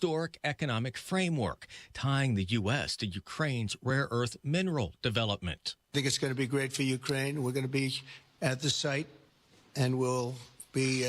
historic economic framework, tying the U.S. to Ukraine's rare earth mineral development. I think it's going to be great for Ukraine. We're going to be at the site, and we'll be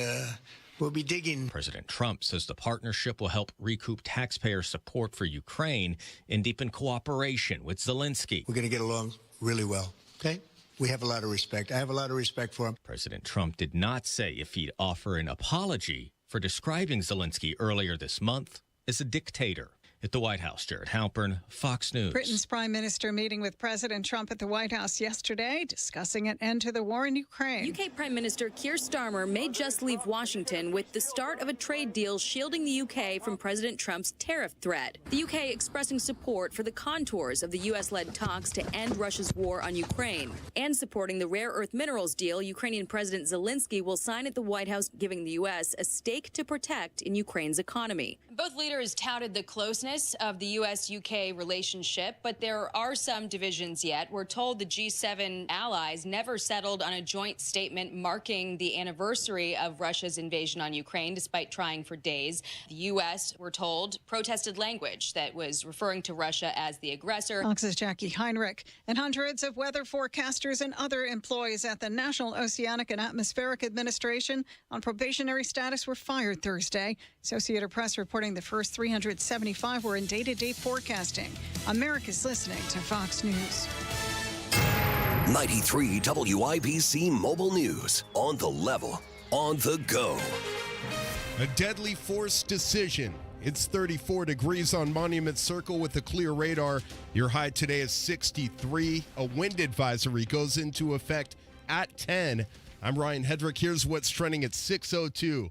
digging. President Trump says the partnership will help recoup taxpayer support for Ukraine and deepen cooperation with Zelensky. We're going to get along really well, okay? We have a lot of respect. I have a lot of respect for him. President Trump did not say if he'd offer an apology for describing Zelensky earlier this month as a dictator. At the White House, Jared Halpern, Fox News. Britain's prime minister meeting with President Trump at the White House yesterday, discussing an end to the war in Ukraine. UK Prime Minister Keir Starmer may just leave Washington with the start of a trade deal shielding the UK from President Trump's tariff threat. The UK expressing support for the contours of the US-led talks to end Russia's war on Ukraine and supporting the rare earth minerals deal Ukrainian President Zelensky will sign at the White House, giving the US a stake to protect in Ukraine's economy. Both leaders touted the closeness of the U.S.-UK relationship, but there are some divisions yet. We're told the G7 allies never settled on a joint statement marking the anniversary of Russia's invasion on Ukraine, despite trying for days. The U.S., we're told, protested language that was referring to Russia as the aggressor. Fox's Jackie Heinrich. And hundreds of weather forecasters and other employees at the National Oceanic and Atmospheric Administration on probationary status were fired Thursday. Associated Press reporting the first 375 were in day-to-day forecasting. America's listening to Fox News. 93 WIBC Mobile News. On the level, on the go. A deadly force decision. It's 34 degrees on Monument Circle with a clear radar. Your high today is 63. A wind advisory goes into effect at 10. I'm Ryan Hedrick. Here's what's trending at 6:02.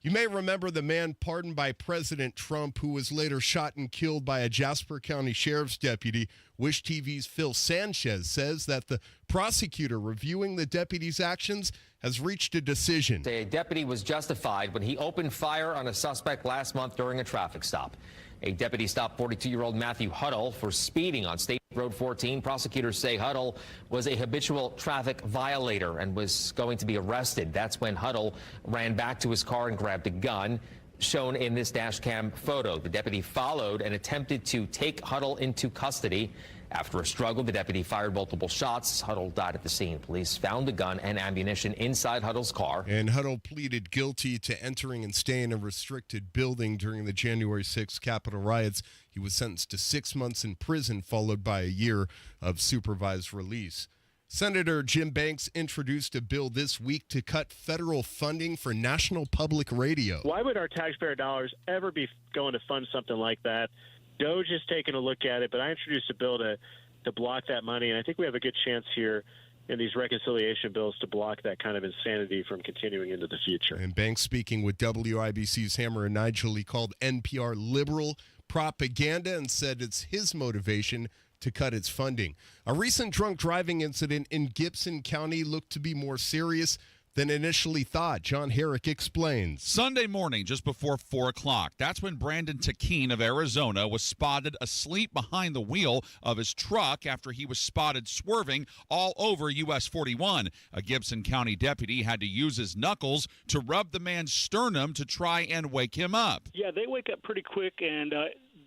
You may remember the man pardoned by President Trump who was later shot and killed by a Jasper County Sheriff's deputy. Wish TV's Phil Sanchez says that the prosecutor reviewing the deputy's actions has reached a decision. A deputy was justified when he opened fire on a suspect last month during a traffic stop. A deputy stopped 42-year-old Matthew Huddle for speeding on State Road 14. Prosecutors say Huddle was a habitual traffic violator and was going to be arrested. That's when Huddle ran back to his car and grabbed a gun, shown in this dash cam photo. The deputy followed and attempted to take Huddle into custody. After a struggle, the deputy fired multiple shots. Huddle died at the scene. Police found the gun and ammunition inside Huddle's car. And Huddle pleaded guilty to entering and staying in a restricted building during the January 6th Capitol riots. He was sentenced to 6 months in prison, followed by a year of supervised release. Senator Jim Banks introduced a bill this week to cut federal funding for National Public Radio. Why would our taxpayer dollars ever be going to fund something like that? DOJ is taking a look at it, but I introduced a bill to block that money, and I think we have a good chance here in these reconciliation bills to block that kind of insanity from continuing into the future. And Banks, speaking with WIBC's Hammer and Nigel, he called NPR liberal propaganda and said it's his motivation to cut its funding. A recent drunk driving incident in Gibson County looked to be more serious than initially thought. John Herrick explains. Sunday morning, just before 4 o'clock, that's when Brandon Takeen of Arizona was spotted asleep behind the wheel of his truck after he was spotted swerving all over US 41. A Gibson County deputy had to use his knuckles to rub the man's sternum to try and wake him up. Yeah, they wake up pretty quick, and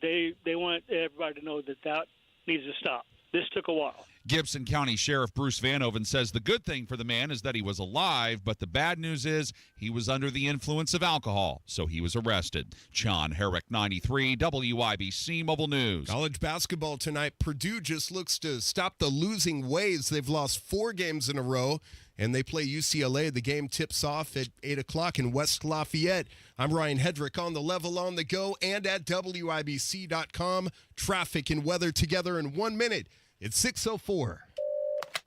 they want everybody to know that needs to stop. This took a while. Gibson County Sheriff Bruce Vanhoven says the good thing for the man is that he was alive, but the bad news is he was under the influence of alcohol, so he was arrested. John Herrick, 93, WIBC Mobile News. College basketball tonight. Purdue just looks to stop the losing ways. They've lost 4 games in a row, and they play UCLA. The game tips off at 8 o'clock in West Lafayette. I'm Ryan Hedrick on the level, on the go, and at WIBC.com. Traffic and weather together in 1 minute. It's 6:04.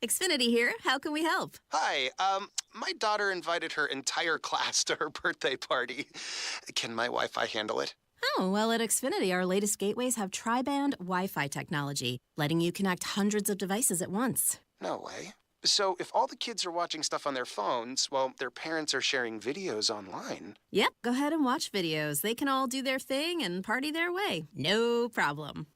Xfinity here. How can we help? Hi. My daughter invited her entire class to her birthday party. Can my Wi-Fi handle it? Oh, well, at Xfinity, our latest gateways have tri-band Wi-Fi technology, letting you connect hundreds of devices at once. No way. So if all the kids are watching stuff on their phones, well, their parents are sharing videos online. Yep, go ahead and watch videos. They can all do their thing and party their way. No problem.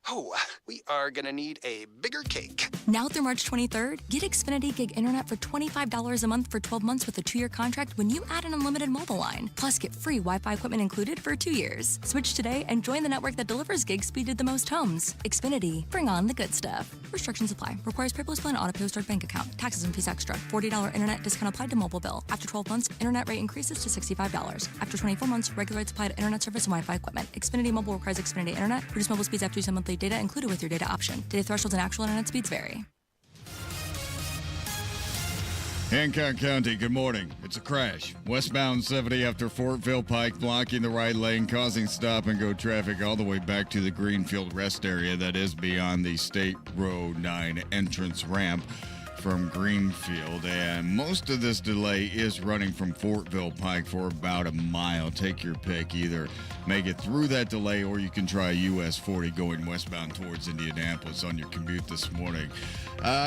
Oh, we are going to need a bigger cake. Now through March 23rd, get Xfinity Gig Internet for $25 a month for 12 months with a 2-year contract when you add an unlimited mobile line. Plus, get free Wi-Fi equipment included for 2 years. Switch today and join the network that delivers gig speed to the most homes. Xfinity, bring on the good stuff. Restrictions apply. Requires paperless plan auto pay start bank account. Taxes and fees extra. $40 internet discount applied to mobile bill. After 12 months, internet rate increases to $65. After 24 months, regular rates apply to internet service and Wi-Fi equipment. Xfinity Mobile requires Xfinity Internet. Reduce mobile speeds after use of monthly data included with your data option. Data thresholds and actual internet speeds vary. Hancock County, good morning. It's a crash. Westbound 70 after Fortville Pike, blocking the right lane, causing stop-and-go traffic all the way back to the Greenfield rest area that is beyond the State Road 9 entrance ramp from Greenfield. And most of this delay is running from Fortville Pike for about a mile. Take your pick. Either make it through that delay or you can try US 40 going westbound towards Indianapolis on your commute this morning.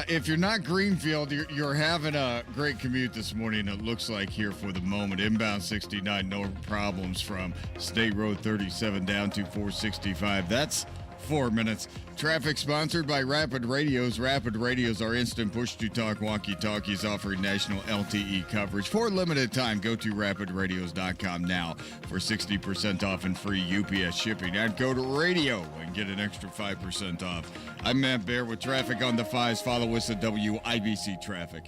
If you're not Greenfield, you're having a great commute this morning, it looks like, here for the moment. Inbound 69, no problems from State Road 37 down to 465. That's 4 minutes. Traffic sponsored by Rapid Radios. Rapid Radios are instant push-to-talk walkie-talkies offering national LTE coverage. For a limited time, go to rapidradios.com now for 60% off and free UPS shipping. And go to radio and get an extra 5% off. I'm Matt Baer with traffic on the 5s. Follow us at WIBC Traffic.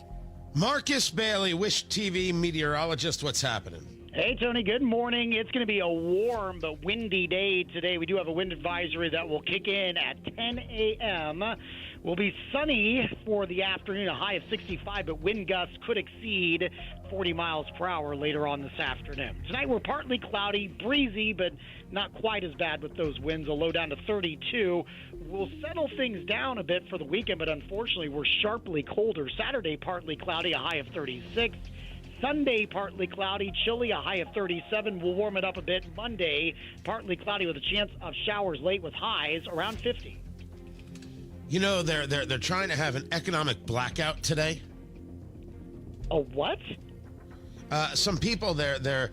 Marcus Bailey, Wish TV meteorologist. What's happening? Hey, Tony, good morning. It's going to be a warm but windy day today. We do have a wind advisory that will kick in at 10 a.m. Will be sunny for the afternoon, a high of 65, but wind gusts could exceed 40 miles per hour later on this afternoon. Tonight we're partly cloudy, breezy, but not quite as bad with those winds. A low down to 32. We'll settle things down a bit for the weekend, but unfortunately we're sharply colder. Saturday partly cloudy, a high of 36. Sunday, partly cloudy, chilly, a high of 37. We'll warm it up a bit. Monday, partly cloudy with a chance of showers late with highs around 50. You know, they're trying to have an economic blackout today. A what? Some people, they're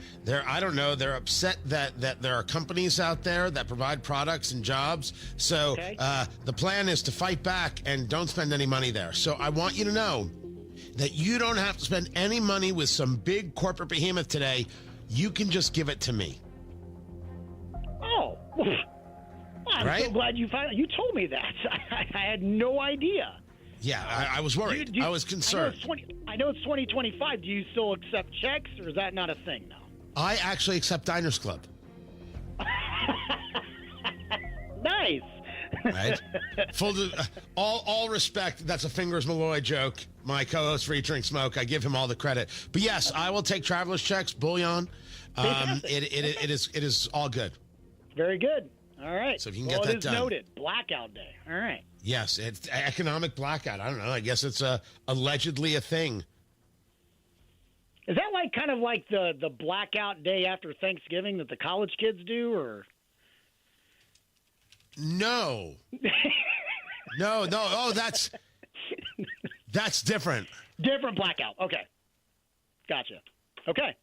I don't know, they're upset that there are companies out there that provide products and jobs. So the plan is to fight back and don't spend any money there. So I want you to know that you don't have to spend any money with some big corporate behemoth today. You can just give it to me. Oh, I'm so glad you told me that. I had no idea. Yeah, I was worried. I was concerned. I know it's 2025. Do you still accept checks, or is that not a thing now? I actually accept Diners Club. Nice. Right? All respect. That's a Fingers Malloy joke. My co-host for Eat, Drink, Smoke. I give him all the credit. But yes, I will take traveler's checks, bullion. It is all good. Very good. All right. So if you can get that done. Noted. Blackout day. All right. Yes, it's economic blackout. I don't know. I guess it's allegedly a thing. Is that like kind of like the blackout day after Thanksgiving that the college kids do, or? No. No. Oh, that's different. Different blackout. Okay. Gotcha. Okay.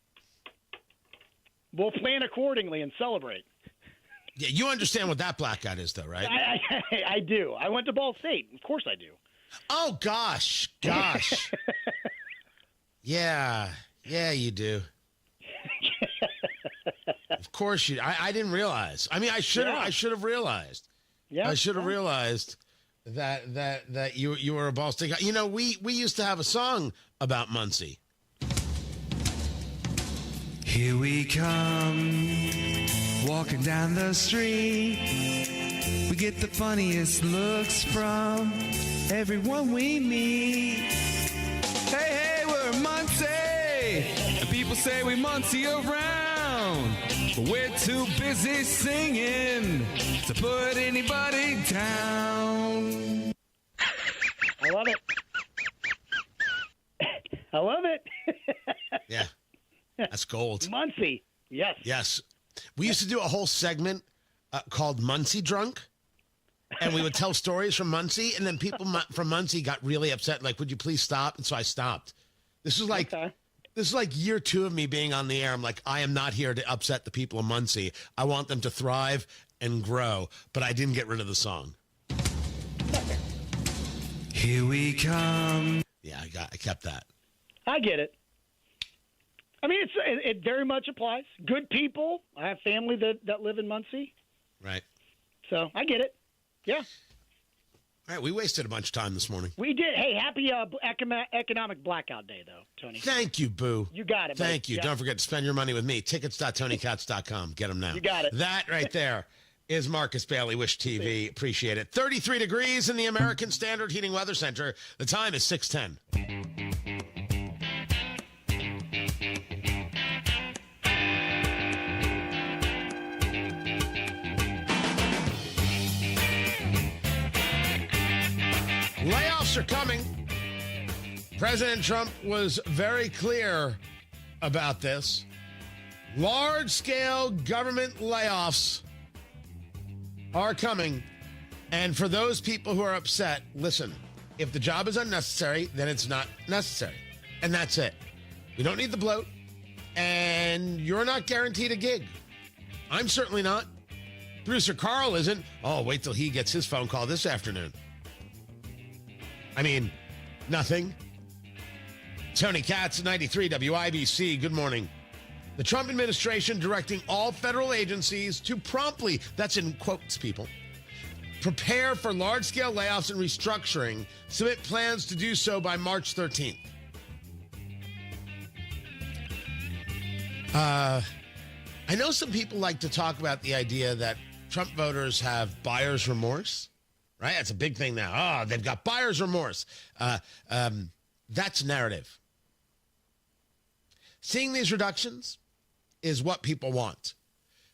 We'll plan accordingly and celebrate. Yeah, you understand what that blackout is, though, right? I do. I went to Ball State. Of course I do. Oh, gosh. Yeah, you do. Of course you. I didn't realize. I mean, I should have realized. Yeah, I should have realized that you were a Ball State guy. You know, we used to have a song about Muncie. Here we come, walking down the street. We get the funniest looks from everyone we meet. Hey, we're Muncie, and people say we Muncie around, but we're too busy singing to put anybody down. I love it. I love it. Yeah. That's gold. Muncie. Yes. Yes. We used to do a whole segment called Muncie Drunk, and we would tell stories from Muncie, and then people from Muncie got really upset, like, would you please stop? And so I stopped. This is like year 2 of me being on the air. I'm like, I am not here to upset the people of Muncie. I want them to thrive and grow, but I didn't get rid of the song. Here we come. Yeah, I kept that. I get it. I mean, it very much applies. Good people. I have family that live in Muncie. Right. So I get it. Yeah. All right, we wasted a bunch of time this morning. We did. Hey, happy economic blackout day, though, Tony. Thank you, Boo. You got it. Thank buddy. you. Yeah. Don't forget to spend your money with me. Tickets.TonyKatz.com. Get them now. You got it. That right there is Marcus Bailey, Wish TV. Appreciate it. 33 degrees in the American Standard Heating Weather Center. The time is 6:10. Layoffs are coming. President Trump was very clear about this. Large-scale government layoffs are coming. And for those people who are upset, listen, if the job is unnecessary, then it's not necessary. And that's it. You don't need the bloat. And you're not guaranteed a gig. I'm certainly not. Producer Carl isn't. Oh, wait till he gets his phone call this afternoon. I mean, nothing. Tony Katz, 93 WIBC. Good morning. The Trump administration directing all federal agencies to promptly, that's in quotes, people, prepare for large-scale layoffs and restructuring, submit plans to do so by March 13th. I know some people like to talk about the idea that Trump voters have buyer's remorse. Right? That's a big thing now. Oh, they've got buyer's remorse. That's narrative. Seeing these reductions is what people want.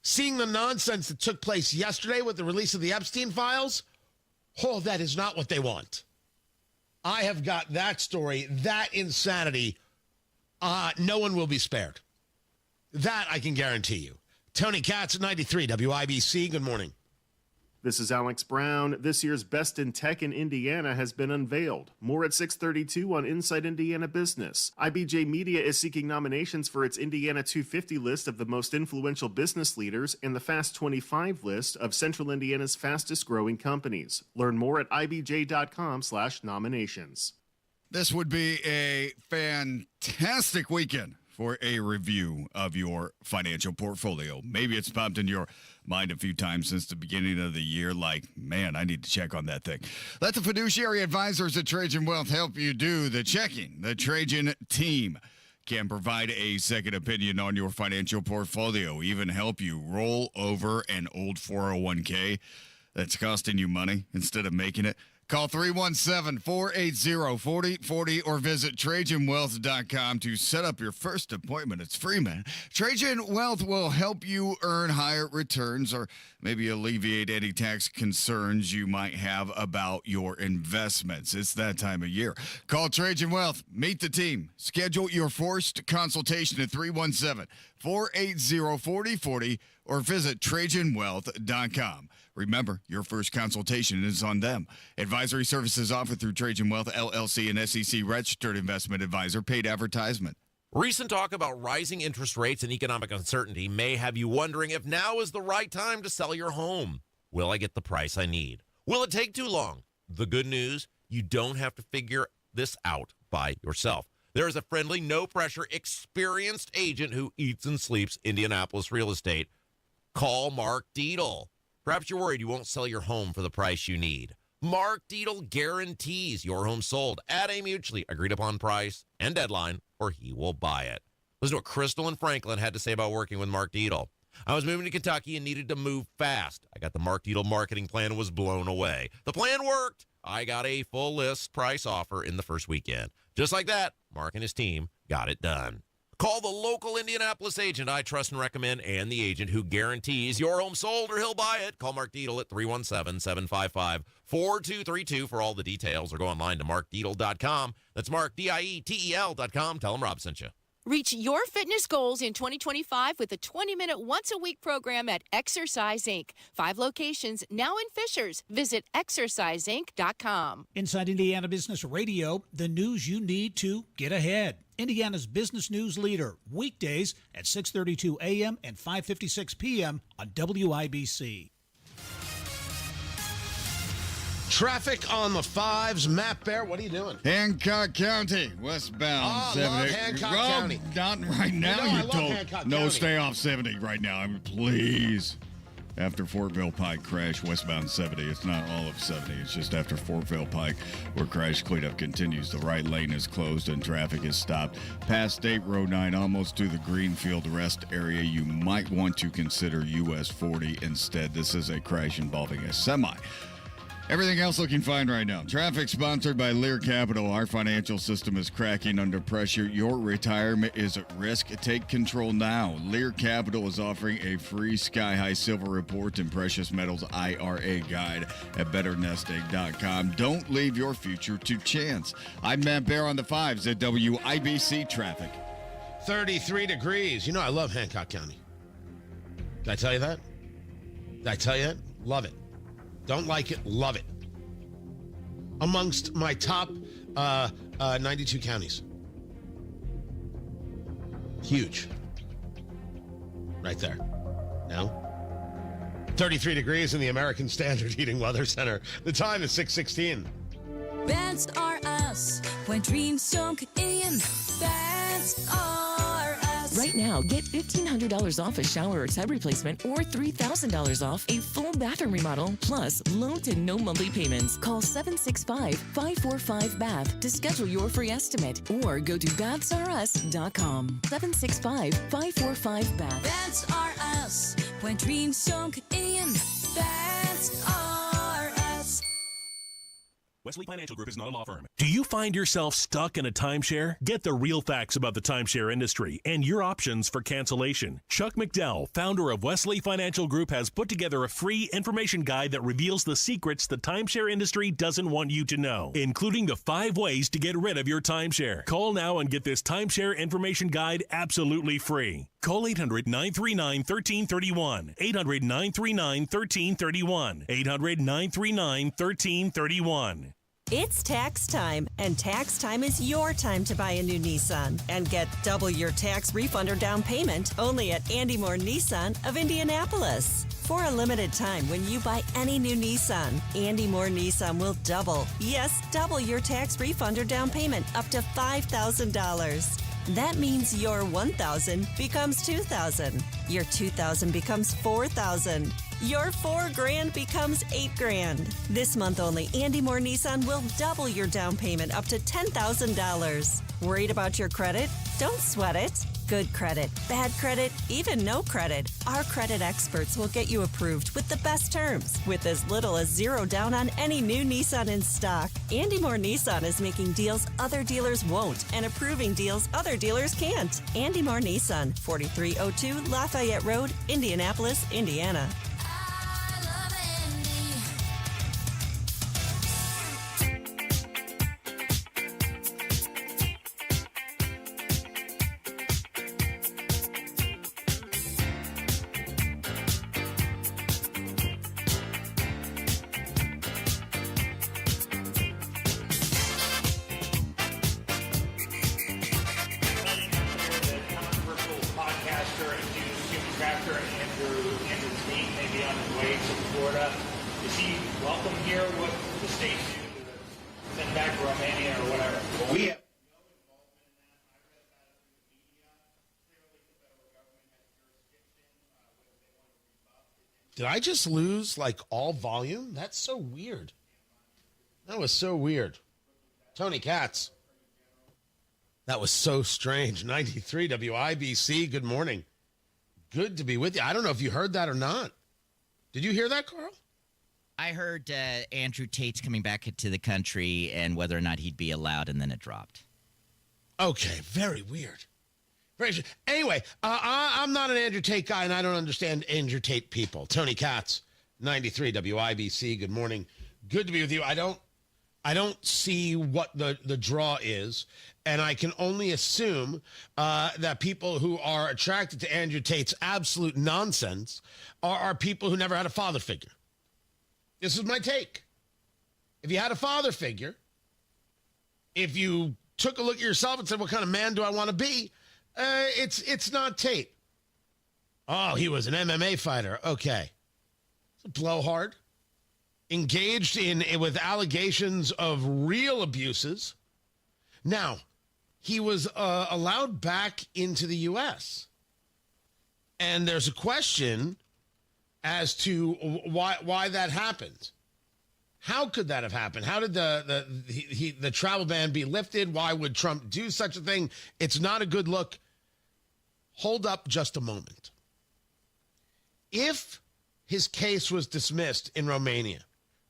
Seeing the nonsense that took place yesterday with the release of the Epstein files, oh, that is not what they want. I have got that story, that insanity. No one will be spared. That I can guarantee you. Tony Katz, 93 WIBC. Good morning. This is Alex Brown. This year's Best in Tech in Indiana has been unveiled. More at 6:32 on Inside Indiana Business. IBJ Media is seeking nominations for its Indiana 250 list of the most influential business leaders and the Fast 25 list of Central Indiana's fastest growing companies. Learn more at ibj.com/nominations. This would be a fantastic weekend for a review of your financial portfolio. Maybe it's popped in your mind a few times since the beginning of the year, like, man, I need to check on that thing. Let the fiduciary advisors at Trajan Wealth help you do the checking. The Trajan team can provide a second opinion on your financial portfolio, even help you roll over an old 401k that's costing you money instead of making it. Call 317-480-4040 or visit TrajanWealth.com to set up your first appointment. It's free, man. Trajan Wealth will help you earn higher returns or maybe alleviate any tax concerns you might have about your investments. It's that time of year. Call Trajan Wealth. Meet the team. Schedule your first consultation at 317-480-4040 or visit TrajanWealth.com. Remember, your first consultation is on them. Advisory services offered through Trajan Wealth, LLC, and SEC registered investment advisor. Paid advertisement. Recent talk about rising interest rates and economic uncertainty may have you wondering if now is the right time to sell your home. Will I get the price I need? Will it take too long? The good news, you don't have to figure this out by yourself. There is a friendly, no-pressure, experienced agent who eats and sleeps Indianapolis real estate. Call Mark Dietl. Perhaps you're worried you won't sell your home for the price you need. Mark Dietl guarantees your home sold at a mutually agreed upon price and deadline, or he will buy it. Listen to what Crystal and Franklin had to say about working with Mark Dietl. I was moving to Kentucky and needed to move fast. I got the Mark Dietl marketing plan and was blown away. The plan worked. I got a full list price offer in the first weekend. Just like that, Mark and his team got it done. Call the local Indianapolis agent I trust and recommend and the agent who guarantees your home sold or he'll buy it. Call Mark Dietl at 317-755-4232 for all the details or go online to markdietl.com. That's Mark, DIETEL.com. Tell him Rob sent you. Reach your fitness goals in 2025 with a 20-minute once-a-week program at Exercise Inc. 5 locations now in Fishers. Visit exerciseinc.com. Inside Indiana Business Radio, the news you need to get ahead. Indiana's business news leader, weekdays at 6:32 a.m. and 5:56 p.m. on WIBC. Traffic on the 5s. Matt Bear, what are you doing? Hancock County, westbound 70. Love Hancock County. Not right now, I you're love told. Hancock No, County. stay off 70 right now. I mean, please. After Fortville Pike crash, westbound 70. It's not all of 70. It's just after Fortville Pike, where crash cleanup continues. The right lane is closed and traffic is stopped. Past State Road 9, almost to the Greenfield Rest area. You might want to consider US 40 instead. This is a crash involving a semi. Everything else looking fine right now. Traffic sponsored by Lear Capital. Our financial system is cracking under pressure. Your retirement is at risk. Take control now. Lear Capital is offering a free Sky High Silver Report and Precious Metals IRA guide at betternestegg.com. Don't leave your future to chance. I'm Matt Bear on the 5s at WIBC Traffic. 33 degrees. You know I love Hancock County. Did I tell you that? Did I tell you that? Love it. Don't like it, love it. Amongst my top 92 counties. Huge. Right there. No? 33 degrees in the American Standard Heating Weather Center. The time is 6:16. Best are us when dreams don't get in. Best are us. Right now, get $1,500 off a shower or tub replacement or $3,000 off a full bathroom remodel, plus low to no monthly payments. Call 765-545-BATH to schedule your free estimate or go to bathsrus.com. 765-545-BATH. Best are us when dreams don't get in. Best are us. Wesley Financial Group is not a law firm. Do you find yourself stuck in a timeshare? Get the real facts about the timeshare industry and your options for cancellation. Chuck McDowell, founder of Wesley Financial Group, has put together a free information guide that reveals the secrets the timeshare industry doesn't want you to know, including the 5 ways to get rid of your timeshare. Call now and get this timeshare information guide absolutely free. Call 800-939-1331. 800-939-1331. 800-939-1331. It's tax time, and tax time is your time to buy a new Nissan and get double your tax refund or down payment only at Andy Moore Nissan of Indianapolis. For a limited time, when you buy any new Nissan, Andy Moore Nissan will double your tax refund or down payment up to $5,000. That means your $1,000 becomes $2,000. Your $2,000 becomes $4,000. Your $4,000 becomes $8,000. This month only, Andy Moore Nissan will double your down payment up to $10,000. Worried about your credit? Don't sweat it. Good credit, bad credit, even no credit. Our credit experts will get you approved with the best terms with as little as $0 down on any new Nissan in stock. Andy Moore Nissan is making deals other dealers won't and approving deals other dealers can't. Andy Moore Nissan, 4302 Lafayette Road, Indianapolis, Indiana. Did I just lose, like, all volume? That's so weird. That was so weird. Tony Katz. That was so strange. 93 WIBC, good morning. Good to be with you. I don't know if you heard that or not. Did you hear that, Carl? I heard Andrew Tate's coming back to the country and whether or not he'd be allowed, and then it dropped. Okay, very weird. Anyway, I'm not an Andrew Tate guy, and I don't understand Andrew Tate people. Tony Katz, 93 WIBC. Good morning. Good to be with you. I don't see what the draw is, and I can only assume that people who are attracted to Andrew Tate's absolute nonsense are people who never had a father figure. This is my take. If you had a father figure, if you took a look at yourself and said, what kind of man do I want to be? It's not Tate. Oh, he was an MMA fighter. Okay. It's a blowhard. engaged with allegations of real abuses. Now, he was allowed back into the U.S., and there's a question as to why that happened. How could that have happened? How did the travel ban be lifted? Why would Trump do such a thing? It's not a good look. Hold up just a moment. If his case was dismissed in Romania,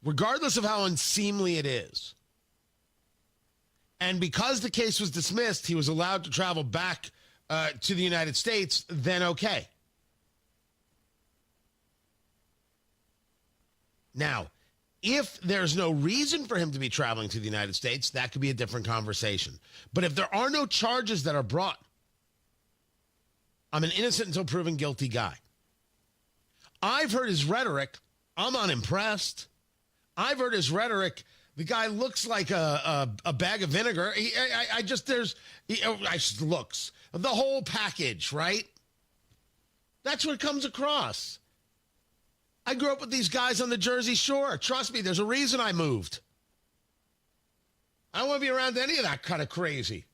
regardless of how unseemly it is, and because the case was dismissed, he was allowed to travel back to the United States, then okay. Now, if there's no reason for him to be traveling to the United States, that could be a different conversation. But if there are no charges that are brought, I'm an innocent until proven guilty guy. I've heard his rhetoric. I'm unimpressed. I've heard his rhetoric. The guy looks like a bag of vinegar. Looks. The whole package, right? That's what comes across. I grew up with these guys on the Jersey Shore. Trust me, there's a reason I moved. I don't want to be around any of that kind of crazy.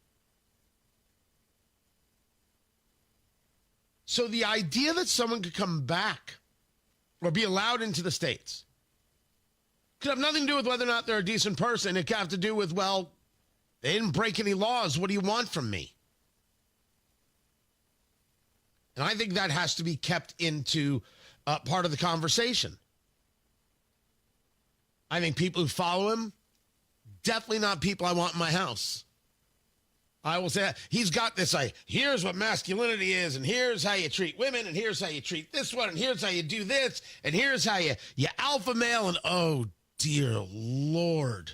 So the idea that someone could come back or be allowed into the States could have nothing to do with whether or not they're a decent person. It could have to do with, well, they didn't break any laws. What do you want from me? And I think that has to be kept into part of the conversation. I think people who follow him, definitely not people I want in my house. I will say that. He's got this, here's what masculinity is, and here's how you treat women, and here's how you treat this one, and here's how you do this, and here's how you alpha male, and oh, dear Lord.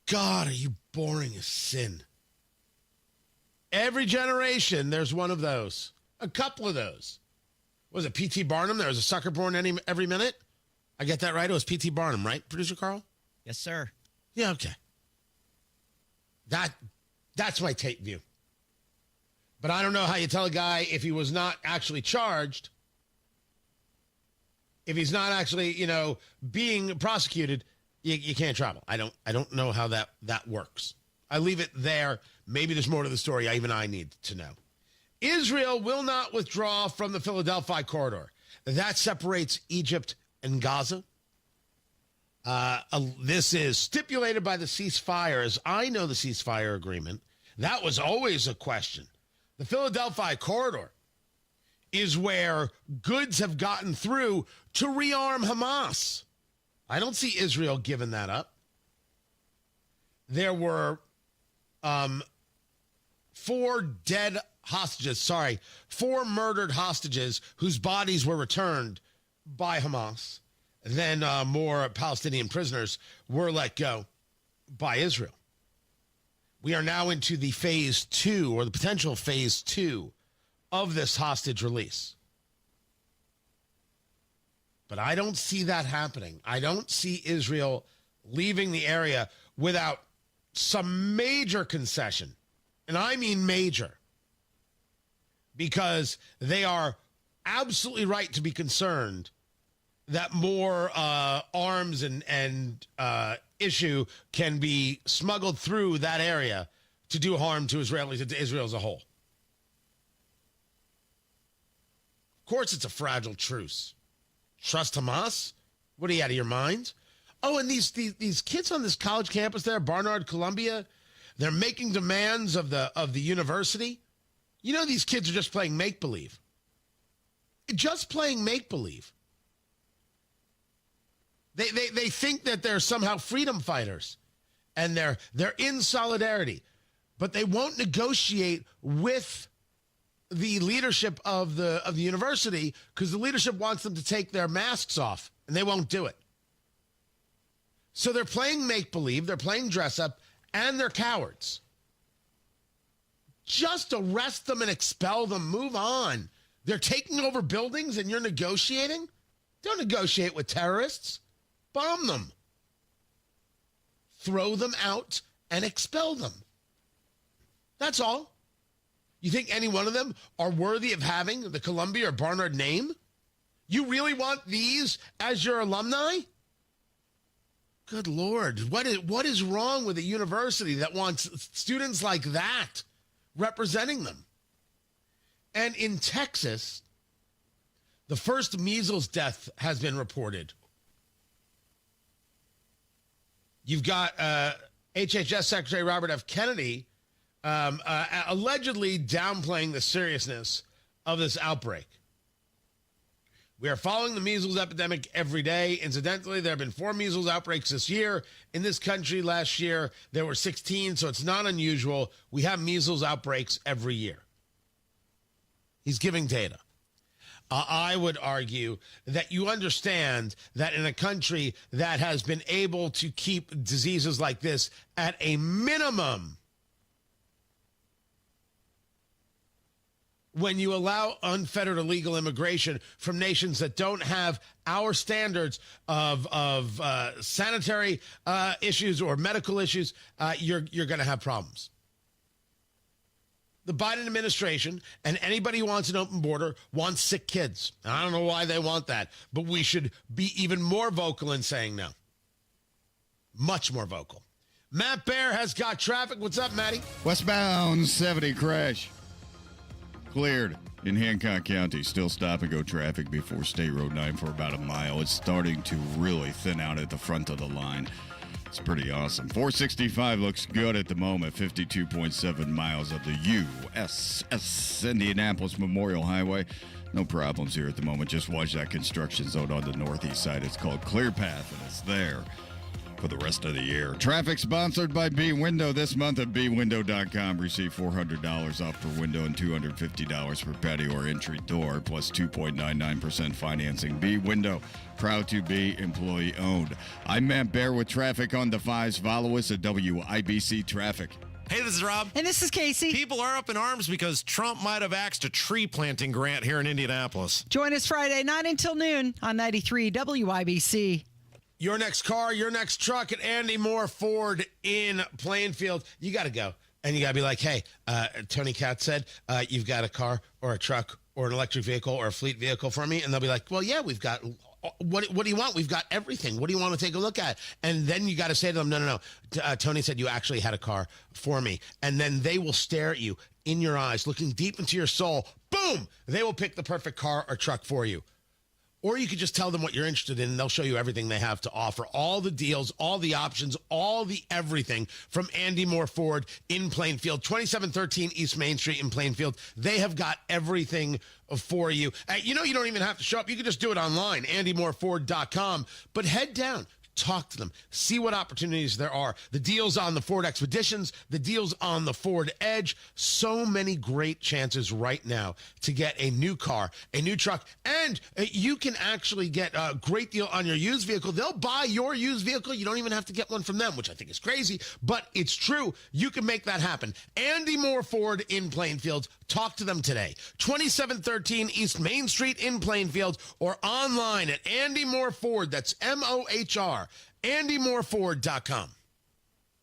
God, are you boring as sin? Every generation, there's one of those. A couple of those. Was it P.T. Barnum? There was a sucker born every minute? I get that right? It was P.T. Barnum, right, Producer Carl? Yes, sir. Yeah, okay. That's my Tate view. But I don't know how you tell a guy if he was not actually charged, if he's not actually, being prosecuted, you can't travel. I don't know how that works. I leave it there. Maybe there's more to the story even I need to know. Israel will not withdraw from the Philadelphia corridor. That separates Egypt and Gaza. This is stipulated by the ceasefire. As I know the ceasefire agreement, that was always a question. The Philadelphia corridor is where goods have gotten through to rearm Hamas. I don't see Israel giving that up. There were 4 murdered hostages whose bodies were returned by Hamas. Then more Palestinian prisoners were let go by Israel. We are now into the phase 2, or the potential phase 2 of this hostage release. But I don't see that happening. I don't see Israel leaving the area without some major concession. And I mean major. Because they are absolutely right to be concerned that more arms and issue can be smuggled through that area to do harm to Israelis and to Israel as a whole. Of course, it's a fragile truce. Trust Hamas? What are you, out of your mind? Oh, and these kids on this college campus there, Barnard, Columbia, they're making demands of the university. You know, these kids are just playing make-believe. Just playing make-believe. They think that they're somehow freedom fighters, and they're in solidarity, but they won't negotiate with the leadership of the university because the leadership wants them to take their masks off, and they won't do it. So they're playing make-believe, they're playing dress-up, and they're cowards. Just arrest them and expel them. Move on. They're taking over buildings, and you're negotiating? Don't negotiate with terrorists. Bomb them. Throw them out and expel them. That's all. You think any one of them are worthy of having the Columbia or Barnard name? You really want these as your alumni? Good Lord. What is wrong with a university that wants students like that representing them? And in Texas, the first measles death has been reported. You've got HHS Secretary Robert F. Kennedy allegedly downplaying the seriousness of this outbreak. We are following the measles epidemic every day. Incidentally, there have been 4 measles outbreaks this year. In this country last year, there were 16, so it's not unusual. We have measles outbreaks every year. He's giving data. I would argue that you understand that in a country that has been able to keep diseases like this at a minimum, when you allow unfettered illegal immigration from nations that don't have our standards of sanitary issues or medical issues, you're going to have problems. The Biden administration and anybody who wants an open border wants sick kids. I don't know why they want that, but we should be even more vocal in saying no. Much more vocal. Matt Bear has got traffic. What's up, Matty? Westbound 70 crash. Cleared in Hancock County. Still stop-and-go traffic before State Road 9 for about a mile. It's starting to really thin out at the front of the line. It's pretty awesome. 465 looks good at the moment. 52.7 miles of the USS Indianapolis Memorial Highway. No problems here at the moment. Just watch that construction zone on the northeast side. It's called Clear Path, and it's there for the rest of the year. Traffic sponsored by B-Window. This month at bwindow.com. Receive $400 off per window and $250 per patio or entry door, plus 2.99% financing. B-Window, proud to be employee owned. I'm Matt Bear with traffic on the 5s. Follow us at WIBC Traffic. Hey, this is Rob. And this is Casey. People are up in arms because Trump might have axed a tree planting grant here in Indianapolis. Join us Friday, 9 until noon on 93 WIBC. Your next car, your next truck at Andy Moore Ford in Plainfield. You got to go. And you got to be like, hey, Tony Katz said, you've got a car or a truck or an electric vehicle or a fleet vehicle for me. And they'll be like, well, yeah, we've got, what do you want? We've got everything. What do you want to take a look at? And then you got to say to them, no. Tony said you actually had a car for me. And then they will stare at you in your eyes, looking deep into your soul. Boom! They will pick the perfect car or truck for you. Or you could just tell them what you're interested in, and they'll show you everything they have to offer. All the deals, all the options, all the everything from Andy Moore Ford in Plainfield, 2713 East Main Street in Plainfield. They have got everything for you. You don't even have to show up. You can just do it online, andymoreford.com. But head down. Talk to them. See what opportunities there are. The deals on the Ford Expeditions, the deals on the Ford Edge. So many great chances right now to get a new car, a new truck, and you can actually get a great deal on your used vehicle. They'll buy your used vehicle. You don't even have to get one from them, which I think is crazy, but it's true. You can make that happen. Andy Moore Ford in Plainfield. Talk to them today. 2713 East Main Street in Plainfield, or online at Andy Moore Ford. That's MOHR. AndyMooreFord.com.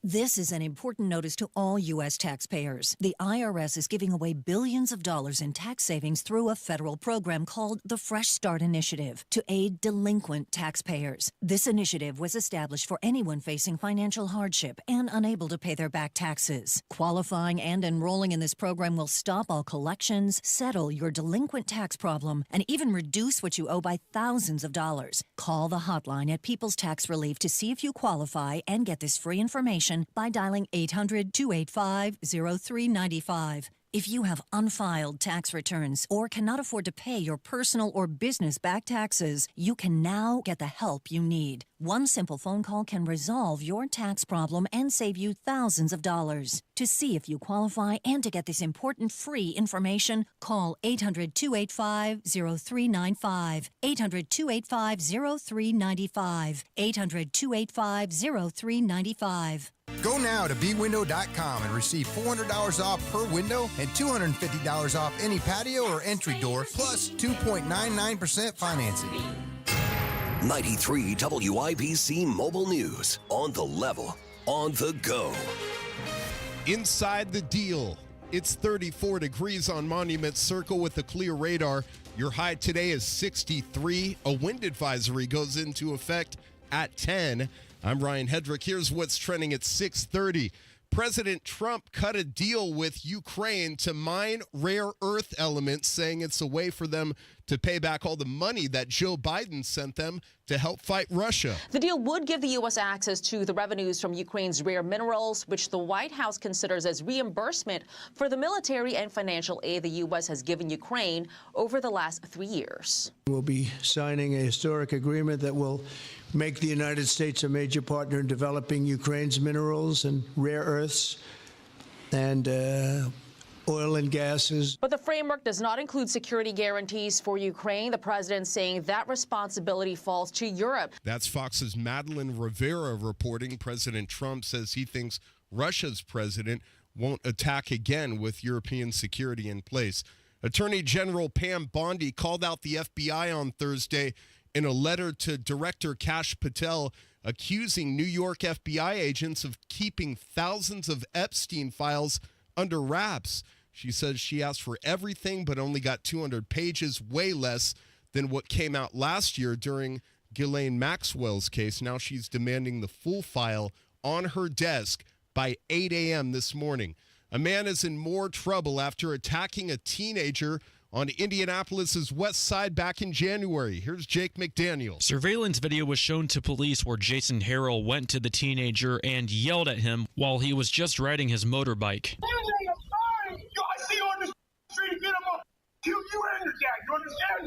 This is an important notice to all U.S. taxpayers. The IRS is giving away billions of dollars in tax savings through a federal program called the Fresh Start Initiative to aid delinquent taxpayers. This initiative was established for anyone facing financial hardship and unable to pay their back taxes. Qualifying and enrolling in this program will stop all collections, settle your delinquent tax problem, and even reduce what you owe by thousands of dollars. Call the hotline at People's Tax Relief to see if you qualify and get this free information by dialing 800-285-0395. If you have unfiled tax returns or cannot afford to pay your personal or business back taxes, you can now get the help you need. One simple phone call can resolve your tax problem and save you thousands of dollars. To see if you qualify and to get this important free information, call 800-285-0395. 800-285-0395. 800-285-0395. Go now to bwindow.com and receive $400 off per window and $250 off any patio or entry door, plus 2.99% financing. 93 WIBC Mobile News. On the level, on the go. Inside the deal. It's 34 degrees on Monument Circle with a clear radar. Your high today is 63. A wind advisory goes into effect at 10. I'm Ryan Hedrick. Here's what's trending at 6:30. President Trump cut a deal with Ukraine to mine rare earth elements, saying it's a way for them to pay back all the money that Joe Biden sent them to help fight Russia. The deal would give the U.S. access to the revenues from Ukraine's rare minerals, which the White House considers as reimbursement for the military and financial aid the U.S. has given Ukraine over the last 3 years. We'll be signing a historic agreement that will make the United States a major partner in developing Ukraine's minerals and rare earths and oil and gases. But the framework does not include security guarantees for Ukraine. The president saying that responsibility falls to Europe. That's Fox's Madeline Rivera reporting. President Trump says he thinks Russia's president won't attack again with European security in place. Attorney General Pam Bondi called out the FBI on Thursday in a letter to Director Kash Patel, accusing New York FBI agents of keeping thousands of Epstein files under wraps. She says she asked for everything but only got 200 pages, way less than what came out last year during Ghislaine Maxwell's case. Now she's demanding the full file on her desk by 8 a.m. this morning. A man is in more trouble after attacking a teenager on Indianapolis's west side back in January. Here's Jake McDaniel. Surveillance video was shown to police where Jason Harrell went to the teenager and yelled at him while he was just riding his motorbike.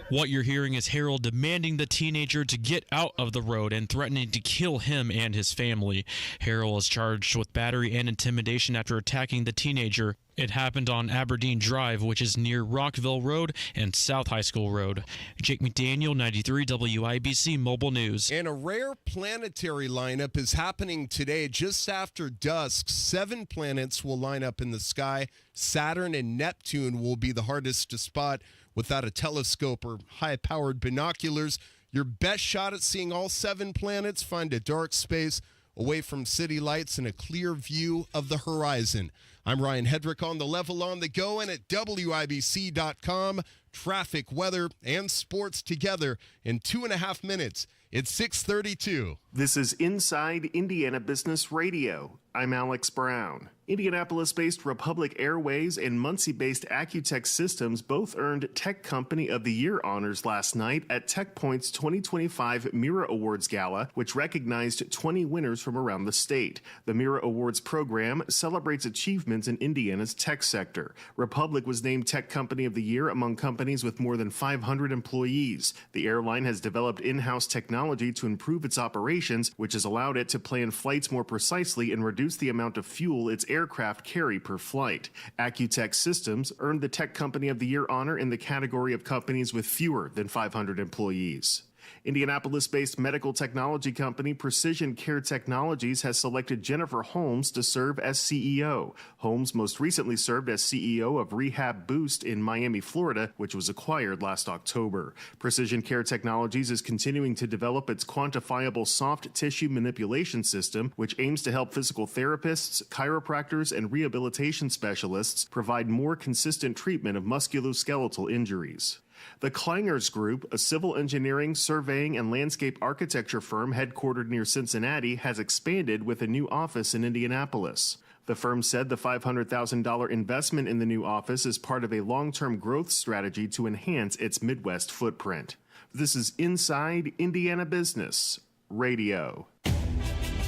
What you're hearing is Harrell demanding the teenager to get out of the road and threatening to kill him and his family. Harrell is charged with battery and intimidation after attacking the teenager. It happened on Aberdeen Drive, which is near Rockville Road and South High School Road. Jake McDaniel, 93 WIBC Mobile News. And a rare planetary lineup is happening today just after dusk. 7 planets will line up in the sky. Saturn and Neptune will be the hardest to spot without a telescope or high-powered binoculars. Your best shot at seeing all 7 planets, find a dark space away from city lights and a clear view of the horizon. I'm Ryan Hedrick on the level on the go and at WIBC.com. Traffic, weather, and sports together in 2.5 minutes. It's 6:32. This is Inside Indiana Business Radio. I'm Alex Brown. Indianapolis-based Republic Airways and Muncie-based Accutech Systems both earned Tech Company of the Year honors last night at TechPoint's 2025 Mira Awards Gala, which recognized 20 winners from around the state. The Mira Awards program celebrates achievements in Indiana's tech sector. Republic was named Tech Company of the Year among companies with more than 500 employees. The airline has developed in-house technology to improve its operations, which has allowed it to plan flights more precisely and reduce the amount of fuel its aircraft carry per flight. Accutech Systems earned the Tech Company of the Year honor in the category of companies with fewer than 500 employees. Indianapolis-based medical technology company Precision Care Technologies has selected Jennifer Holmes to serve as CEO. Holmes most recently served as CEO of Rehab Boost in Miami, Florida, which was acquired last October. Precision Care Technologies is continuing to develop its quantifiable soft tissue manipulation system, which aims to help physical therapists, chiropractors, and rehabilitation specialists provide more consistent treatment of musculoskeletal injuries. The Klangers Group, a civil engineering, surveying, and landscape architecture firm headquartered near Cincinnati, has expanded with a new office in Indianapolis. The firm said the $500,000 investment in the new office is part of a long-term growth strategy to enhance its Midwest footprint. This is Inside Indiana Business Radio.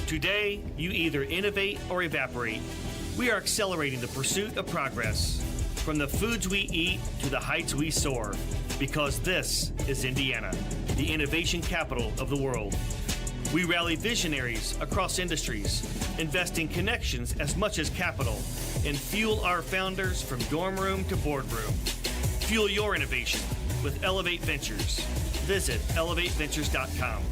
Today, you either innovate or evaporate. We are accelerating the pursuit of progress. From the foods we eat to the heights we soar, because this is Indiana, the innovation capital of the world. We rally visionaries across industries, investing connections as much as capital, and fuel our founders from dorm room to boardroom. Fuel your innovation with Elevate Ventures. Visit elevateventures.com.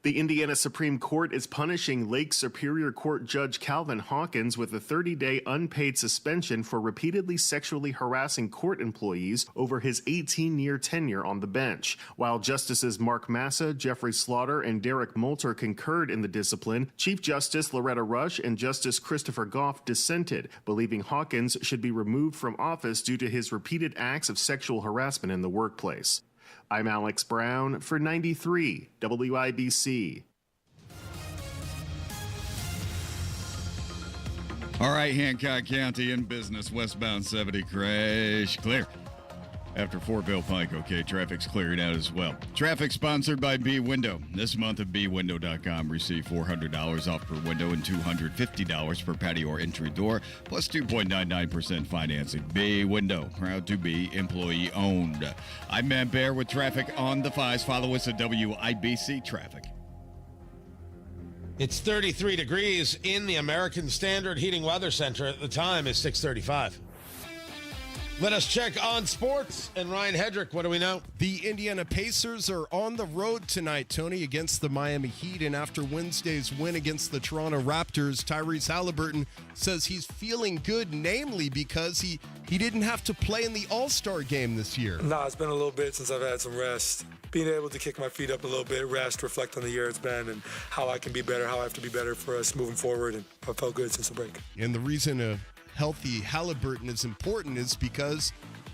The Indiana Supreme Court is punishing Lake Superior Court Judge Calvin Hawkins with a 30-day unpaid suspension for repeatedly sexually harassing court employees over his 18-year tenure on the bench. While Justices Mark Massa, Jeffrey Slaughter, and Derek Moulter concurred in the discipline, Chief Justice Loretta Rush and Justice Christopher Goff dissented, believing Hawkins should be removed from office due to his repeated acts of sexual harassment in the workplace. I'm Alex Brown for 93 WIBC. All right, Hancock County in business, westbound 70 crash clear. After Fortville Pike, okay, traffic's cleared out as well. Traffic sponsored by B Window. This month at bwindow.com, receive $400 off per window and $250 per patio or entry door, plus 2.99% financing. B Window, proud to be employee owned. I'm Matt Bear with traffic on the 5s. Follow us at WIBC Traffic. It's 33 degrees in the American Standard Heating Weather Center. At the time is 6:35. Let us check on sports. And Ryan Hedrick, what do we know? The Indiana Pacers are on the road tonight, Tony, against the Miami Heat. And after Wednesday's win against the Toronto Raptors, Tyrese Halliburton says he's feeling good, namely because he didn't have to play in the All-Star game this year. Nah, it's been a little bit since I've had some rest. Being able to kick my feet up a little bit, rest, reflect on the year it's been and how I can be better, how I have to be better for us moving forward. And I felt good since the break. And the reason a healthy Halliburton is important is because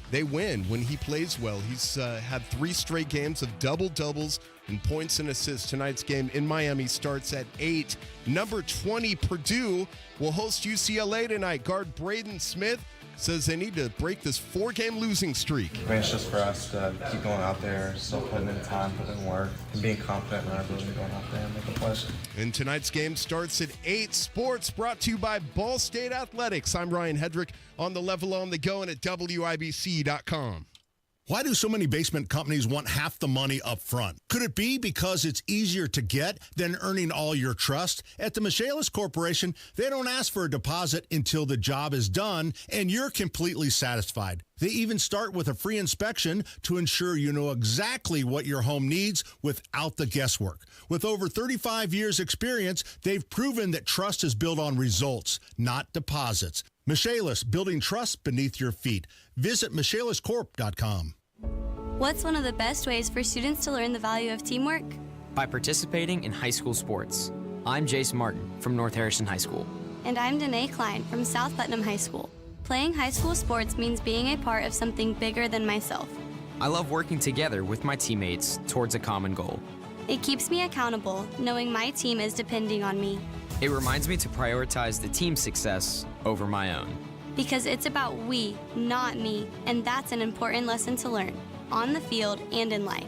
they win when he plays well. He's had 3 straight games of double-doubles and points and assists. Tonight's game in Miami starts at 8. Number 20, Purdue, will host UCLA tonight. Guard Braden Smith says they need to break this 4-game losing streak. I mean, it's just for us to keep going out there, still putting in time, putting in work, and being confident in our ability to go out there and make a play. And tonight's game starts at 8. Sports brought to you by Ball State Athletics. I'm Ryan Hedrick on the level on the go and at WIBC.com. Why do so many basement companies want half the money up front? Could it be because it's easier to get than earning all your trust? At the Michaelis Corporation, they don't ask for a deposit until the job is done and you're completely satisfied. They even start with a free inspection to ensure you know exactly what your home needs without the guesswork. With over 35 years experience, they've proven that trust is built on results, not deposits. Michaelis, building trust beneath your feet. Visit michaeliscorp.com. What's one of the best ways for students to learn the value of teamwork? By participating in high school sports. I'm Jace Martin from North Harrison High School. And I'm Danae Klein from South Putnam High School. Playing high school sports means being a part of something bigger than myself. I love working together with my teammates towards a common goal. It keeps me accountable, knowing my team is depending on me. It reminds me to prioritize the team's success over my own. Because it's about we, not me, and that's an important lesson to learn, on the field and in life.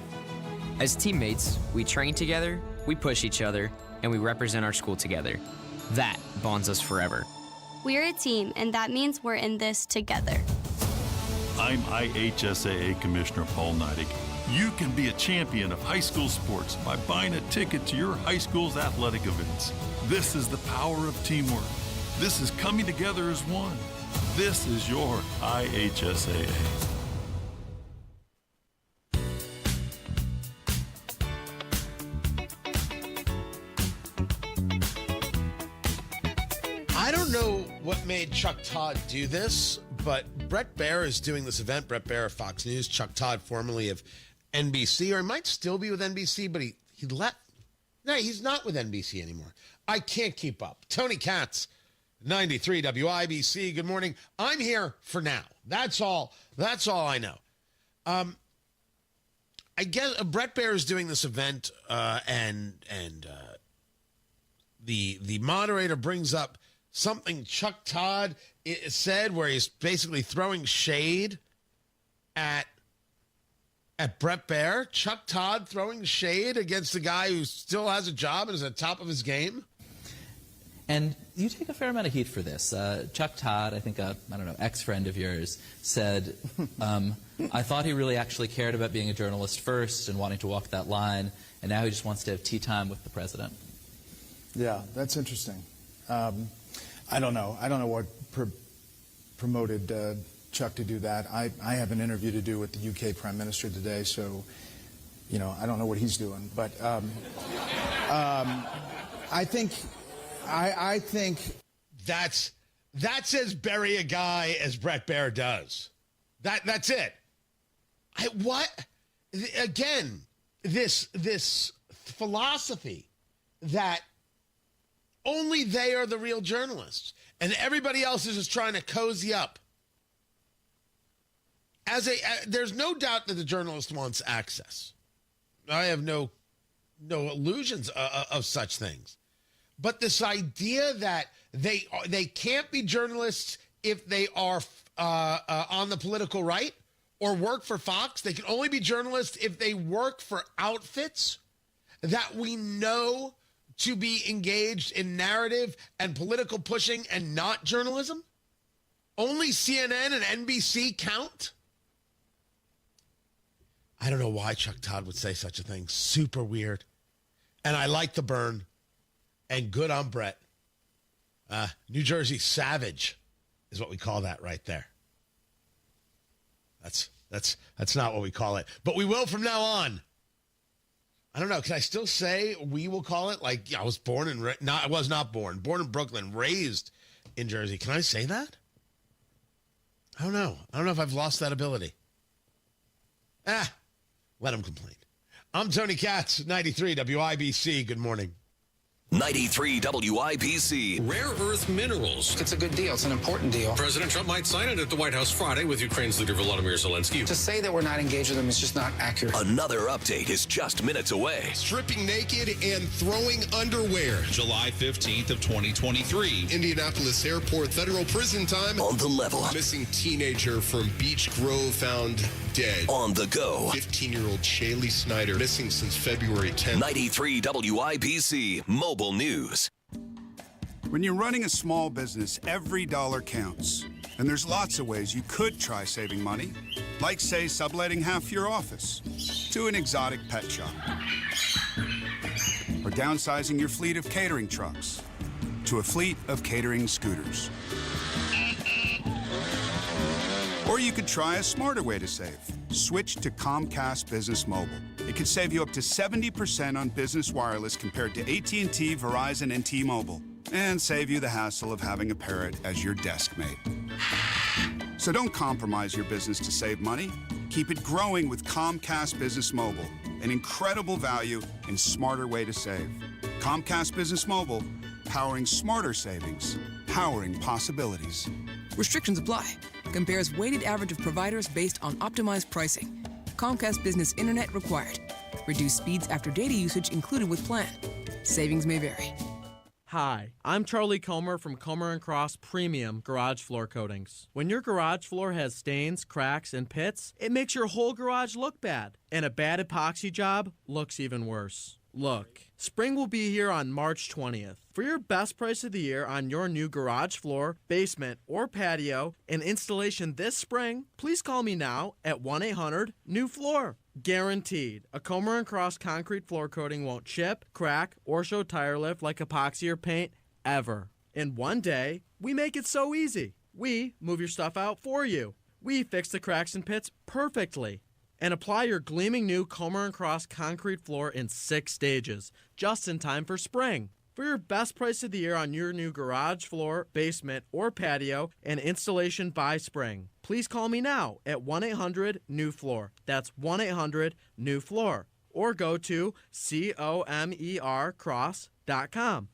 As teammates, we train together, we push each other, and we represent our school together. That bonds us forever. We're a team, and that means we're in this together. I'm IHSAA Commissioner Paul Neidig. You can be a champion of high school sports by buying a ticket to your high school's athletic events. This is the power of teamwork. This is coming together as one. This is your IHSAA. I don't know what made Chuck Todd do this, but Brett Baer is doing this event. Brett Baer of Fox News, Chuck Todd, formerly of NBC, or he might still be with NBC, but he left. No, he's not with NBC anymore. I can't keep up. Tony Katz, 93 WIBC. Good morning. I'm here for now. That's all I know. I guess Brett Baer is doing this event, and the moderator brings up something Chuck Todd said, where he's basically throwing shade at Brett Baer. Chuck Todd throwing shade against the guy who still has a job and is at the top of his game. And you take a fair amount of heat for this. Chuck Todd, I think ex-friend of yours, said, I thought he really actually cared about being a journalist first and wanting to walk that line, and now he just wants to have tea time with the president. Yeah, that's interesting. I don't know. I don't know what promoted Chuck to do that. I have an interview to do with the UK Prime Minister today, so, I don't know what he's doing. But I think that's as bury a guy as Brett Baer does. That's it. Again, this philosophy that only they are the real journalists and everybody else is just trying to cozy up. There's no doubt that the journalist wants access. I have no illusions of such things. But this idea that they can't be journalists if they are on the political right or work for Fox. They can only be journalists if they work for outfits that we know to be engaged in narrative and political pushing and not journalism. Only CNN and NBC count. I don't know why Chuck Todd would say such a thing. Super weird. And I like the burn. And good on Brett. New Jersey savage is what we call that right there. That's not what we call it. But we will from now on. I don't know. Can I still say we will call it? Like, I was born in... I was not born. Born in Brooklyn, raised in Jersey. Can I say that? I don't know. I don't know if I've lost that ability. Let him complain. I'm Tony Katz, 93 WIBC. Good morning. 93 WIBC. Rare earth minerals. It's a good deal. It's an important deal. President Trump might sign it at the White House Friday with Ukraine's leader Volodymyr Zelensky. To say that we're not engaged with them is just not accurate. Another update is just minutes away. Stripping naked and throwing underwear. July 15th of 2023. Indianapolis Airport Federal Prison time. On the level. Missing teenager from Beech Grove found dead. On the go. 15-year-old Shaylee Snyder missing since February 10th. 93 WIBC Mobile News. When you're running a small business, every dollar counts. And there's lots of ways you could try saving money. Like, say, subletting half your office to an exotic pet shop. Or downsizing your fleet of catering trucks to a fleet of catering scooters. Or you could try a smarter way to save. Switch to Comcast Business Mobile. It could save you up to 70% on business wireless compared to AT&T, Verizon, and T-Mobile. And save you the hassle of having a parrot as your desk mate. So don't compromise your business to save money. Keep it growing with Comcast Business Mobile. An incredible value and smarter way to save. Comcast Business Mobile, powering smarter savings, powering possibilities. Restrictions apply. Compares weighted average of providers based on optimized pricing. Comcast Business Internet required. Reduced speeds after data usage included with plan. Savings may vary. Hi, I'm Charlie Comer from Comer & Cross Premium Garage Floor Coatings. When your garage floor has stains, cracks, and pits, it makes your whole garage look bad. And a bad epoxy job looks even worse. Look, spring will be here on March 20th. For your best price of the year on your new garage floor, basement, or patio, and installation this spring, please call me now at 1-800-NEW-FLOOR. Guaranteed, a Comer & Cross concrete floor coating won't chip, crack, or show tire lift like epoxy or paint ever. In one day, we make it so easy. We move your stuff out for you. We fix the cracks and pits perfectly. And apply your gleaming new Comer & Cross concrete floor in 6 stages, just in time for spring. For your best price of the year on your new garage floor, basement, or patio, and installation by spring, please call me now at 1-800-NEW-FLOOR. That's 1-800-NEW-FLOOR. Or go to COMERcross.com.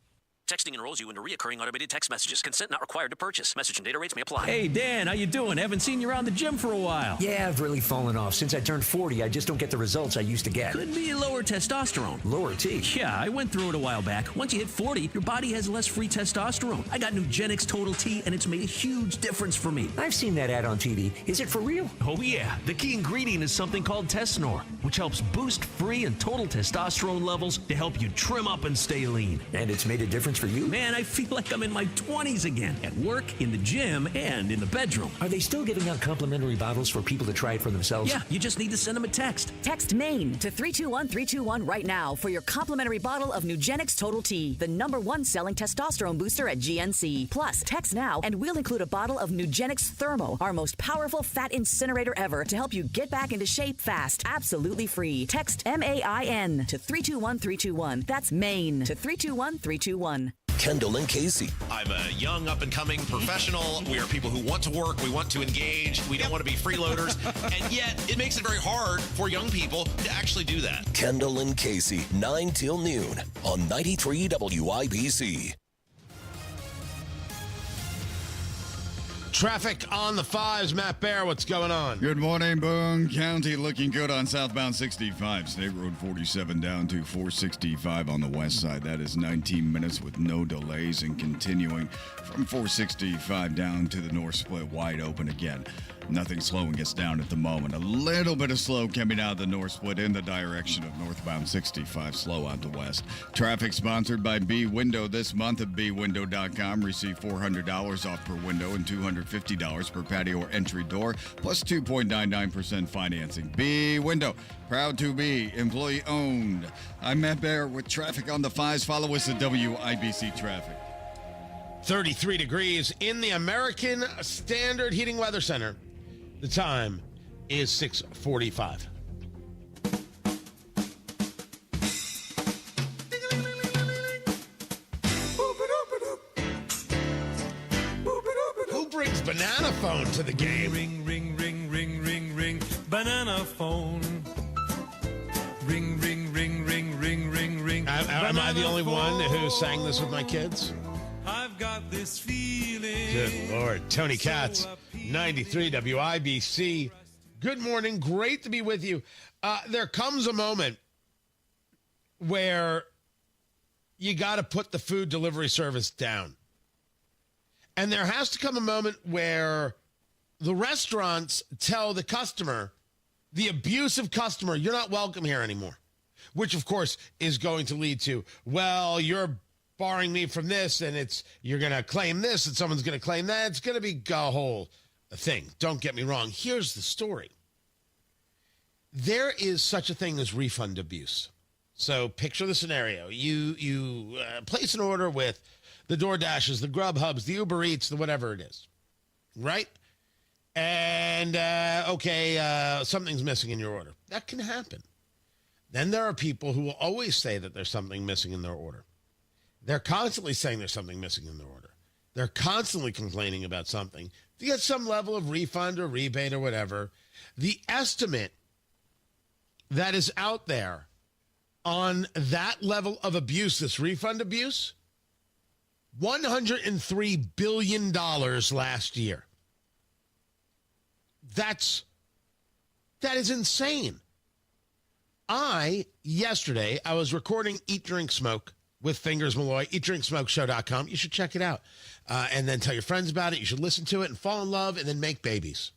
Texting enrolls you into recurring automated text messages. Consent not required to purchase. Message and data rates may apply. Hey, Dan, how you doing? Haven't seen you around the gym for a while. Yeah, I've really fallen off. Since I turned 40, I just don't get the results I used to get. Could be lower testosterone. Lower T? Yeah, I went through it a while back. Once you hit 40, your body has less free testosterone. I got Nugenix Total T, and it's made a huge difference for me. I've seen that ad on TV. Is it for real? Oh, yeah. The key ingredient is something called Tesnor, which helps boost free and total testosterone levels to help you trim up and stay lean. And it's made a difference difference for you? Man, I feel like I'm in my 20s again. At work, in the gym, and in the bedroom. Are they still giving out complimentary bottles for people to try it for themselves? Yeah, you just need to send them a text. Text MAINE to 321-321 right now for your complimentary bottle of Nugenix Total T, the #1 selling testosterone booster at GNC. Plus, text now and we'll include a bottle of Nugenix Thermo, our most powerful fat incinerator ever, to help you get back into shape fast, absolutely free. Text MAIN to 321-321. That's MAINE to 321-321. Kendall and Casey. I'm a young, up-and-coming professional. We are people who want to work. We want to engage. We don't want to be freeloaders. And yet, it makes it very hard for young people to actually do that. Kendall and Casey, 9 till noon on 93 WIBC. Traffic on the 5s. Matt Bear, what's going on? Good morning, Boone County. Looking good on southbound 65. State Road 47 down to 465 on the west side. That is 19 minutes with no delays, and continuing from 465 down to the north split wide open again. Nothing slowing us down at the moment. A little bit of slow coming out of the north split in the direction of northbound 65, slow out the west. Traffic sponsored by B Window this month at bwindow.com. Receive $400 off per window and $250 per patio or entry door, plus 2.99% financing. B Window, proud to be employee owned. I'm Matt Bear with traffic on the 5s. Follow us at WIBC Traffic. 33 degrees in the American Standard Heating Weather Center. The time is 6:45. Who brings banana phone to the game? Ring, ring, ring, ring, ring, ring, banana phone. Ring, ring, ring, ring, ring, ring, ring. Am I the only one who sang this with my kids? I've got this feeling. Good Lord. Tony Katz, 93 WIBC. Good morning. Great to be with you. There comes a moment where you got to put the food delivery service down. And there has to come a moment where the restaurants tell the customer, the abusive customer, you're not welcome here anymore. Which, of course, is going to lead to, well, you're barring me from this, and you're going to claim this, and someone's going to claim that. It's going to be a whole thing. Don't get me wrong. Here's the story. There is such a thing as refund abuse. So picture the scenario. You place an order with the DoorDashes, the Grubhubs, the Uber Eats, the whatever it is, right? And, something's missing in your order. That can happen. Then there are people who will always say that there's something missing in their order. They're constantly saying there's something missing in their order. They're constantly complaining about something to get some level of refund or rebate or whatever. The estimate that is out there on that level of abuse, this refund abuse, $103 billion last year. That is insane. Yesterday, I was recording Eat, Drink, Smoke with Fingers Malloy, eatdrinksmokeshow.com. You should check it out. And then tell your friends about it. You should listen to it and fall in love and then make babies.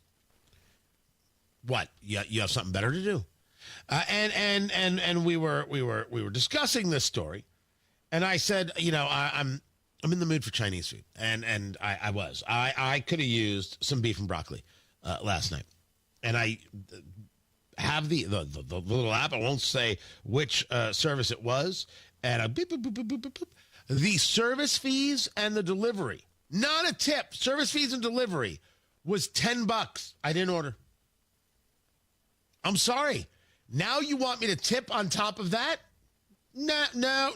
What? You have something better to do. And we were discussing this story. And I said, I'm in the mood for Chinese food. And I was. I could have used some beef and broccoli last night. And I have the little app. I won't say which service it was. And beep, boop, boop, boop, boop, boop, boop. The service fees and the delivery, not a tip, service fees and delivery was $10. I didn't order. I'm sorry. Now you want me to tip on top of that? No.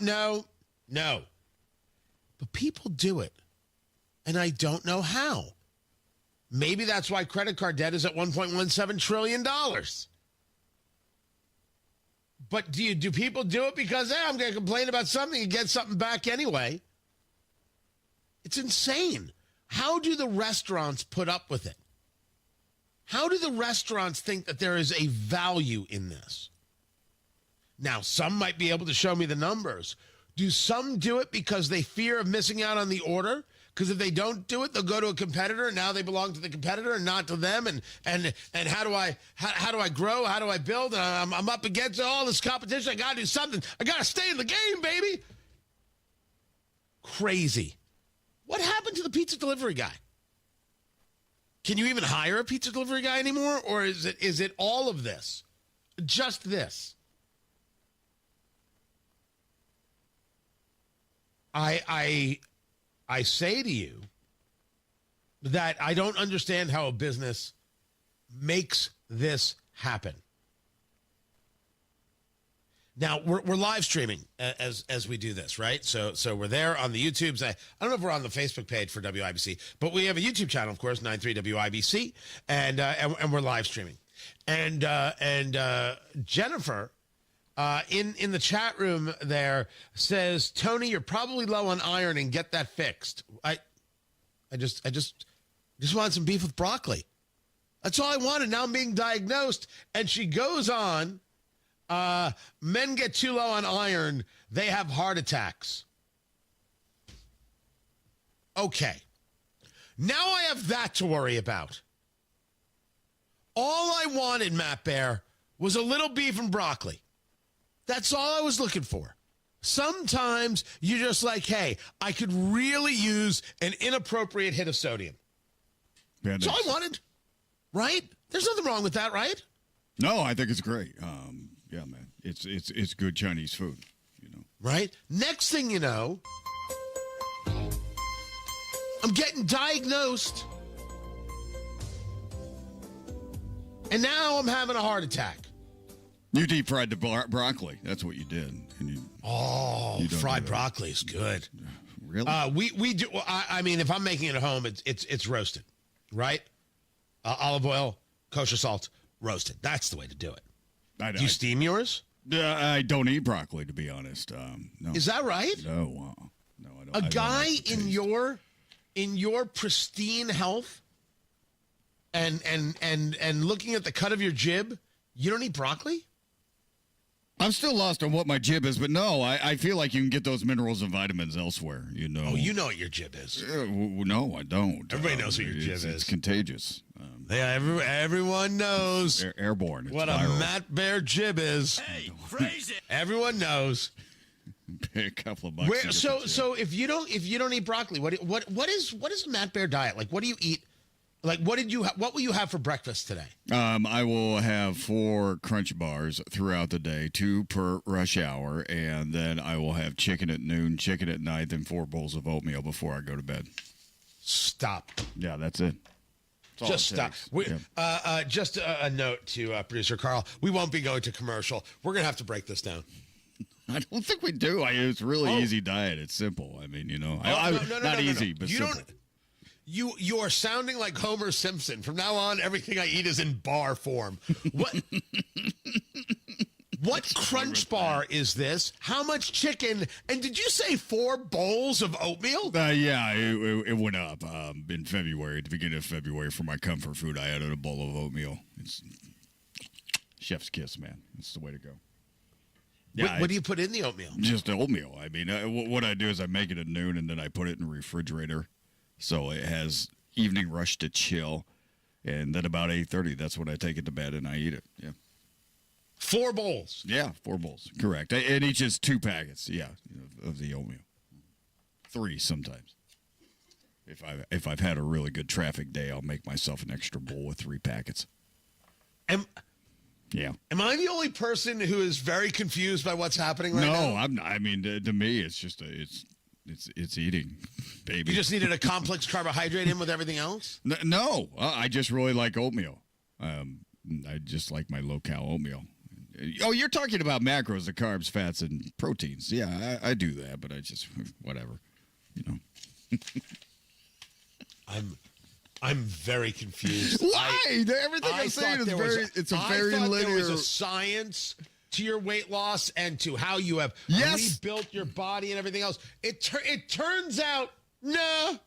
But people do it. And I don't know how. Maybe that's why credit card debt is at $1.17 trillion. But do people do it because, I'm going to complain about something and get something back anyway? It's insane. How do the restaurants put up with it? How do the restaurants think that there is a value in this? Now, some might be able to show me the numbers. Do some do it because they fear of missing out on the order? Because if they don't do it, they'll go to a competitor, and now they belong to the competitor and not to them. And how do I grow? How do I build? And I'm up against all this competition. I got to do something. I got to stay in the game, baby. Crazy. What happened to the pizza delivery guy? Can you even hire a pizza delivery guy anymore? Or is it all of this? Just this? I say to you that I don't understand how a business makes this happen. Now we're live streaming as we do this, right? So we're there on the YouTubes. I don't know if we're on the Facebook page for WIBC, but we have a YouTube channel, of course, 93 WIBC, and we're live streaming. And Jennifer in the chat room there says, Tony, you're probably low on iron and get that fixed. I just wanted some beef with broccoli. That's all I wanted. Now I'm being diagnosed. And she goes on, men get too low on iron, they have heart attacks. Okay. Now I have that to worry about. All I wanted, Matt Bear, was a little beef and broccoli. That's all I was looking for. Sometimes you're just like, hey, I could really use an inappropriate hit of sodium. Yeah, that's all I wanted, right? There's nothing wrong with that, right? No, I think it's great. Yeah, man, it's good Chinese food, you know. Right? Next thing you know, I'm getting diagnosed, and now I'm having a heart attack. You deep fried the broccoli. That's what you did. And you fried broccoli is good. Really? We do. I mean, if I'm making it at home, it's roasted, right? Olive oil, kosher salt, roasted. That's the way to do it. Do you steam yours? I don't eat broccoli, to be honest. No. Is that right? No, no, I don't. A guy in your pristine health and looking at the cut of your jib, you don't eat broccoli? I'm still lost on what my jib is, but no, I feel like you can get those minerals and vitamins elsewhere, you know. Oh, you know what your jib is. No, I don't. Everybody knows what your jib is. It's contagious. Yeah, everyone knows. Airborne. What viral. A Matt Bear jib is. Hey, phrase it. Everyone knows. Pay a couple of bucks. So if you don't eat broccoli, what is a Matt Bear diet? Like, what do you eat? Like, what will you have for breakfast today? I will have 4 Crunch bars throughout the day, 2 per rush hour, and then I will have chicken at noon, chicken at night, then 4 bowls of oatmeal before I go to bed. Stop. Yeah, that's it. Just stop. Just a note to producer Carl. We won't be going to commercial. We're going to have to break this down. I don't think we do. It's a really easy diet. It's simple. I mean, you know, not easy, but simple. You are sounding like Homer Simpson. From now on, everything I eat is in bar form. What Crunch bar is this? How much chicken? And did you say 4 bowls of oatmeal? Yeah, it went up in February. At the beginning of February, for my comfort food, I added a bowl of oatmeal. It's chef's kiss, man. It's the way to go. Yeah, what do you put in the oatmeal? Just oatmeal. I mean, what I do is I make it at noon, and then I put it in the refrigerator. So it has evening rush to chill, and then about 8:30, that's when I take it to bed and I eat it. Yeah, 4 bowls. Yeah, 4 bowls. Correct. And each is 2 packets. Yeah, of the oatmeal. 3 sometimes. If I've had a really good traffic day, I'll make myself an extra bowl with 3 packets. Yeah. Am I the only person who is very confused by what's happening right now? No, I'm not. I mean, to me, it's just it's eating, baby. You just needed a complex carbohydrate in with everything else? No, I just really like oatmeal. I just like my low-cal oatmeal. Oh, you're talking about macros, the carbs, fats, and proteins. Yeah, I do that, but I just, whatever, you know. I'm very confused. Why? Everything I'm saying is it's a very linear. There was a science to your weight loss and to how you have rebuilt your body and everything else. It turns out, no.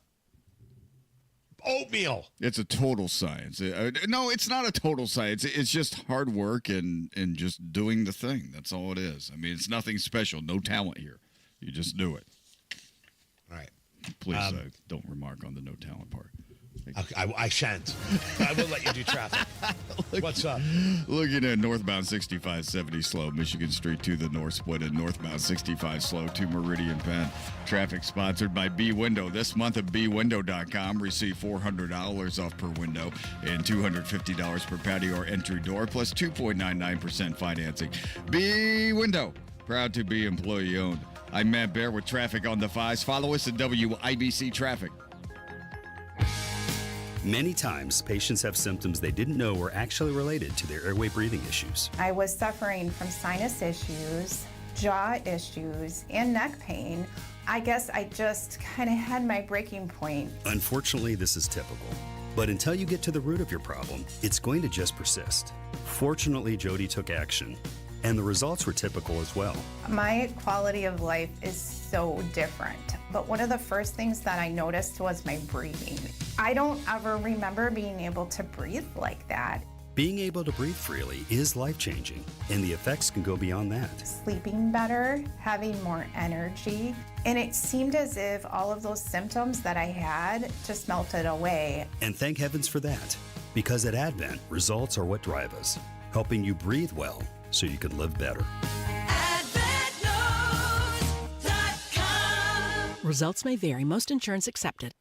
Oatmeal. It's a total science. No, it's not a total science. It's just hard work and just doing the thing. That's all it is. I mean, it's nothing special. No talent here. You just do it. All right. Please don't remark on the no talent part. I shan't. I will let you do traffic. What's up? Looking at northbound 6570 slow, Michigan Street to the north split, and northbound 65 slow to Meridian Penn. Traffic sponsored by B Window. This month at bwindow.com, receive $400 off per window and $250 per patio or entry door, plus 2.99% financing. B Window, proud to be employee owned. I'm Matt Bear with traffic on the 5s. Follow us at WIBC Traffic. Many times, patients have symptoms they didn't know were actually related to their airway breathing issues. I was suffering from sinus issues, jaw issues, and neck pain. I guess I just kind of had my breaking point. Unfortunately, this is typical. But until you get to the root of your problem, it's going to just persist. Fortunately, Jody took action, and the results were typical as well. My quality of life is so different. But one of the first things that I noticed was my breathing. I don't ever remember being able to breathe like that. Being able to breathe freely is life-changing, and the effects can go beyond that. Sleeping better, having more energy, and it seemed as if all of those symptoms that I had just melted away. And thank heavens for that, because at Advent, results are what drive us, helping you breathe well so you can live better. Results may vary. Most insurance accepted.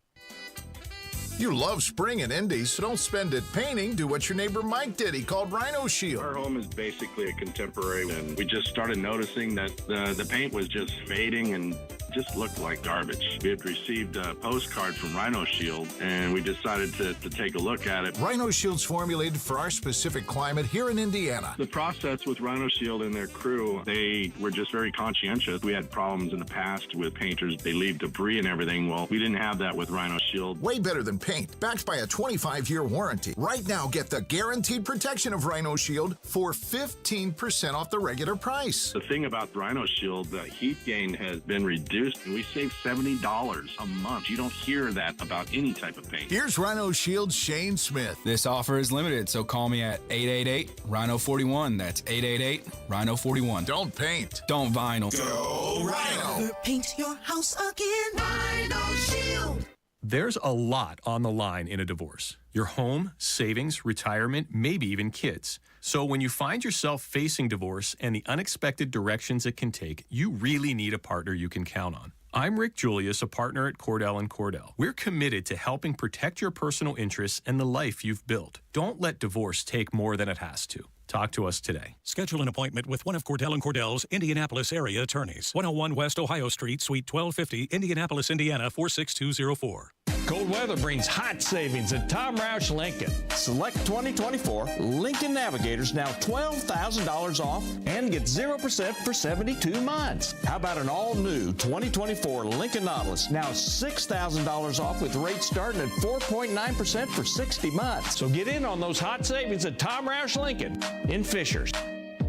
You love spring and indies, so don't spend it painting. Do what your neighbor Mike did. He called Rhino Shield. Our home is basically a contemporary, and we just started noticing that the paint was just fading and just looked like garbage. We had received a postcard from Rhino Shield, and we decided to take a look at it. Rhino Shield's formulated for our specific climate here in Indiana. The process with Rhino Shield and their crew, they were just very conscientious. We had problems in the past with painters. They leave debris and everything. Well, we didn't have that with Rhino Shield. Way better than paint, backed by a 25-year warranty. Right now, get the guaranteed protection of Rhino Shield for 15% off the regular price. The thing about Rhino Shield, the heat gain has been reduced, and we save $70 a month. You don't hear that about any type of paint. Here's Rhino Shield's Shane Smith. This offer is limited, so call me at 888-RHINO-41. That's 888-RHINO-41. Don't paint. Don't vinyl. Go Rhino. Never paint your house again. Rhino Shield. There's a lot on the line in a divorce. Your home, savings, retirement, maybe even kids. So when you find yourself facing divorce and the unexpected directions it can take, you really need a partner you can count on. I'm Rick Julius, a partner at Cordell & Cordell. We're committed to helping protect your personal interests and the life you've built. Don't let divorce take more than it has to. Talk to us today. Schedule an appointment with one of Cordell & Cordell's Indianapolis area attorneys. 101 West Ohio Street, Suite 1250, Indianapolis, Indiana, 46204. Cold weather brings hot savings at Tom Roush Lincoln. Select 2024 Lincoln Navigators now $12,000 off and get 0% for 72 months. How about an all-new 2024 Lincoln Nautilus now $6,000 off with rates starting at 4.9% for 60 months. So get in on those hot savings at Tom Roush Lincoln in Fishers.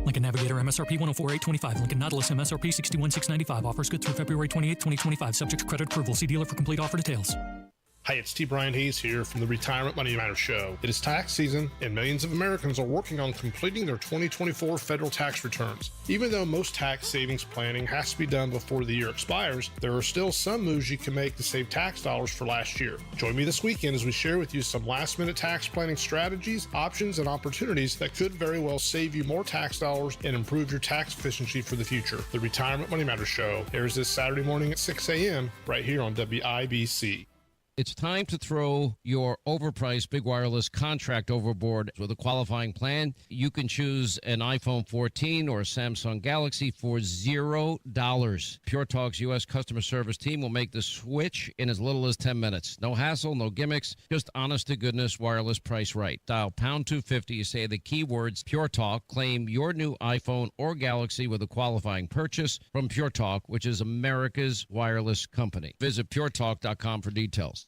Lincoln Navigator MSRP 104,825. Lincoln Nautilus MSRP 61,695. Offers good through February 28, 2025. Subject to credit approval. See dealer for complete offer details. Hi, it's T. Brian Hayes here from the Retirement Money Matters Show. It is tax season, and millions of Americans are working on completing their 2024 federal tax returns. Even though most tax savings planning has to be done before the year expires, there are still some moves you can make to save tax dollars for last year. Join me this weekend as we share with you some last-minute tax planning strategies, options, and opportunities that could very well save you more tax dollars and improve your tax efficiency for the future. The Retirement Money Matters Show airs this Saturday morning at 6 a.m. right here on WIBC. It's time to throw your overpriced big wireless contract overboard with a qualifying plan. You can choose an iPhone 14 or a Samsung Galaxy for $0. Pure Talk's U.S. customer service team will make the switch in as little as 10 minutes. No hassle, no gimmicks, just honest-to-goodness wireless price right. Dial pound 250, you say the keywords Pure Talk, claim your new iPhone or Galaxy with a qualifying purchase from Pure Talk, which is America's wireless company. Visit puretalk.com for details.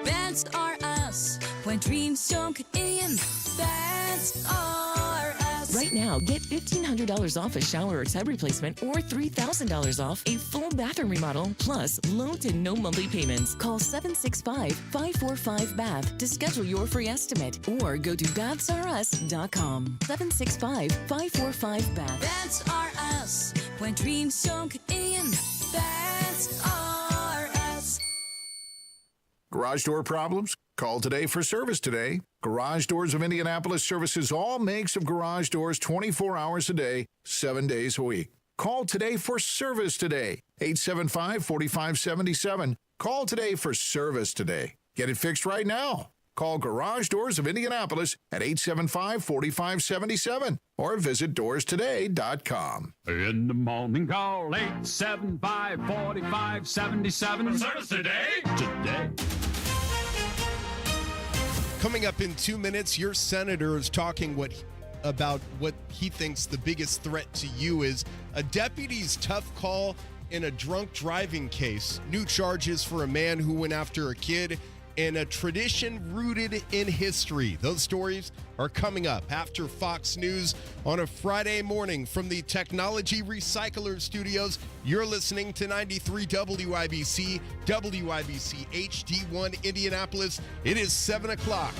That's are us. When dreams don't get in, that's are us. Right now, get $1,500 off a shower or tub replacement or $3,000 off a full bathroom remodel, plus low to no monthly payments. Call 765-545-BATH to schedule your free estimate or go to that'sareus.com. 765-545-BATH. That's are us. When dreams don't get in, that's are us. Garage door problems? Call today for service today. Garage Doors of Indianapolis services all makes of garage doors 24 hours a day, 7 days a week. Call today for service today. 875-4577. Call today for service today. Get it fixed right now. Call Garage Doors of Indianapolis at 875-4577 or visit doorstoday.com. In the morning, call 875-4577. Service today. Today. Coming up in 2 minutes, your senator is talking about what he thinks the biggest threat to you is. A deputy's tough call in a drunk driving case. New charges for a man who went after a kid, and a tradition rooted in history. Those stories are coming up after Fox News on a Friday morning from the Technology Recycler Studios. You're listening to 93 WIBC, WIBC HD1 Indianapolis. It is 7 o'clock.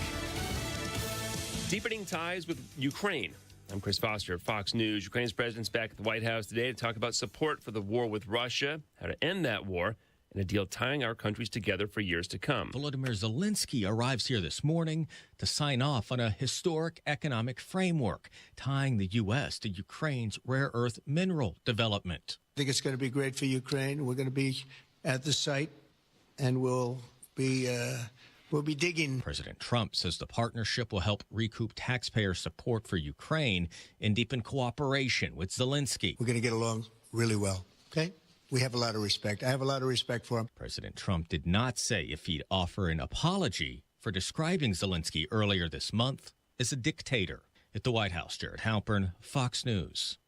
Deepening ties with Ukraine. I'm Chris Foster at Fox News. Ukraine's president's back at the White House today to talk about support for the war with Russia, how to end that war, and a deal tying our countries together for years to come. Volodymyr Zelensky arrives here this morning to sign off on a historic economic framework tying the U.S. to Ukraine's rare earth mineral development. I think it's going to be great for Ukraine. We're going to be at the site, and we'll be digging. President Trump says the partnership will help recoup taxpayer support for Ukraine and deepen cooperation with Zelensky. We're going to get along really well, okay? We have a lot of respect. I have a lot of respect for him. President Trump did not say if he'd offer an apology for describing Zelensky earlier this month as a dictator. At the White House, Jared Halpern, Fox News.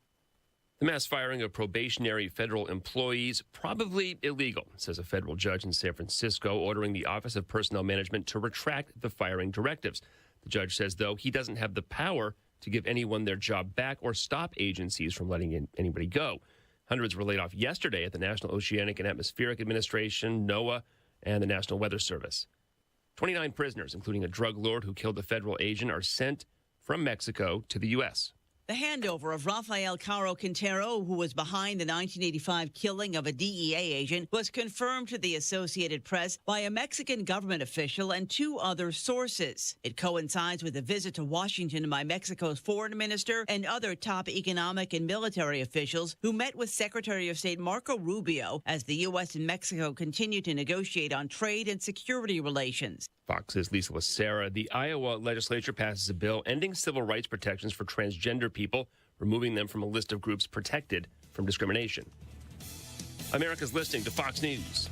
The mass firing of probationary federal employees, probably illegal, says a federal judge in San Francisco, ordering the Office of Personnel Management to retract the firing directives. The judge says, though, he doesn't have the power to give anyone their job back or stop agencies from letting anybody go. Hundreds were laid off yesterday at the National Oceanic and Atmospheric Administration, NOAA, and the National Weather Service. 29 prisoners, including a drug lord who killed a federal agent, are sent from Mexico to the U.S. The handover of Rafael Caro Quintero, who was behind the 1985 killing of a DEA agent, was confirmed to the Associated Press by a Mexican government official and two other sources. It coincides with a visit to Washington by Mexico's foreign minister and other top economic and military officials who met with Secretary of State Marco Rubio as the U.S. and Mexico continue to negotiate on trade and security relations. Fox's Lisa Lacera. The Iowa legislature passes a bill ending civil rights protections for transgender people, removing them from a list of groups protected from discrimination. America's listening to Fox News.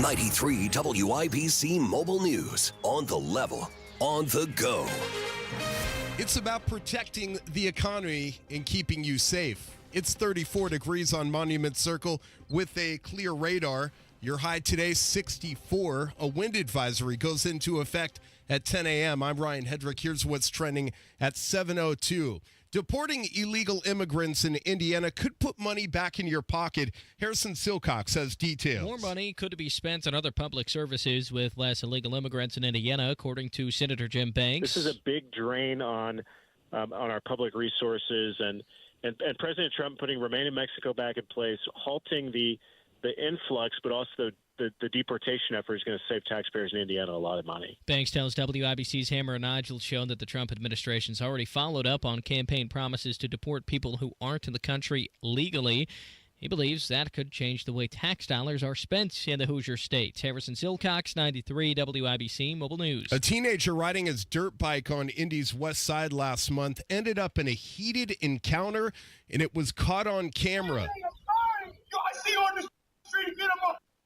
93 WIBC Mobile News. On the level, on the go. It's about protecting the economy and keeping you safe. It's 34 degrees on Monument Circle with a clear radar. Your high today, 64. A wind advisory goes into effect at 10 a.m. I'm Ryan Hedrick. Here's what's trending at 7:02. Deporting illegal immigrants in Indiana could put money back in your pocket. Harrison Silcox has details. More money could be spent on other public services with less illegal immigrants in Indiana, according to Senator Jim Banks. This is a big drain on our public resources, and President Trump putting Remain in Mexico back in place, halting the influx, but also the deportation effort is going to save taxpayers in Indiana a lot of money. Banks tells WIBC's Hammer and Nigel shown that the Trump administration's already followed up on campaign promises to deport people who aren't in the country legally. He believes that could change the way tax dollars are spent in the Hoosier State. Harrison Silcox, 93 WIBC Mobile News. A teenager riding his dirt bike on Indy's west side last month ended up in a heated encounter, and it was caught on camera.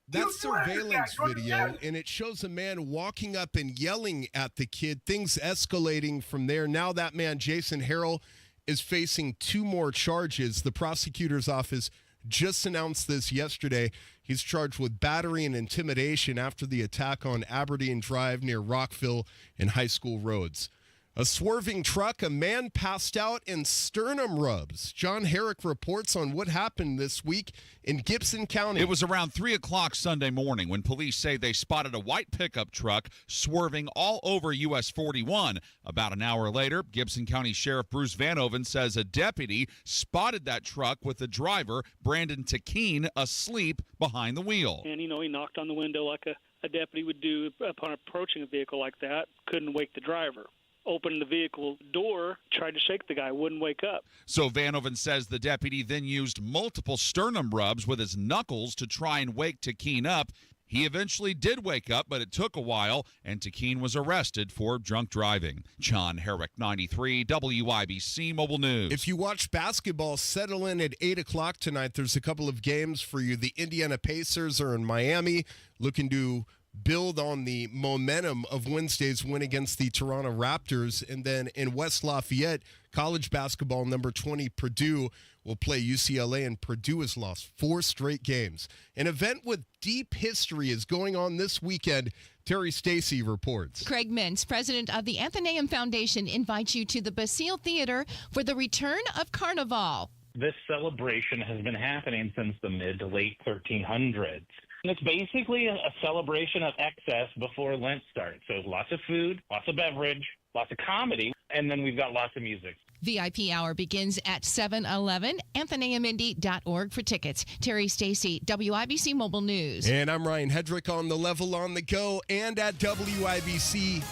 That's surveillance video, and it shows a man walking up and yelling at the kid, things escalating from there. Now that man, Jason Harrell, is facing 2 more charges. The prosecutor's office just announced this yesterday. He's charged with battery and intimidation after the attack on Aberdeen Drive near Rockville and High School Roads. A swerving truck, a man passed out, and sternum rubs. John Herrick reports on what happened this week in Gibson County. It was around 3 o'clock Sunday morning when police say they spotted a white pickup truck swerving all over US 41. About an hour later, Gibson County Sheriff Bruce Vanoven says a deputy spotted that truck with the driver, Brandon Takeen, asleep behind the wheel. And, he knocked on the window like a deputy would do upon approaching a vehicle like that. Couldn't wake the driver. Opened the vehicle door, tried to shake the guy, wouldn't wake up. So Vanoven says the deputy then used multiple sternum rubs with his knuckles to try and wake Takeen up. He eventually did wake up, but it took a while, and Takeen was arrested for drunk driving. John Herrick, 93, WIBC Mobile News. If you watch basketball, settle in at 8 o'clock tonight. There's a couple of games for you. The Indiana Pacers are in Miami, looking to build on the momentum of Wednesday's win against the Toronto Raptors. And then in West Lafayette, college basketball, number 20 Purdue will play UCLA, and Purdue has lost 4 straight games. An event with deep history is going on this weekend. Terry Stacy reports. Craig Mintz, president of the Athenaeum Foundation, invites you to the Basile Theater for the return of Carnival. This celebration has been happening since the mid to late 1300s. And it's basically a celebration of excess before Lent starts. So lots of food, lots of beverage, lots of comedy, and then we've got lots of music. VIP hour begins at 7:11. AthenaeumIndy.org for tickets. Terry Stacy, WIBC Mobile News. And I'm Ryan Hedrick on the level on the go and at WIBC.com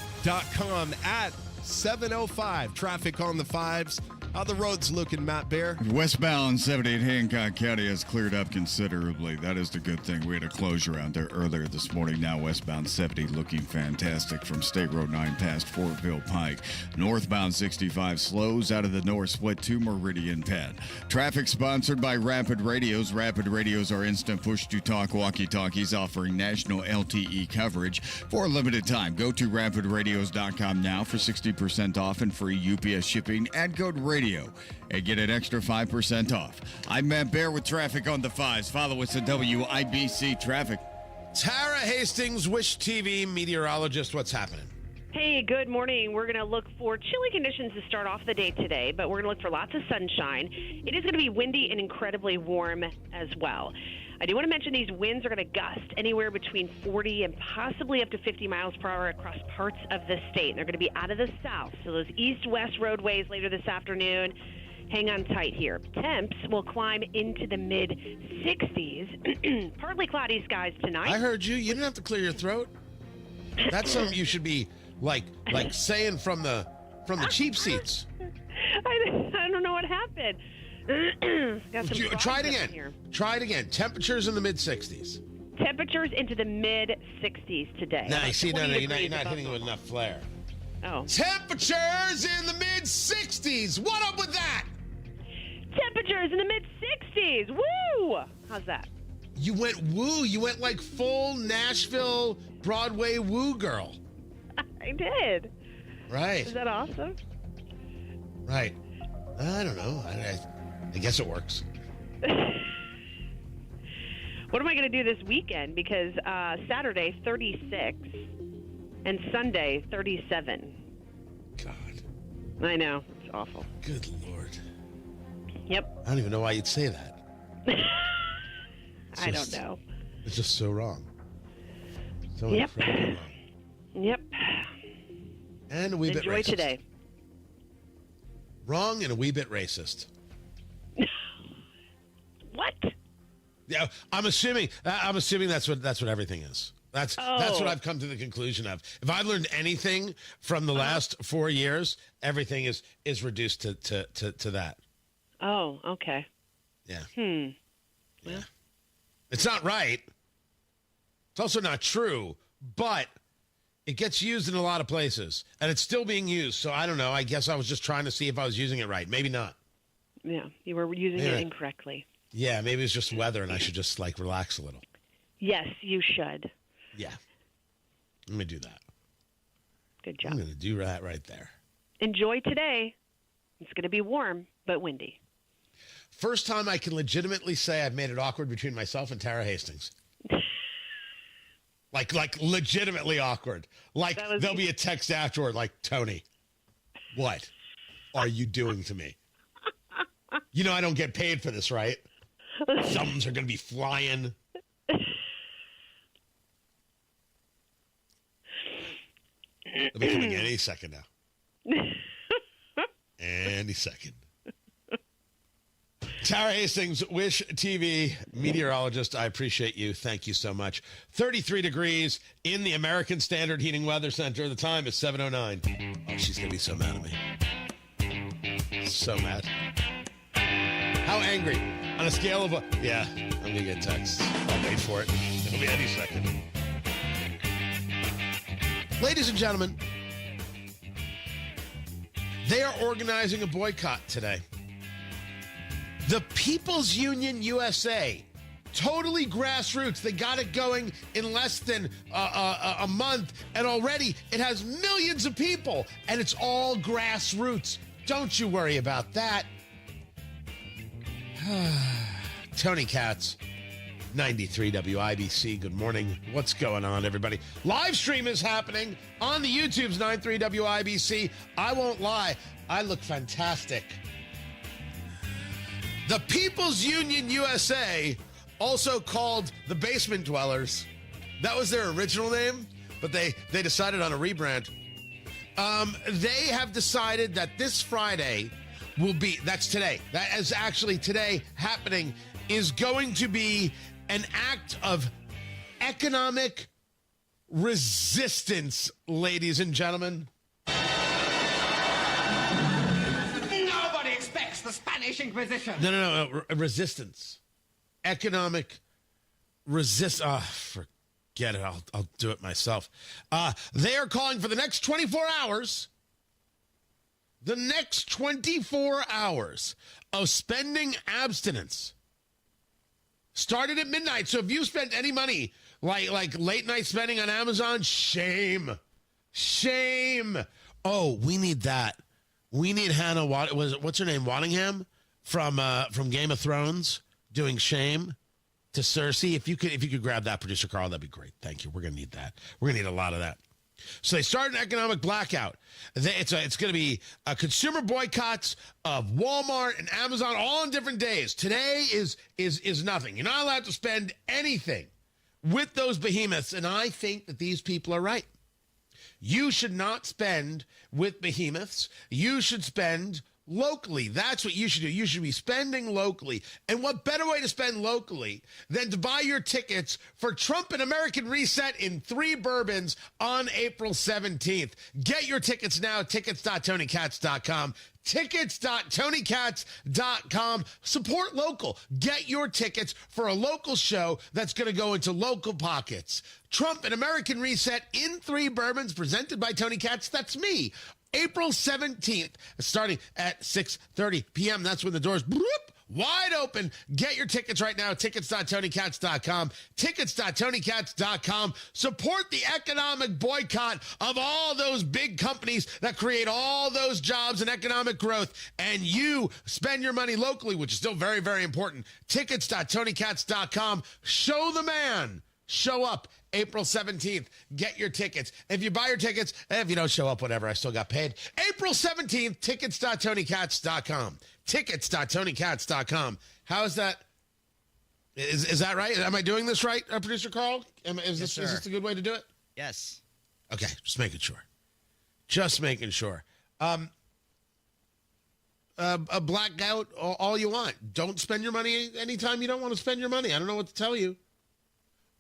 at 7:05. Traffic on the 5s. How the roads looking, Matt Bear? Westbound 78 Hancock County has cleared up considerably. That is the good thing. We had a closure out there earlier this morning. Now westbound 70 looking fantastic from State Road 9 past Fortville Pike. Northbound 65 slows out of the north split to Meridian Pad. Traffic sponsored by Rapid Radios. Rapid Radios are instant push-to-talk walkie-talkies offering national LTE coverage for a limited time. Go to rapidradios.com now for 60% off and free UPS shipping. Add code radio and get an extra 5% off. I'm Matt Bear with traffic on the 5s. Follow us at WIBC Traffic. Tara Hastings, Wish TV meteorologist. What's happening? Hey, good morning. We're going to look for chilly conditions to start off the day today, but we're going to look for lots of sunshine. It is going to be windy and incredibly warm as well. I do want to mention these winds are going to gust anywhere between 40 and possibly up to 50 miles per hour across parts of the state. And they're going to be out of the south. So those east-west roadways later this afternoon, hang on tight here. Temps will climb into the mid-60s. Partly cloudy skies tonight. I heard you. You didn't have to clear your throat. That's something you should be like saying from the cheap seats. I don't know what happened. Try it again. Try it again. Temperatures in the mid-60s. Temperatures into the mid-60s today. No, you see, you're not hitting it with enough flair. Oh. Temperatures in the mid-60s. What up with that? Temperatures in the mid-60s. Woo! How's that? You went woo. You went like full Nashville Broadway woo girl. I did. Right. Is that awesome? Right. I don't know. I guess it works. What am I going to do this weekend? Because Saturday, 36, and Sunday, 37. God. I know. It's awful. Good Lord. Yep. I don't even know why you'd say that. I don't know. It's just so wrong. So yep. incredibly wrong. Yep. And a wee bit racist. Enjoy today. Wrong and a wee bit racist. What? Yeah, I'm assuming that's what everything is. That's what I've come to the conclusion of. If I learned anything from the last 4 years, everything is reduced to that. Oh, okay. Yeah. Yeah. It's not right. It's also not true, but it gets used in a lot of places, and it's still being used. So I don't know. I guess I was just trying to see if I was using it right. Maybe not. Yeah, you were using it incorrectly. Yeah, maybe it's just weather, and I should just relax a little. Yes, you should. Yeah. Let me do that. Good job. I'm going to do that right there. Enjoy today. It's going to be warm, but windy. First time I can legitimately say I've made it awkward between myself and Tara Hastings. like legitimately awkward. Like there'll be a text afterward like, Tony, What are you doing to me? You know I don't get paid for this, right? Thumbs are going to be flying. They'll be coming any second now. Any second. Tara Hastings, Wish TV meteorologist. I appreciate you. Thank you so much. 33 degrees in the American Standard Heating Weather Center. The time is 7:09. Oh, she's going to be so mad at me. So mad. How angry? On a scale of yeah, I'm going to get texts. I'll wait for it. It'll be any second. Ladies and gentlemen, they are organizing a boycott today. The People's Union USA, totally grassroots. They got it going in less than a month, and already it has millions of people, and it's all grassroots. Don't you worry about that. Tony Katz, 93 WIBC. Good morning. What's going on, everybody? Live stream is happening on the YouTube's 93 WIBC. I won't lie, I look fantastic. The People's Union USA, also called the Basement Dwellers. That was their original name, but they decided on a rebrand. They have decided that this Friday will be, that's today, that is actually today happening, is going to be an act of economic resistance, ladies and gentlemen. Nobody expects the Spanish Inquisition. No. Resistance. Economic resist. Forget it. I'll do it myself. They are calling for the next 24 hours. The next 24 hours of spending abstinence. Started at midnight. So if you spent any money, like late night spending on Amazon, shame. Oh, we need that. We need Hannah. What's her name? Waddingham from Game of Thrones doing shame to Cersei. If you could grab that, producer Carl, that'd be great. Thank you. We're gonna need that. We're gonna need a lot of that. So they started an economic blackout. It's going to be consumer boycotts of Walmart and Amazon all on different days. Today is nothing. You're not allowed to spend anything with those behemoths, and I think that these people are right. You should not spend with behemoths. You should spend locally. That's what you should do. You should be spending locally. And what better way to spend locally than to buy your tickets for Trump and American Reset in 3 bourbons on April 17th. Get your tickets now, tickets.tonykatz.com. Tickets.tonykatz.com. Support local. Get your tickets for a local show that's going to go into local pockets. Trump and American Reset in 3 bourbons, presented by Tony Katz. That's me. April 17th, starting at 6:30 p.m. That's when the doors wide open. Get your tickets right now. Tickets.tonykatz.com. Tickets.tonykatz.com. Support the economic boycott of all those big companies that create all those jobs and economic growth. And you spend your money locally, which is still very, very important. Tickets.tonykatz.com. Show the man. Show up April 17th. Get your tickets. If you buy your tickets, if you don't show up, whatever, I still got paid. April 17th, tickets.tonykatz.com. Tickets.tonykatz.com. How is that? Is that right? Am I doing this right, Producer Carl? Is this a good way to do it? Yes. Okay, just making sure. Just making sure. A blackout, all you want. Don't spend your money anytime you don't want to spend your money. I don't know what to tell you.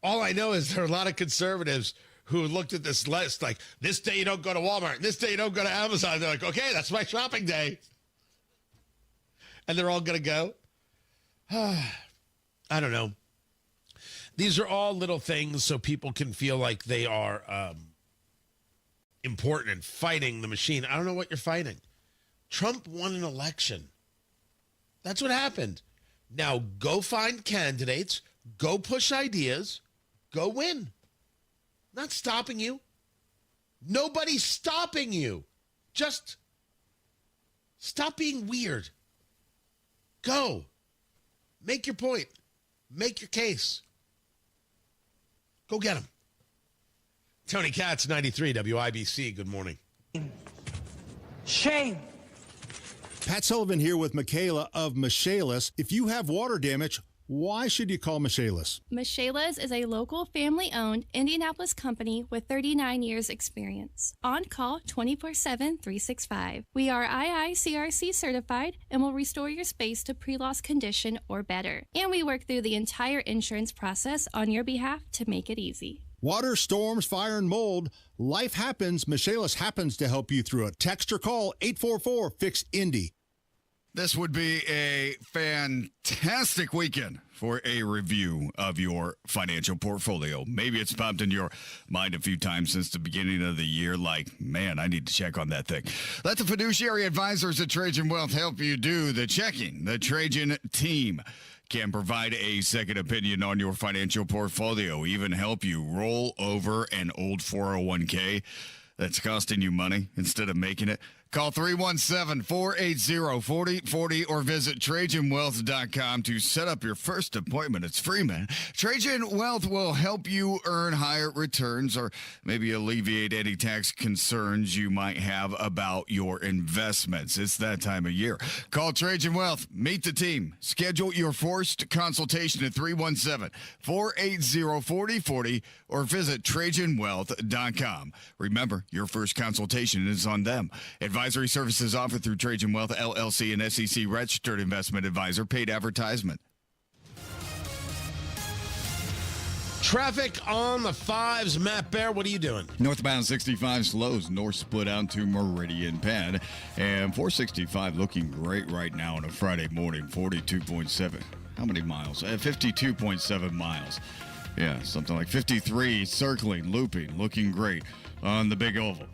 All I know is there are a lot of conservatives who looked at this list like, this day you don't go to Walmart, this day you don't go to Amazon. They're like, okay, that's my shopping day. And they're all going to go. I don't know. These are all little things so people can feel like they are important and fighting the machine. I don't know what you're fighting. Trump won an election. That's what happened. Now go find candidates, go push ideas, go win. Not stopping you. Nobody's stopping you. Just stop being weird. Go. Make your point. Make your case. Go get them. Tony Katz, 93 WIBC. Good morning. Shame. Pat Sullivan here with Michaela of Michaelis. If you have water damage, why should you call Michaelis? Michaelis is a local family-owned Indianapolis company with 39 years experience. On call 24/7, 365. We are IICRC certified and will restore your space to pre-loss condition or better. And we work through the entire insurance process on your behalf to make it easy. Water, storms, fire, and mold. Life happens. Michaelis happens to help you through it. Text or call 844-FIX-INDY. This would be a fantastic weekend for a review of your financial portfolio. Maybe it's popped in your mind a few times since the beginning of the year, like, man, I need to check on that thing. Let the fiduciary advisors at Trajan Wealth help you do the checking. The Trajan team can provide a second opinion on your financial portfolio, even help you roll over an old 401k that's costing you money instead of making it. Call 317-480-4040 or visit TrajanWealth.com to set up your first appointment. It's free, man. Trajan Wealth will help you earn higher returns or maybe alleviate any tax concerns you might have about your investments. It's that time of year. Call Trajan Wealth. Meet the team. Schedule your first consultation at 317-480-4040 or visit TrajanWealth.com. Remember, your first consultation is on them. Advisory services offered through Trajan Wealth, LLC, and SEC registered investment advisor. Paid advertisement. Traffic on the fives. Matt Bear, what are you doing? Northbound 65 slows, north split out to Meridian Penn. And 465 looking great right now on a Friday morning, 42.7. How many miles? 52.7 miles. Yeah, something like 53, circling, looping, looking great on the big oval.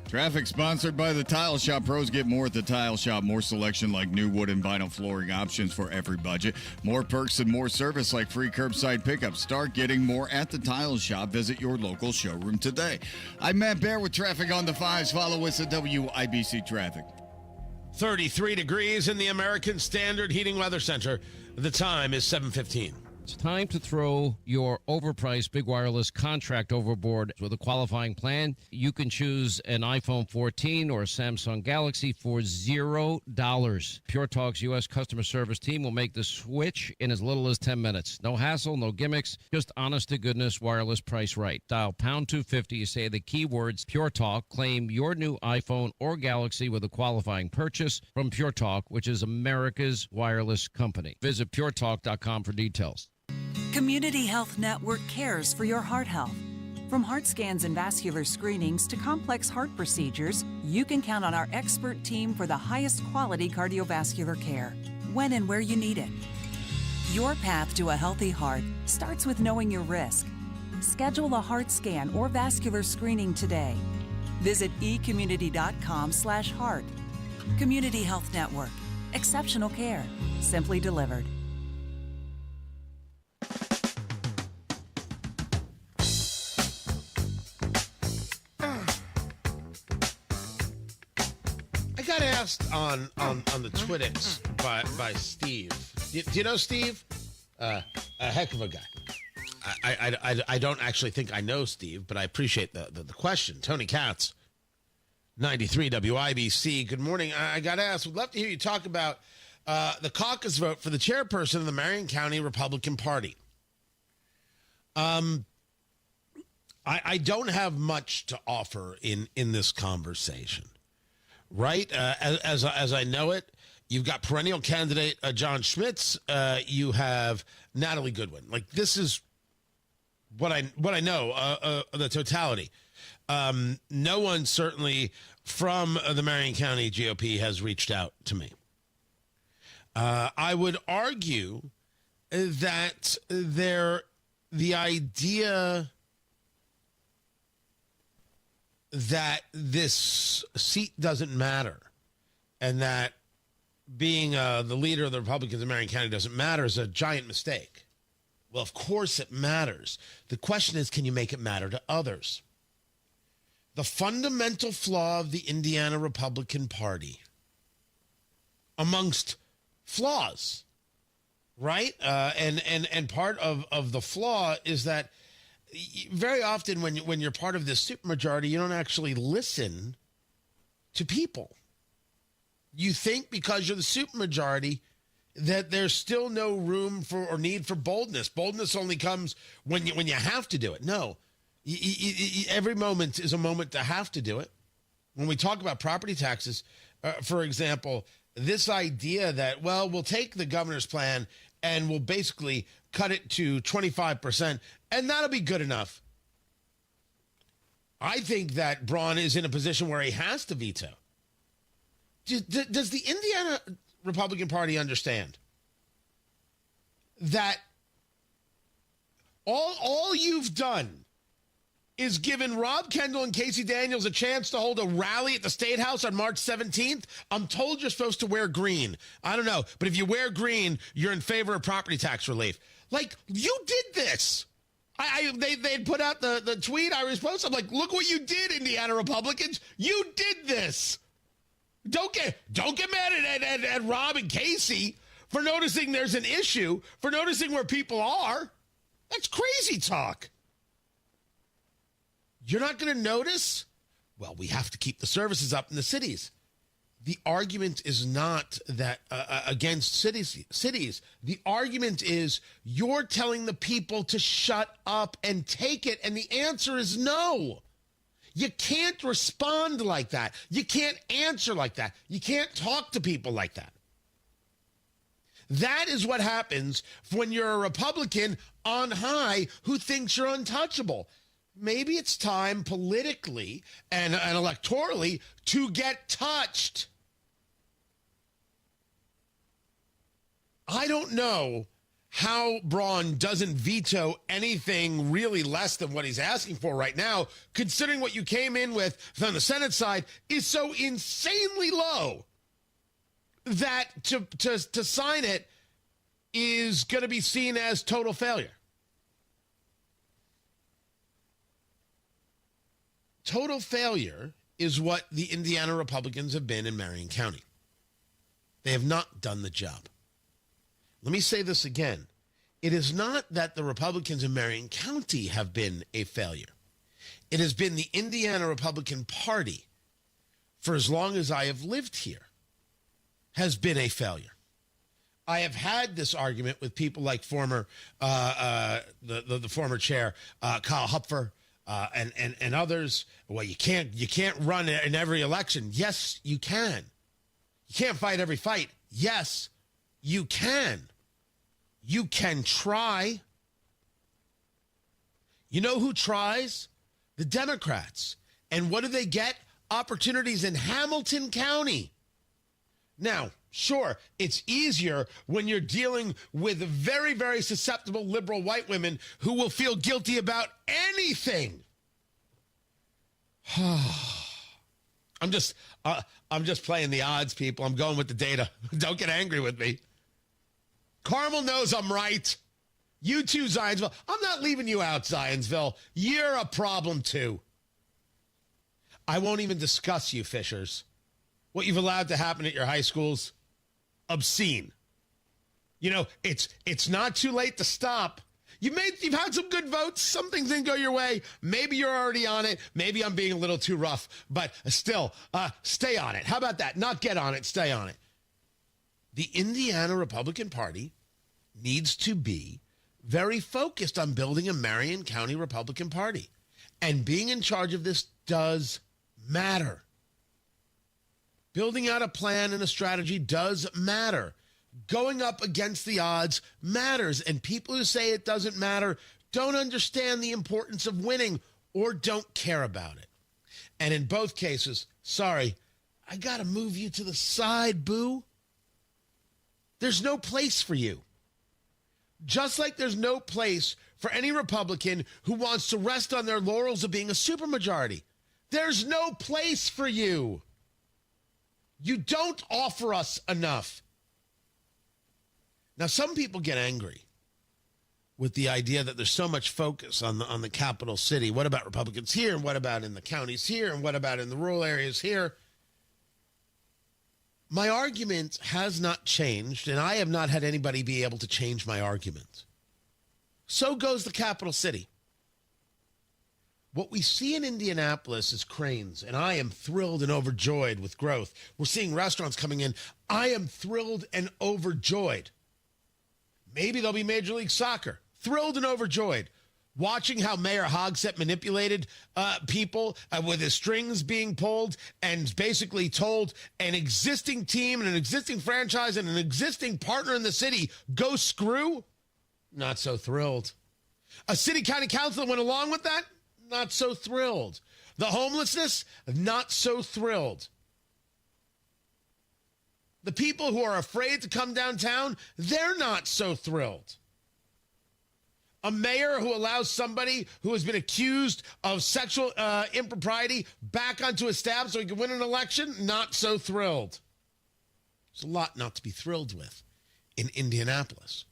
Traffic sponsored by the Tile Shop. Pros get more at the Tile Shop. More selection like new wood and vinyl flooring options for every budget. More perks and more service like free curbside pickup. Start getting more at the Tile Shop. Visit your local showroom today. I'm Matt Bear with traffic on the fives. Follow us at WIBC Traffic. 33 degrees in the American Standard Heating Weather Center. The time is 7:15. It's time to throw your overpriced big wireless contract overboard with a qualifying plan. You can choose an iPhone 14 or a Samsung Galaxy for $0. Pure Talk's U.S. customer service team will make the switch in as little as 10 minutes. No hassle, no gimmicks, just honest-to-goodness wireless price right. Dial pound 250 to say the keywords Pure Talk. Claim your new iPhone or Galaxy with a qualifying purchase from Pure Talk, which is America's wireless company. Visit puretalk.com for details. Community Health Network cares for your heart health. From heart scans and vascular screenings to complex heart procedures, you can count on our expert team for the highest quality cardiovascular care, when and where you need it. Your path to a healthy heart starts with knowing your risk. Schedule a heart scan or vascular screening today. Visit ecommunity.com/heart. Community Health Network. Exceptional care. Simply delivered. I got asked on the Twitters by Steve. Do you know Steve? A heck of a guy. I don't actually think I know Steve, but I appreciate the question. Tony Katz, 93 WIBC. Good morning. I got asked. Would love to hear you talk about the caucus vote for the chairperson of the Marion County Republican Party. I don't have much to offer in this conversation. Right, as I know it, you've got perennial candidate John Schmitz. You have Natalie Goodwin. Like, this is what I know the totality. No one certainly from the Marion County GOP has reached out to me. I would argue that the idea that this seat doesn't matter and that being the leader of the Republicans in Marion County doesn't matter is a giant mistake. Well, of course it matters. The question is, can you make it matter to others? The fundamental flaw of the Indiana Republican Party, amongst flaws, right? And part of the flaw is that very often when you're part of this supermajority, you don't actually listen to people. You think because you're the supermajority that there's still no room for or need for boldness. Boldness only comes when you have to do it. No, every moment is a moment to have to do it. When we talk about property taxes, for example, this idea that, well, we'll take the governor's plan and we'll basically cut it to 25%, and that'll be good enough. I think that Braun is in a position where he has to veto. Does the Indiana Republican Party understand that all you've done is given Rob Kendall and Casey Daniels a chance to hold a rally at the State House on March 17th? I'm told you're supposed to wear green. I don't know, but if you wear green, you're in favor of property tax relief. Like, you did this. They put out the tweet I responded. I'm like, look what you did, Indiana Republicans. You did this. Don't get mad at Rob and Casey for noticing there's an issue, for noticing where people are. That's crazy talk. You're not going to notice? Well, we have to keep the services up in the cities. The argument is not that against cities. The argument is you're telling the people to shut up and take it, and the answer is no. You can't respond like that. You can't answer like that. You can't talk to people like that. That is what happens when you're a Republican on high who thinks you're untouchable. Maybe it's time politically and electorally to get touched. I don't know how Braun doesn't veto anything really less than what he's asking for right now, considering what you came in with on the Senate side is so insanely low that to sign it is going to be seen as total failure. Total failure is what the Indiana Republicans have been in Marion County. They have not done the job. Let me say this again. It is not that the Republicans in Marion County have been a failure. It has been the Indiana Republican Party, for as long as I have lived here, has been a failure. I have had this argument with people like the former chair, Kyle Hupfer, and others. Well, you can't run in every election. Yes, you can. You can't fight every fight. Yes, you can. You can try. You know who tries? The Democrats. And what do they get? Opportunities in Hamilton County. Now, sure, it's easier when you're dealing with very, very susceptible liberal white women who will feel guilty about anything. I'm just playing the odds, people. I'm going with the data. Don't get angry with me. Carmel knows I'm right. You too, Zionsville. I'm not leaving you out, Zionsville. You're a problem too. I won't even discuss you, Fishers. What you've allowed to happen at your high schools, obscene. You know, it's not too late to stop. You've had some good votes. Some things didn't go your way. Maybe you're already on it. Maybe I'm being a little too rough, but still, stay on it. How about that? Not get on it, stay on it. The Indiana Republican Party needs to be very focused on building a Marion County Republican Party. And being in charge of this does matter. Building out a plan and a strategy does matter. Going up against the odds matters. And people who say it doesn't matter don't understand the importance of winning or don't care about it. And in both cases, sorry, I got to move you to the side, boo. There's no place for you. Just like there's no place for any Republican who wants to rest on their laurels of being a supermajority. There's no place for you. You don't offer us enough. Now, some people get angry with the idea that there's so much focus on the capital city. What about Republicans here? And what about in the counties here? And what about in the rural areas here? My argument has not changed, and I have not had anybody be able to change my argument. So goes the capital city. What we see in Indianapolis is cranes, and I am thrilled and overjoyed with growth. We're seeing restaurants coming in. I am thrilled and overjoyed. Maybe there'll be Major League Soccer. Thrilled and overjoyed. Watching how Mayor Hogsett manipulated people with his strings being pulled and basically told an existing team and an existing franchise and an existing partner in the city, go screw. Not so thrilled. A city county council went along with that. Not so thrilled. The homelessness, not so thrilled. The people who are afraid to come downtown, they're not so thrilled. A mayor who allows somebody who has been accused of sexual impropriety back onto his staff so he can win an election, not so thrilled. There's a lot not to be thrilled with in Indianapolis.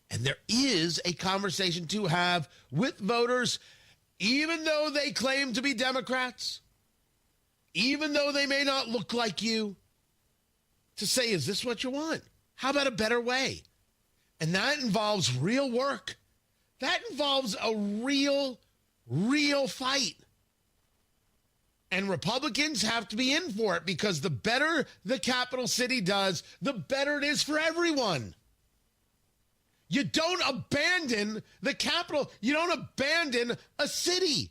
And there is a conversation to have with voters, even though they claim to be Democrats, even though they may not look like you, to say, is this what you want? How about a better way? And that involves real work. That involves a real fight. And Republicans have to be in for it, because the better the capital city does, the better it is for everyone. You don't abandon the capital. You don't abandon a city.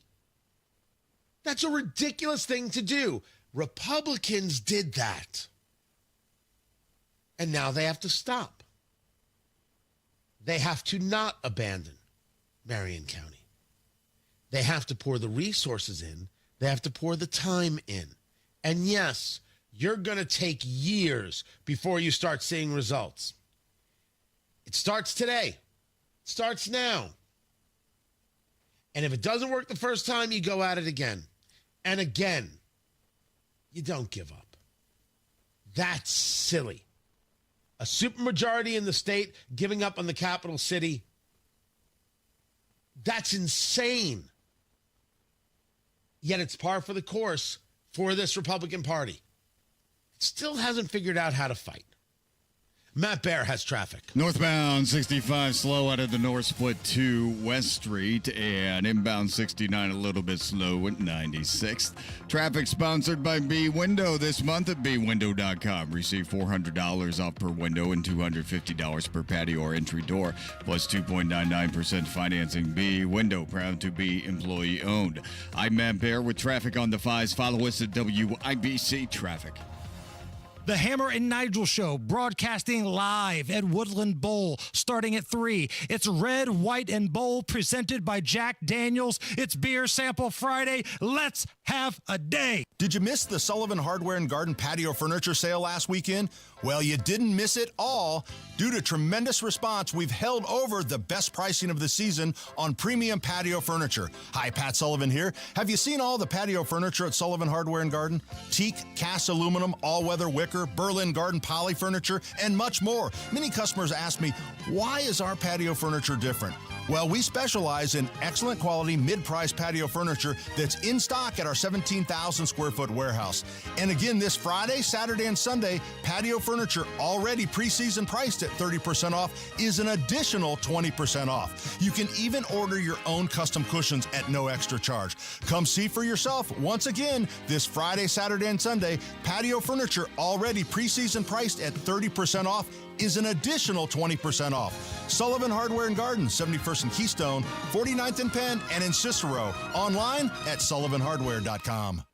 That's a ridiculous thing to do. Republicans did that. And now they have to stop. They have to not abandon Marion County. They have to pour the resources in. They have to pour the time in. And yes, you're going to take years before you start seeing results. It starts today. It starts now. And if it doesn't work the first time, you go at it again. And again. You don't give up. That's silly. A supermajority in the state giving up on the capital city. That's insane. Yet it's par for the course for this Republican Party. It still hasn't figured out how to fight. Matt Bear has traffic. Northbound 65 slow out of the North Split to West Street, and inbound 69 a little bit slow at 96th. Traffic sponsored by B Window this month at bwindow.com. Receive $400 off per window and $250 per patio or entry door, plus 2.99% financing. B Window, proud to be employee owned. I'm Matt Bear with traffic on the 5s. Follow us at WIBC Traffic. The Hammer and Nigel Show, broadcasting live at Woodland Bowl, starting at 3. It's Red, White, and Bowl, presented by Jack Daniels. It's Beer Sample Friday. Let's have a day. Did you miss the Sullivan Hardware and Garden patio furniture sale last weekend? Well, you didn't miss it all. Due to tremendous response, we've held over the best pricing of the season on premium patio furniture. Hi, Pat Sullivan here. Have you seen all the patio furniture at Sullivan Hardware and Garden? Teak, cast aluminum, all-weather wicker, Berlin garden poly furniture, and much more. Many customers ask me, why is our patio furniture different? Well, we specialize in excellent quality, mid-price patio furniture that's in stock at our 17,000 square foot warehouse. And again, this Friday, Saturday, and Sunday, patio furniture already preseason priced at 30% off is an additional 20% off. You can even order your own custom cushions at no extra charge. Come see for yourself. Once again, this Friday, Saturday, and Sunday, patio furniture already preseason priced at 30% off is an additional 20% off. Sullivan Hardware and Garden, 71st and Keystone, 49th and Penn, and in Cicero. Online at sullivanhardware.com.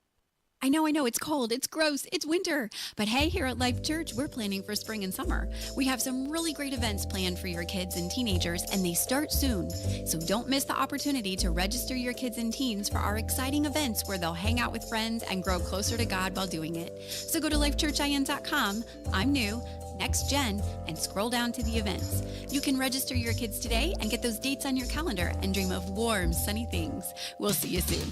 I know, it's cold, it's gross, it's winter. But hey, here at Life Church, we're planning for spring and summer. We have some really great events planned for your kids and teenagers, and they start soon. So don't miss the opportunity to register your kids and teens for our exciting events where they'll hang out with friends and grow closer to God while doing it. So go to lifechurchin.com, I'm new, Next Gen, and scroll down to the events. You can register your kids today and get those dates on your calendar and dream of warm, sunny things. We'll see you soon.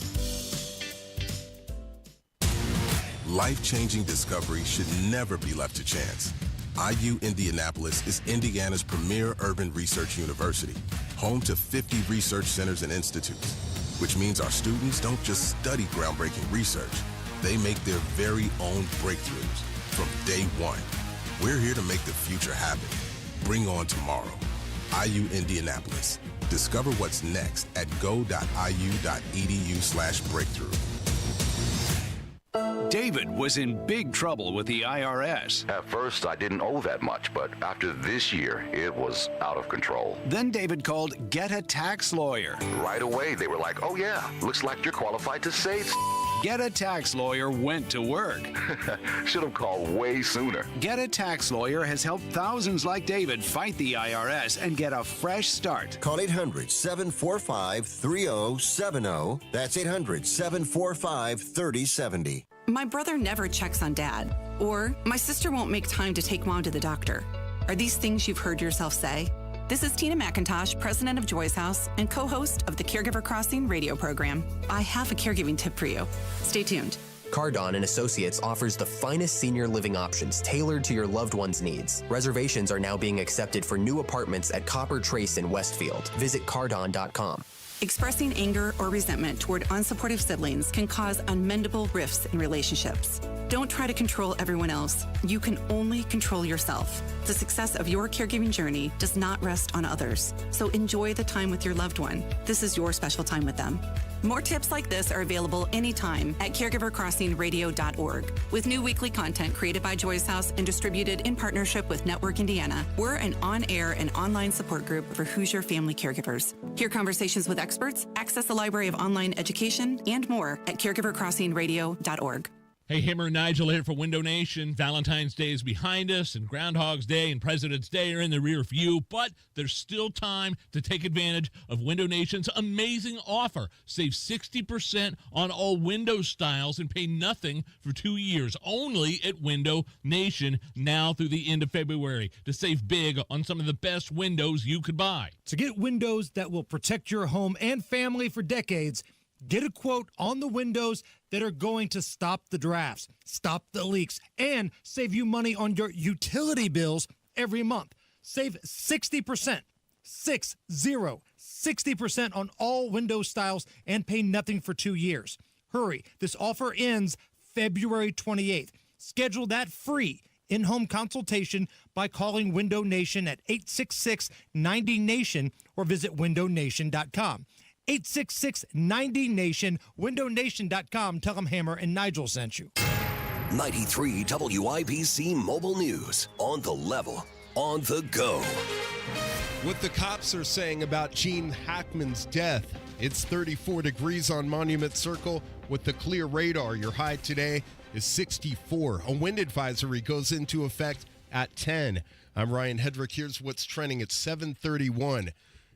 Life-changing discovery should never be left to chance. IU Indianapolis is Indiana's premier urban research university, home to 50 research centers and institutes, which means our students don't just study groundbreaking research, they make their very own breakthroughs from day one. We're here to make the future happen. Bring on tomorrow. IU Indianapolis, Discover what's next at go.iu.edu/breakthrough. David was in big trouble with the IRS. At first, I didn't owe that much, but after this year, it was out of control. Then David called Get a Tax Lawyer. Right away, they were like, oh yeah, looks like you're qualified to save. Get a Tax Lawyer went to work. Should have called way sooner. Get a Tax Lawyer has helped thousands like David fight the IRS and get a fresh start. Call 800-745-3070. That's 800-745-3070. My brother never checks on Dad. Or, my sister won't make time to take Mom to the doctor. Are these things you've heard yourself say? This is Tina McIntosh, president of Joy's House and co-host of the Caregiver Crossing radio program. I have a caregiving tip for you. Stay tuned. Cardon & Associates offers the finest senior living options tailored to your loved one's needs. Reservations are now being accepted for new apartments at Copper Trace in Westfield. Visit cardon.com. Expressing anger or resentment toward unsupportive siblings can cause unmendable rifts in relationships. Don't try to control everyone else. You can only control yourself. The success of your caregiving journey does not rest on others. So enjoy the time with your loved one. This is your special time with them. More tips like this are available anytime at caregivercrossingradio.org. With new weekly content created by Joy's House and distributed in partnership with Network Indiana, we're an on-air and online support group for Hoosier family caregivers. Hear conversations with experts, access a library of online education, and more at caregivercrossingradio.org. Hey, Hammer and Nigel here for Window Nation. Valentine's Day is behind us, and Groundhog's Day and President's Day are in the rear view, but there's still time to take advantage of Window Nation's amazing offer. Save 60% on all window styles and pay nothing for 2 years, only at Window Nation now through the end of February to save big on some of the best windows you could buy. To get windows that will protect your home and family for decades, get a quote on the windows that are going to stop the drafts, stop the leaks, and save you money on your utility bills every month. Save 60%, 60% on all window styles and pay nothing for 2 years. Hurry, this offer ends February 28th. Schedule that free in-home consultation by calling Window Nation at 866-90-NATION or visit windownation.com. 866-90-NATION, windownation.com. Tell them Hammer and Nigel sent you. 93 WIBC Mobile News. On the level, on the go. What the cops are saying about Gene Hackman's death. It's 34 degrees on Monument Circle with the clear radar. Your high today is 64. A wind advisory goes into effect at 10. I'm Ryan Hedrick. Here's what's trending at 7:31.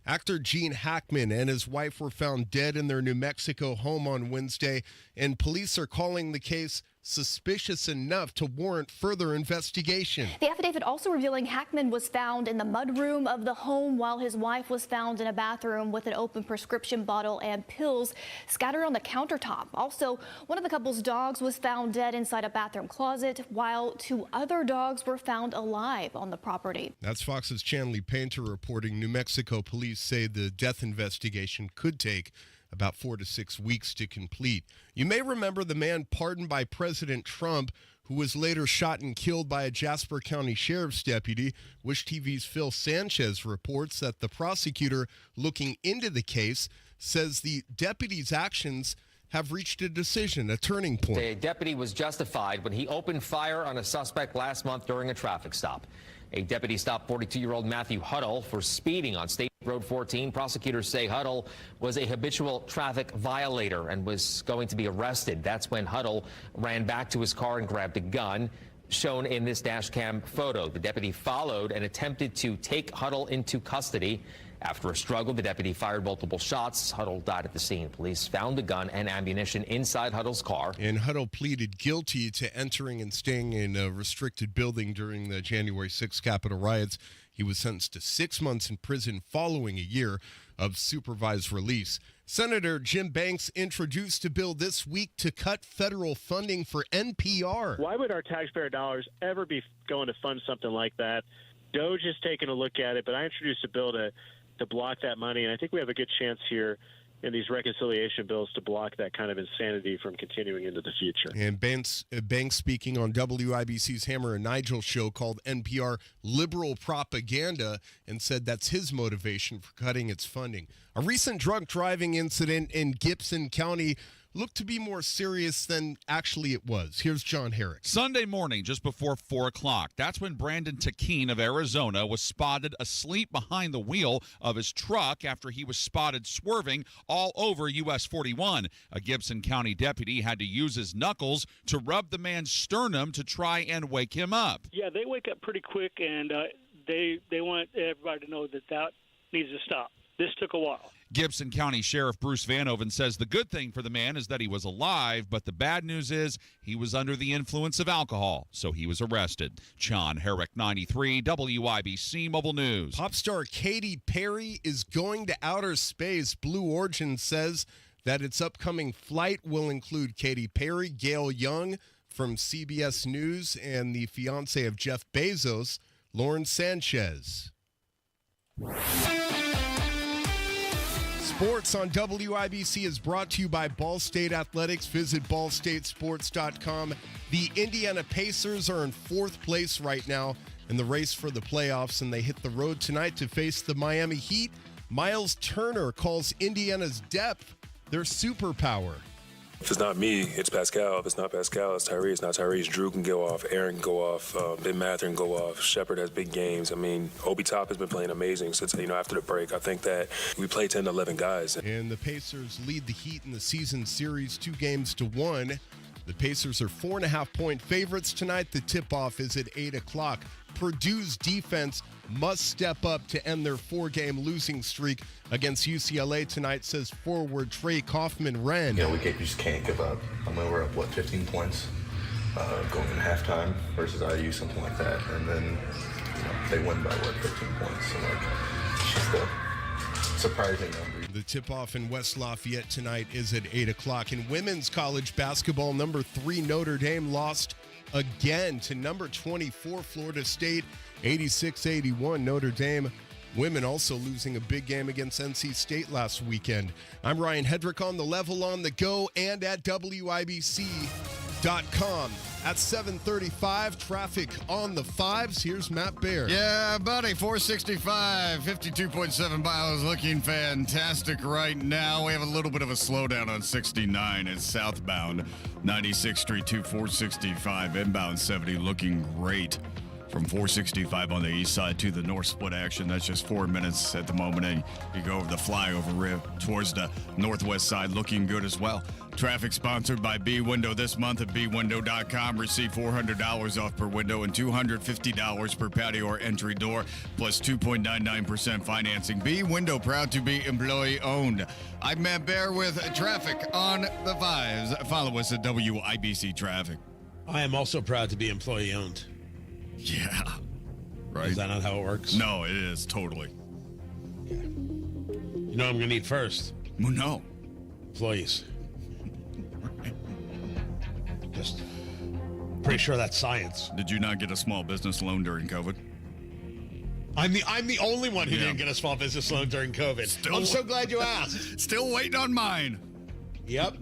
Actor Gene Hackman and his wife were found dead in their New Mexico home on Wednesday, and police are calling the case suspicious enough to warrant further investigation. The affidavit also revealing Hackman was found in the mudroom of the home while his wife was found in a bathroom with an open prescription bottle and pills scattered on the countertop. Also, one of the couple's dogs was found dead inside a bathroom closet, while 2 other dogs were found alive on the property. That's Fox's Chanley Painter reporting. New Mexico police say the death investigation could take about 4 to 6 weeks to complete. You may remember the man pardoned by President Trump, who was later shot and killed by a Jasper County Sheriff's deputy. Wish TV's Phil Sanchez reports that the prosecutor looking into the case says the deputy's actions have reached a decision, a turning point. A deputy was justified when he opened fire on a suspect last month during a traffic stop. A deputy stopped 42-year-old Matthew Huddle for speeding on State Road 14. Prosecutors say Huddle was a habitual traffic violator and was going to be arrested. That's when Huddle ran back to his car and grabbed a gun, shown in this dash cam photo. The deputy followed and attempted to take Huddle into custody. After a struggle, the deputy fired multiple shots. Huddle died at the scene. Police found the gun and ammunition inside Huddle's car. And Huddle pleaded guilty to entering and staying in a restricted building during the January 6th Capitol riots. He was sentenced to 6 months in prison following a year of supervised release. Senator Jim Banks introduced a bill this week to cut federal funding for NPR. Why would our taxpayer dollars ever be going to fund something like that? DOJ is taking a look at it, but I introduced a bill to block that money, and I think we have a good chance here in these reconciliation bills to block that kind of insanity from continuing into the future. And Banks speaking on WIBC's Hammer and Nigel show called NPR liberal propaganda and said that's his motivation for cutting its funding. A recent drunk driving incident in Gibson County looked to be more serious than actually it was. Here's John Herrick. Sunday morning, just before 4 o'clock, that's when Brandon Takeen of Arizona was spotted asleep behind the wheel of his truck after he was spotted swerving all over US 41. A Gibson County deputy had to use his knuckles to rub the man's sternum to try and wake him up. Yeah, they wake up pretty quick, and they want everybody to know that needs to stop. This took a while. Gibson County Sheriff Bruce Vanoven says the good thing for the man is that he was alive, but the bad news is he was under the influence of alcohol, so he was arrested. John Herrick, 93, WIBC Mobile News. Pop star Katy Perry is going to outer space. Blue Origin says that its upcoming flight will include Katy Perry, Gail Young from CBS News, and the fiancé of Jeff Bezos, Lauren Sanchez. Sports on WIBC is brought to you by Ball State Athletics. Visit ballstatesports.com. The Indiana Pacers are in 4th place right now in the race for the playoffs, and they hit the road tonight to face the Miami Heat. Miles Turner calls Indiana's depth their superpower. If it's not me, it's Pascal. If it's not Pascal, it's Tyrese. Not Tyrese. Drew can go off. Aaron can go off. Ben Mather can go off. Shepard has big games. I mean, Obi Top has been playing amazing since, after the break. I think that we play 10 to 11 guys. And the Pacers lead the Heat in the season series 2-1. The Pacers are 4.5-point favorites tonight. The tip-off is at 8 o'clock. Purdue's defense must step up to end their 4-game losing streak against UCLA tonight, says forward Trey Kaufman-Renn. We just can't give up. I mean, we're up, 15 points going in halftime versus IU, something like that. And then, they win by, 15 points. So, it's just a surprising number. The tip-off in West Lafayette tonight is at 8 o'clock. In women's college basketball, number 3 Notre Dame lost again to number 24 Florida State, 86-81. Notre Dame women also losing a big game against NC State last weekend. I'm Ryan Hedrick on The Level, on the go, and at WIBC.com. At 7:35, traffic on the 5s. Here's Matt Baer. Yeah, buddy, 465, 52.7 miles, looking fantastic right now. We have a little bit of a slowdown on 69 as southbound, 96th Street to 465, inbound 70, looking great. From 465 on the east side to the north split action, that's just 4 minutes at the moment. And you go over the flyover rib towards the northwest side, looking good as well. Traffic sponsored by B Window this month at bwindow.com. Receive $400 off per window and $250 per patio or entry door, plus 2.99% financing. B Window, proud to be employee owned. I'm Matt Baer with traffic on the 5s. Follow us at WIBC Traffic. I am also proud to be employee owned. Yeah. Right. Is that not how it works? No, it is, totally. Yeah. You know what I'm going to need first? Well, no. Employees. Just pretty sure that's science. Did you not get a small business loan during COVID? I'm the only one who didn't get a small business loan during COVID. I'm so glad you asked. Still waiting on mine. Yep.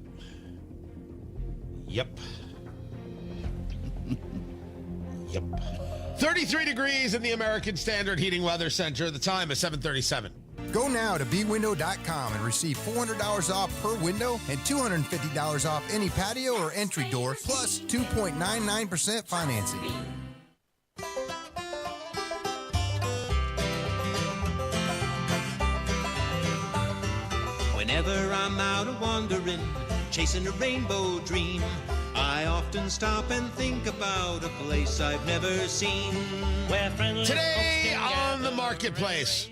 33 degrees in the American Standard Heating Weather Center. The time is 7:37. Go now to bwindow.com and receive $400 off per window and $250 off any patio or entry door, plus 2.99% financing. Whenever I'm out a-wandering, chasing a rainbow dream, I often stop and think about a place I've never seen. Today on the marketplace,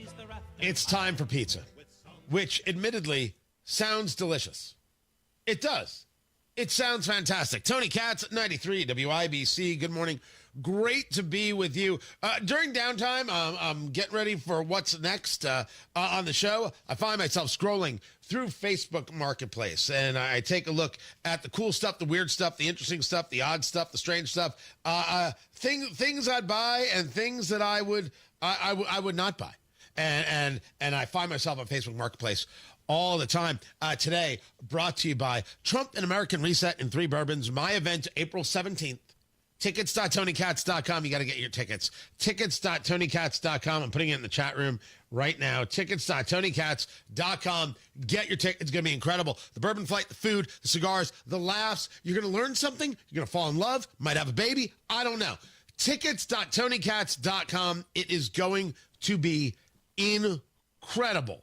it's time for pizza, which admittedly sounds delicious. It does. It sounds fantastic. Tony Katz, 93 WIBC. Good morning. Great to be with you. During downtime, I'm getting ready for what's next on the show. I find myself scrolling through Facebook Marketplace, and I take a look at the cool stuff, the weird stuff, the interesting stuff, the odd stuff, the strange stuff, things I'd buy and things that I would not buy. and I find myself on Facebook Marketplace all the time. Today, brought to you by Trump and American Reset in 3 Bourbons, my event, April 17th. Tickets.TonyKatz.com. You got to get your tickets. Tickets.TonyKatz.com. I'm putting it in the chat room right now. Tickets.TonyKatz.com. Get your tickets. It's going to be incredible. The bourbon flight, the food, the cigars, the laughs. You're going to learn something. You're going to fall in love. Might have a baby. I don't know. Tickets.TonyKatz.com. It is going to be incredible.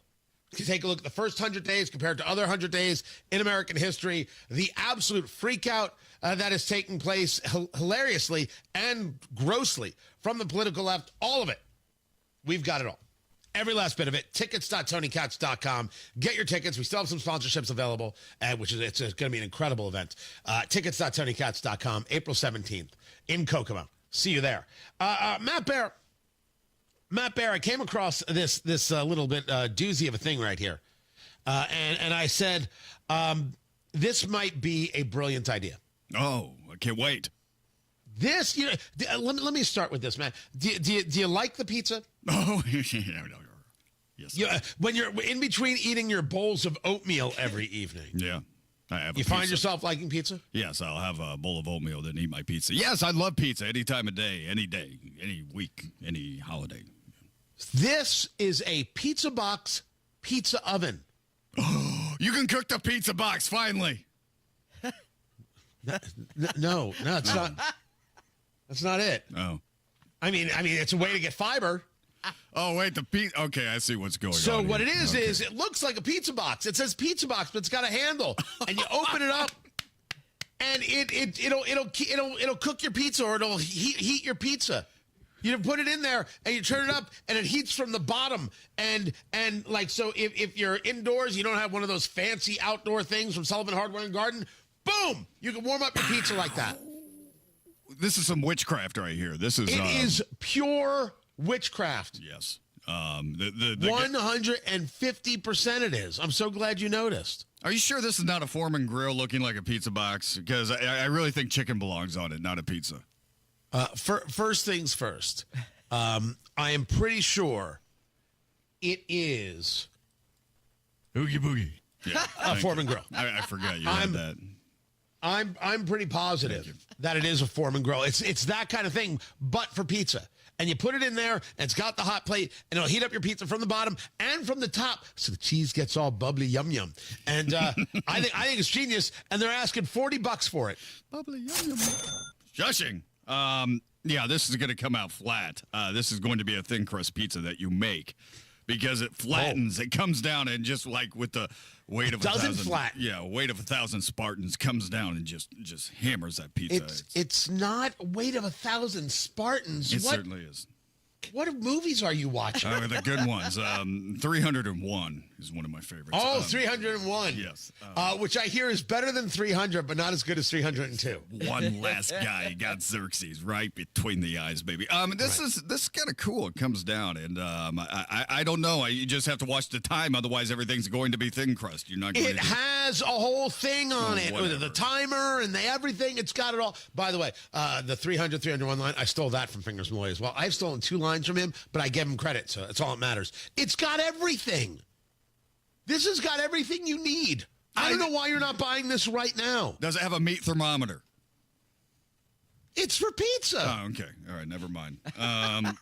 You take a look at the first 100 days compared to other 100 days in American history. The absolute freakout that is taking place hilariously and grossly from the political left. All of it. We've got it all. Every last bit of it. Tickets.TonyKatz.com. Get your tickets. We still have some sponsorships available, it's going to be an incredible event. Tickets.TonyKatz.com, April 17th in Kokomo. See you there. Matt Bear, I came across this little bit doozy of a thing right here. And I said, this might be a brilliant idea. Oh, I can't wait. This, let me start with this, man. Do you like the pizza? Oh, yes. When you're in between eating your bowls of oatmeal every evening. Yeah. I have you find yourself liking pizza? Yes, I'll have a bowl of oatmeal, then eat my pizza. Yes, I love pizza any time of day, any week, any holiday. This is a pizza box pizza oven. Oh, you can cook the pizza box, finally. No, it's not. That's not it. Oh. I mean, it's a way to get fiber. Oh, wait, the pizza. Okay, I see what's going on. So what here. it is it looks like a pizza box. It says pizza box, but it's got a handle, and you open it up, and it'll cook your pizza, or it'll heat your pizza. You put it in there, and you turn it up, and it heats from the bottom. And like, so if you're indoors, you don't have one of those fancy outdoor things from Sullivan Hardware and Garden, boom, you can warm up your pizza like that. This is some witchcraft right here. It is pure witchcraft. Yes. 150% it is. I'm so glad you noticed. Are you sure this is not a Foreman grill looking like a pizza box? Because I really think chicken belongs on it, not a pizza. First things first. I am pretty sure it is Oogie Boogie. Yeah, a Foreman grill. I forgot you had that. I'm pretty positive that it is a Foreman grill. It's that kind of thing, but for pizza. And you put it in there, and it's got the hot plate, and it'll heat up your pizza from the bottom and from the top, so the cheese gets all bubbly, yum. And I think it's genius. And they're asking $40 for it. Bubbly, yum. Shushing. Yeah, this is going to come out flat. This is going to be a thin crust pizza that you make because it flattens. It comes down and just like with the weight of doesn't flat. Yeah, weight of 1,000 Spartans comes down and just hammers that pizza. It's not weight of 1,000 Spartans. It certainly is. What movies are you watching? The good ones. 301 is one of my favorites. Oh, 301. Yes. Which I hear is better than 300, but not as good as 302. One last guy got Xerxes right between the eyes, baby. This is kind of cool. It comes down, and I don't know. You just have to watch the time, otherwise everything's going to be thin crust. You're not. It has a whole thing on it whatever. with the timer and everything. It's got it all. By the way, the 301 line, I stole that from Fingers Malloy as well. I've stolen 2 lines from him, but I give him credit, so that's all that matters. It's got everything. This has got everything you need. I don't know why you're not buying this right now. Does it have a meat thermometer? It's for pizza. Oh, okay. All right, never mind. I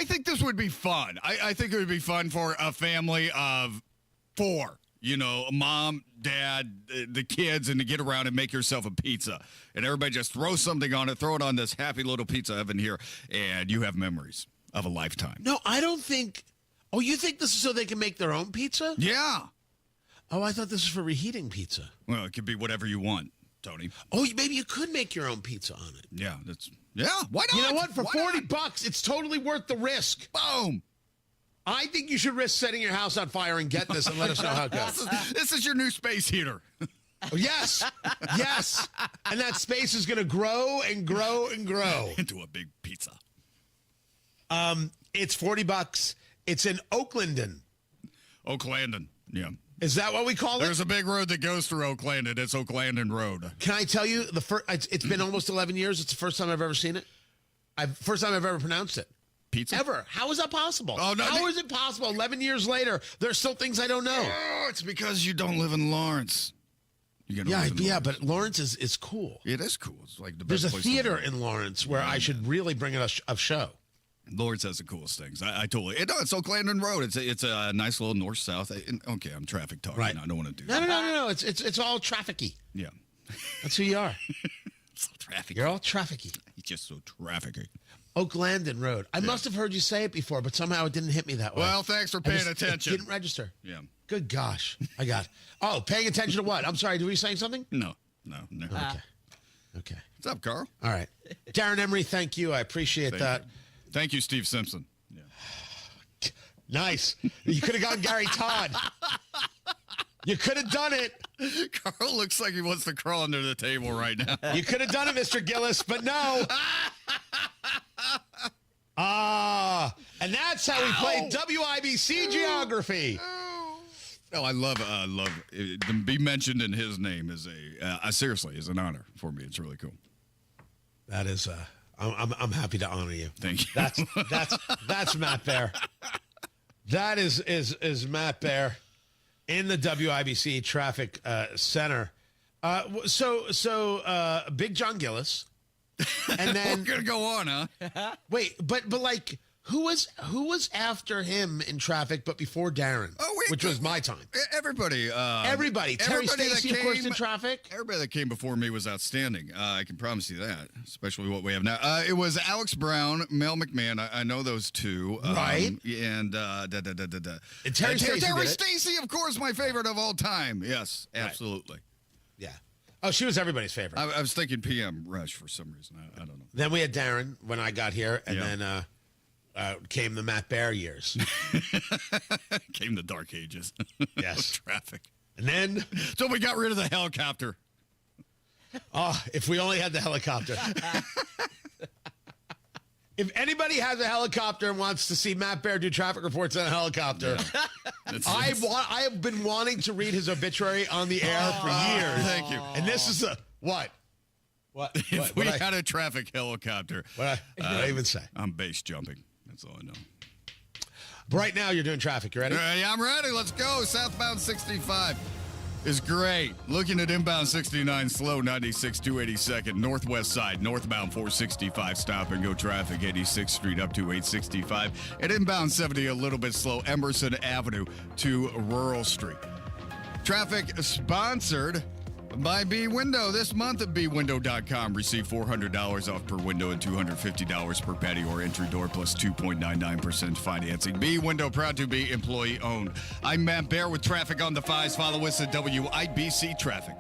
think this would be fun. I think it would be fun for a family of 4. You know, mom, dad, the kids, and to get around and make yourself a pizza. And everybody just throw something on it, throw it on this happy little pizza oven here, and you have memories of a lifetime. No, I don't think... Oh, you think this is so they can make their own pizza? Yeah. Oh, I thought this was for reheating pizza. Well, it could be whatever you want, Tony. Oh, maybe you could make your own pizza on it. Yeah, why not? You know what? For $40, it's totally worth the risk. Boom. I think you should risk setting your house on fire and get this and let us know how it goes. This is your new space heater. Oh, yes. And that space is going to grow and grow and grow. Into a big pizza. It's $40. It's in Oaklandon. Oaklandon, yeah. Is that what we call it? There's a big road that goes through Oaklandon. It's Oaklandon Road. Can I tell you, it's been almost 11 years. It's the first time I've ever seen it. First time I've ever pronounced it. Pizza? Ever. How is that possible? Oh, no, How is it possible 11 years later, there's still things I don't know? Oh, it's because you don't live in Lawrence. But Lawrence is cool. It is cool. It's like the There's best a place theater in Lawrence where I should really bring a show. Lawrence has the coolest things. I totally. It's Oak Landing Road. It's a nice little north-south. Okay, I'm traffic talking. Right. I don't want to do that. No. It's all trafficky. Yeah. That's who you are. So trafficky. You're all trafficky. It's just so trafficky. Oak Landing Road. I must have heard you say it before, but somehow it didn't hit me that way. Well, thanks for paying attention. It didn't register. Yeah. Good gosh. I got it. Oh, paying attention to what? I'm sorry. Were you saying something? No. Okay. What's up, Carl? All right. Darren Emery, thank you. I appreciate that. Thank you, Steve Simpson. Yeah. Nice. You could have gotten Gary Todd. You could have done it. Carl looks like he wants to crawl under the table right now. You could have done it, Mr. Gillis, but no. And that's how we play WIBC geography. No, I love to be mentioned in his name is seriously is an honor for me. It's really cool. That is I'm happy to honor you. Thank you. That's Matt Bear. That is Matt Bear in the WIBC Traffic Center. So Big John Gillis, and then we're gonna go on, huh? Wait, but like who was after him in traffic, but before Darren? Which was my time. Everybody. Terry Stacey, of course, in traffic. Everybody that came before me was outstanding. I can promise you that, especially what we have now. It was Alex Brown, Mel McMahon. I know those two. Right. And Terry Stacey, of course, my favorite of all time. Yes, absolutely. Yeah. Oh, she was everybody's favorite. I was thinking PM Rush for some reason. I don't know. Then we had Darren when I got here, and then came the Matt Bear years. Came the dark ages. Yes. Traffic. And then... So we got rid of the helicopter. Oh, if we only had the helicopter. If anybody has a helicopter and wants to see Matt Bear do traffic reports on a helicopter, I have been wanting to read his obituary on the air for years. Thank you. And this is what? If we had a traffic helicopter. What did I even say? I'm base jumping. That's all I know. But right now, you're doing traffic. You ready? Yeah, I'm ready. Let's go. Southbound 65 is great. Looking at inbound 69, slow 96, 282nd. Northwest side, northbound 465, stop and go traffic, 86th Street up to 865. At inbound 70, a little bit slow, Emerson Avenue to Rural Street. Traffic sponsored by B-Window. This month at bwindow.com, receive $400 off per window and $250 per patio or entry door plus 2.99% financing. B-Window, proud to be employee-owned. I'm Matt Bear with traffic on the 5s. Follow us at WIBC Traffic.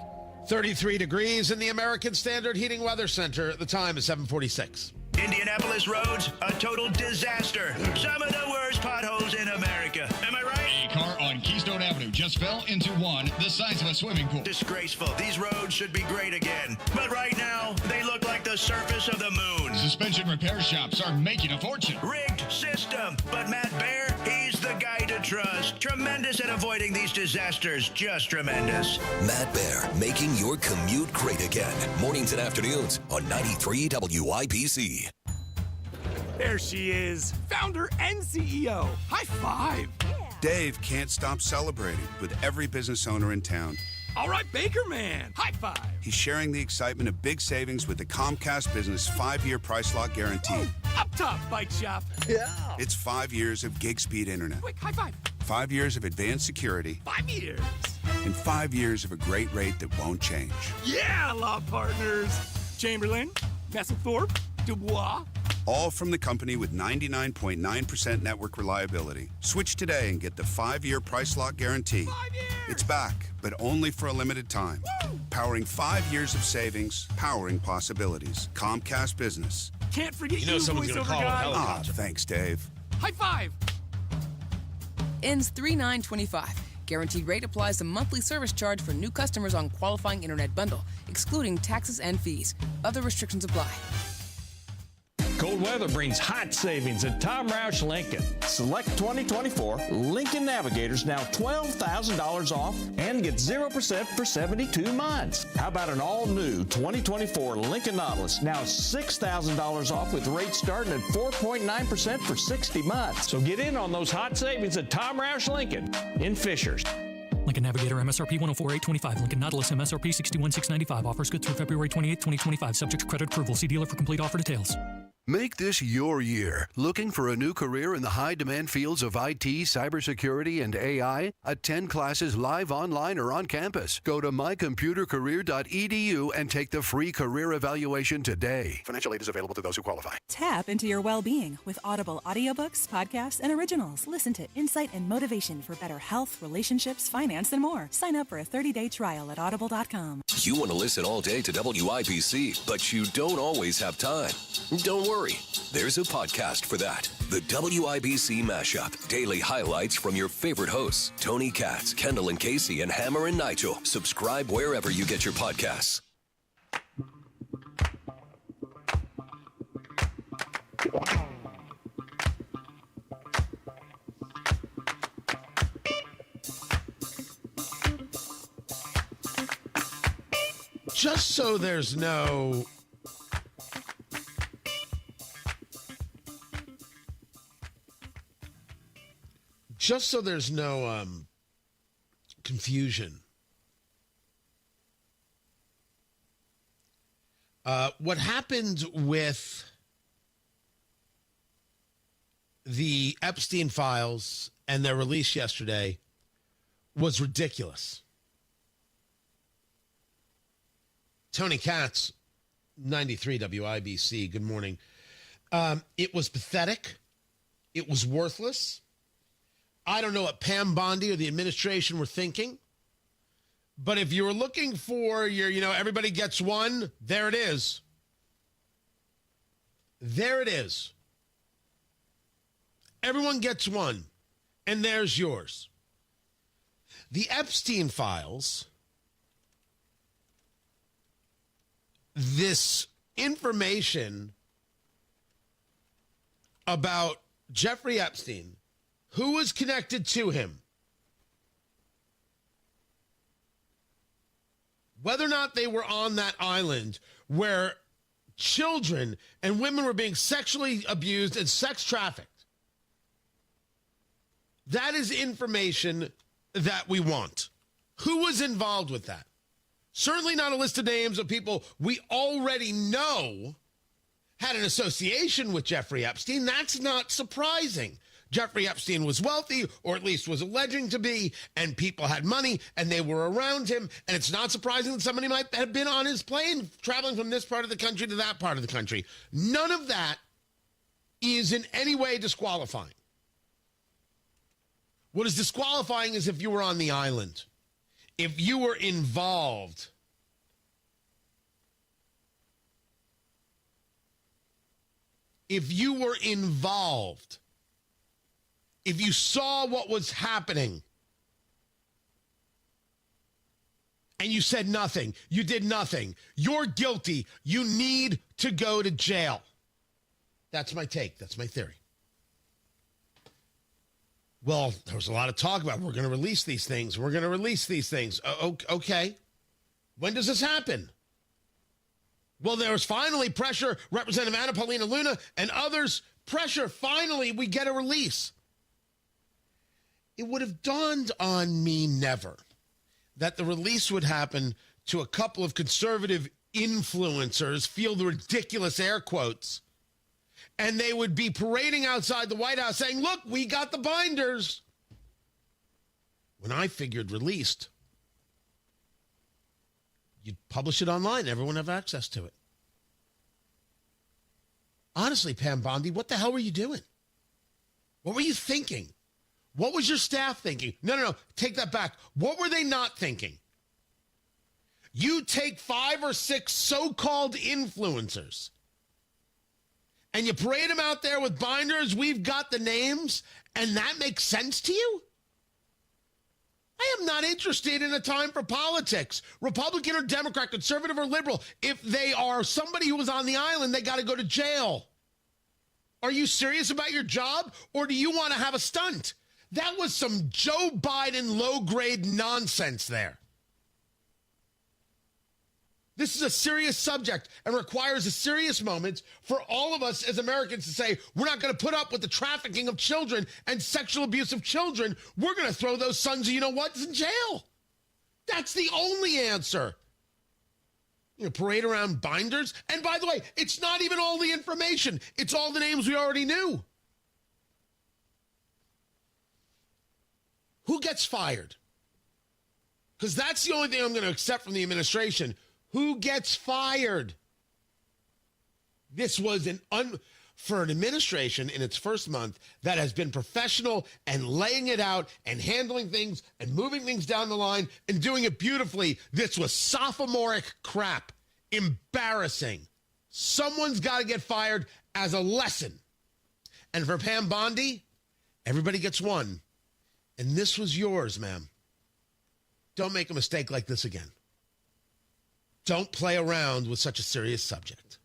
33 degrees in the American Standard Heating Weather Center. The time is 7:46. Indianapolis roads, a total disaster. Some of the worst potholes in America. Am I right? A car on Keystone Avenue just fell into one the size of a swimming pool. Disgraceful. These roads should be great again. But right now, they look like the surface of the moon. Suspension repair shops are making a fortune. Rigged system. But Matt Bear, he's the guy to trust. Tremendous at avoiding these disasters. Just tremendous. Matt Bear, making your commute great again. Mornings and afternoons on 93 WIBC. There she is, founder and CEO. High five. Dave can't stop celebrating with every business owner in town. All right, Baker Man. High five. He's sharing the excitement of big savings with the Comcast Business 5-year price lock guarantee. Up top, bike shop. Yeah. It's 5 years of gig speed internet. Quick, high five. 5 years of advanced security. 5 years. And 5 years of a great rate that won't change. Yeah, law partners. Chamberlain, Messelthorpe, Dubois. All from the company with 99.9% network reliability. Switch today and get the 5-year price lock guarantee. 5 years. It's back, but only for a limited time. Woo! Powering 5 years of savings, powering possibilities. Comcast Business. Can't forget you, someone's going to call a helicopter. Thanks, Dave. High five. Ends 3/9/25. Guaranteed rate applies to monthly service charge for new customers on qualifying internet bundle, excluding taxes and fees. Other restrictions apply. Cold weather brings hot savings at Tom Roush Lincoln. Select 2024 Lincoln Navigators now $12,000 off and get 0% for 72 months. How about an all-new 2024 Lincoln Nautilus now $6,000 off with rates starting at 4.9% for 60 months. So get in on those hot savings at Tom Roush Lincoln in Fishers. Lincoln Navigator MSRP 104,825. Lincoln Nautilus MSRP 61,695. Offers good through February 28, 2025. Subject to credit approval. See dealer for complete offer details. Make this your year. Looking for a new career in the high-demand fields of IT, cybersecurity, and AI? Attend classes live online or on campus. Go to mycomputercareer.edu and take the free career evaluation today. Financial aid is available to those who qualify. Tap into your well-being with Audible audiobooks, podcasts, and originals. Listen to insight and motivation for better health, relationships, finance, and more. Sign up for a 30-day trial at audible.com. You want to listen all day to WIBC, but you don't always have time. Don't worry. There's a podcast for that. The WIBC Mashup. Daily highlights from your favorite hosts, Tony Katz, Kendall and Casey, and Hammer and Nigel. Subscribe wherever you get your podcasts. Just so there's no confusion. What happened with the Epstein files and their release yesterday was ridiculous. Tony Katz, 93 WIBC. Good morning. It was pathetic. It was worthless. I don't know what Pam Bondi or the administration were thinking. But if you were looking for your, everybody gets one, there it is. There it is. Everyone gets one, and there's yours. The Epstein files, this information about Jeffrey Epstein, who was connected to him, whether or not they were on that island where children and women were being sexually abused and sex trafficked. That is information that we want. Who was involved with that? Certainly not a list of names of people we already know had an association with Jeffrey Epstein. That's not surprising. Jeffrey Epstein was wealthy, or at least was alleging to be, and people had money, and they were around him, and it's not surprising that somebody might have been on his plane traveling from this part of the country to that part of the country. None of that is in any way disqualifying. What is disqualifying is if you were on the island, if you were involved. If you were involved. If you saw what was happening and you said nothing, you did nothing, you're guilty, you need to go to jail. That's my take. That's my theory. Well, there was a lot of talk about we're going to release these things. We're going to release these things. Okay. When does this happen? Well, there was finally pressure. Representative Anna Paulina Luna and others pressure. Finally, we get a release. It would have dawned on me never that the release would happen to a couple of conservative influencers, feel the ridiculous air quotes, and they would be parading outside the White House saying, look, we got the binders. When I figured released, you'd publish it online. Everyone have access to it. Honestly, Pam Bondi, what the hell were you doing? What were you thinking? What was your staff thinking? No. Take that back. What were they not thinking? You take 5 or 6 so-called influencers and you parade them out there with binders, we've got the names, and that makes sense to you? I am not interested in a time for politics, Republican or Democrat, conservative or liberal. If they are somebody who was on the island, they got to go to jail. Are you serious about your job, or do you want to have a stunt? That was some Joe Biden low-grade nonsense there. This is a serious subject and requires a serious moment for all of us as Americans to say, we're not going to put up with the trafficking of children and sexual abuse of children. We're going to throw those sons of you-know-whats in jail. That's the only answer. You know, parade around binders. And by the way, it's not even all the information. It's all the names we already knew. Who gets fired? Because that's the only thing I'm going to accept from the administration. Who gets fired? This was for an administration in its first month that has been professional and laying it out and handling things and moving things down the line and doing it beautifully. This was sophomoric crap. Embarrassing. Someone's got to get fired as a lesson. And for Pam Bondi, everybody gets one. And this was yours, ma'am. Don't make a mistake like this again. Don't play around with such a serious subject.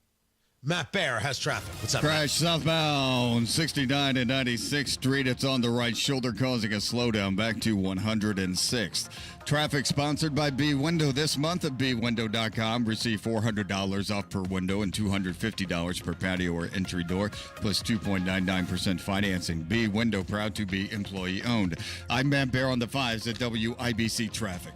Matt Bear has traffic. What's up, Crash southbound 69 and 96th Street. It's on the right shoulder, causing a slowdown back to 106th. Traffic sponsored by B Window this month at bwindow.com. Receive $400 off per window and $250 per patio or entry door, plus 2.99% financing. B Window, proud to be employee owned. I'm Matt Bear on the 5s at WIBC Traffic.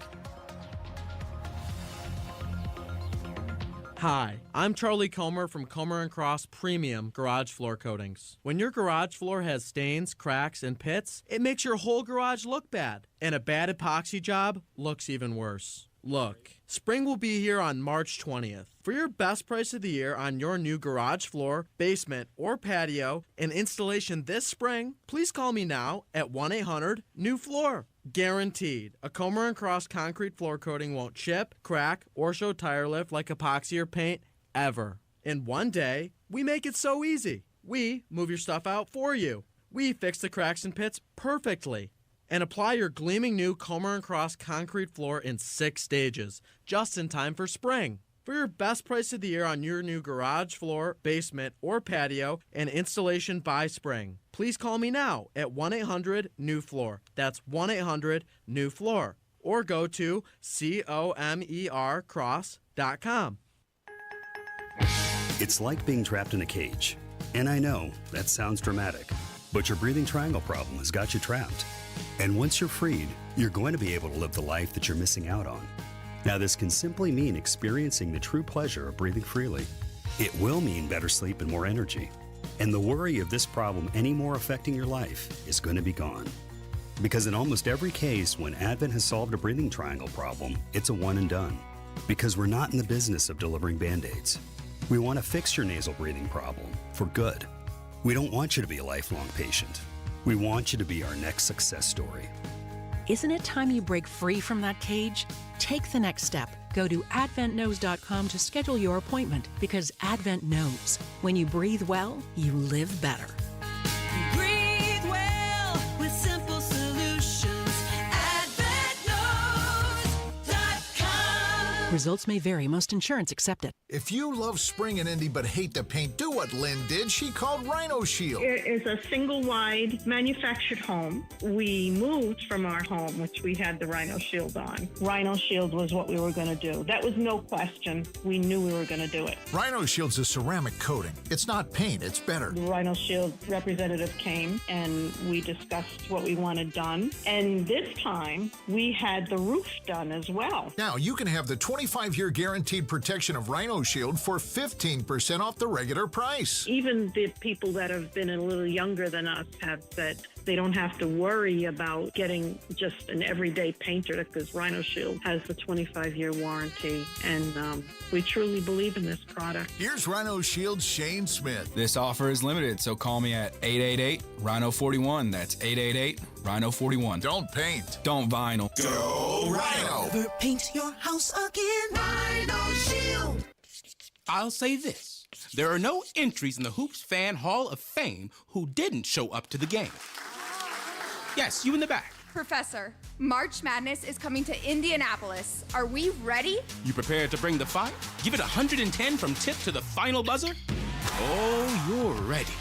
Hi, I'm Charlie Comer from Comer & Cross Premium Garage Floor Coatings. When your garage floor has stains, cracks, and pits, it makes your whole garage look bad. And a bad epoxy job looks even worse. Look, spring will be here on March 20th. For your best price of the year on your new garage floor, basement, or patio and installation this spring, please call me now at 1-800-NEW-FLOOR. Guaranteed, a Comer & Cross concrete floor coating won't chip, crack, or show tire lift like epoxy or paint ever. In one day, we make it so easy. We move your stuff out for you. We fix the cracks and pits perfectly. And apply your gleaming new Comer & Cross concrete floor in 6 stages, just in time for spring. For your best price of the year on your new garage floor, basement, or patio and installation by spring, please call me now at 1-800-NEW-FLOOR. That's 1-800-NEW-FLOOR. Or go to COMERcross.com. It's like being trapped in a cage. And I know that sounds dramatic, but your breathing triangle problem has got you trapped. And once you're freed, you're going to be able to live the life that you're missing out on. Now, this can simply mean experiencing the true pleasure of breathing freely. It will mean better sleep and more energy. And the worry of this problem any more affecting your life is going to be gone. Because in almost every case, when Advent has solved a breathing triangle problem, it's a one and done. Because we're not in the business of delivering Band-Aids. We want to fix your nasal breathing problem for good. We don't want you to be a lifelong patient. We want you to be our next success story. Isn't it time you break free from that cage? Take the next step. Go to adventknows.com to schedule your appointment, because Advent knows when you breathe well, you live better. Breathe well with simple solutions. AdventKnows.com. Results may vary. Most insurance accepted. If you love spring and Indy but hate the paint, do what Lynn did. She called Rhino Shield. It is a single-wide manufactured home. We moved from our home, which we had the Rhino Shield on. Rhino Shield was what we were going to do. That was no question. We knew we were going to do it. Rhino Shield's a ceramic coating. It's not paint, it's better. The Rhino Shield representative came and we discussed what we wanted done. And this time, we had the roof done as well. Now, you can have the 25-year guaranteed protection of Rhino Shield for 15% off the regular price. Even the people that have been a little younger than us have said they don't have to worry about getting just an everyday painter, because Rhino Shield has the 25-year warranty, and we truly believe in this product. Here's Rhino Shield's Shane Smith. This offer is limited, so call me at 888-RHINO-41. That's 888-RHINO-41. Don't paint. Don't vinyl. Go Rhino. Never paint your house again. Rhino Shield. I'll say this. There are no entries in the Hoops Fan Hall of Fame who didn't show up to the game. Yes, you in the back. Professor, March Madness is coming to Indianapolis. Are we ready? You prepared to bring the fire? Give it 110 from tip to the final buzzer? Oh, you're ready.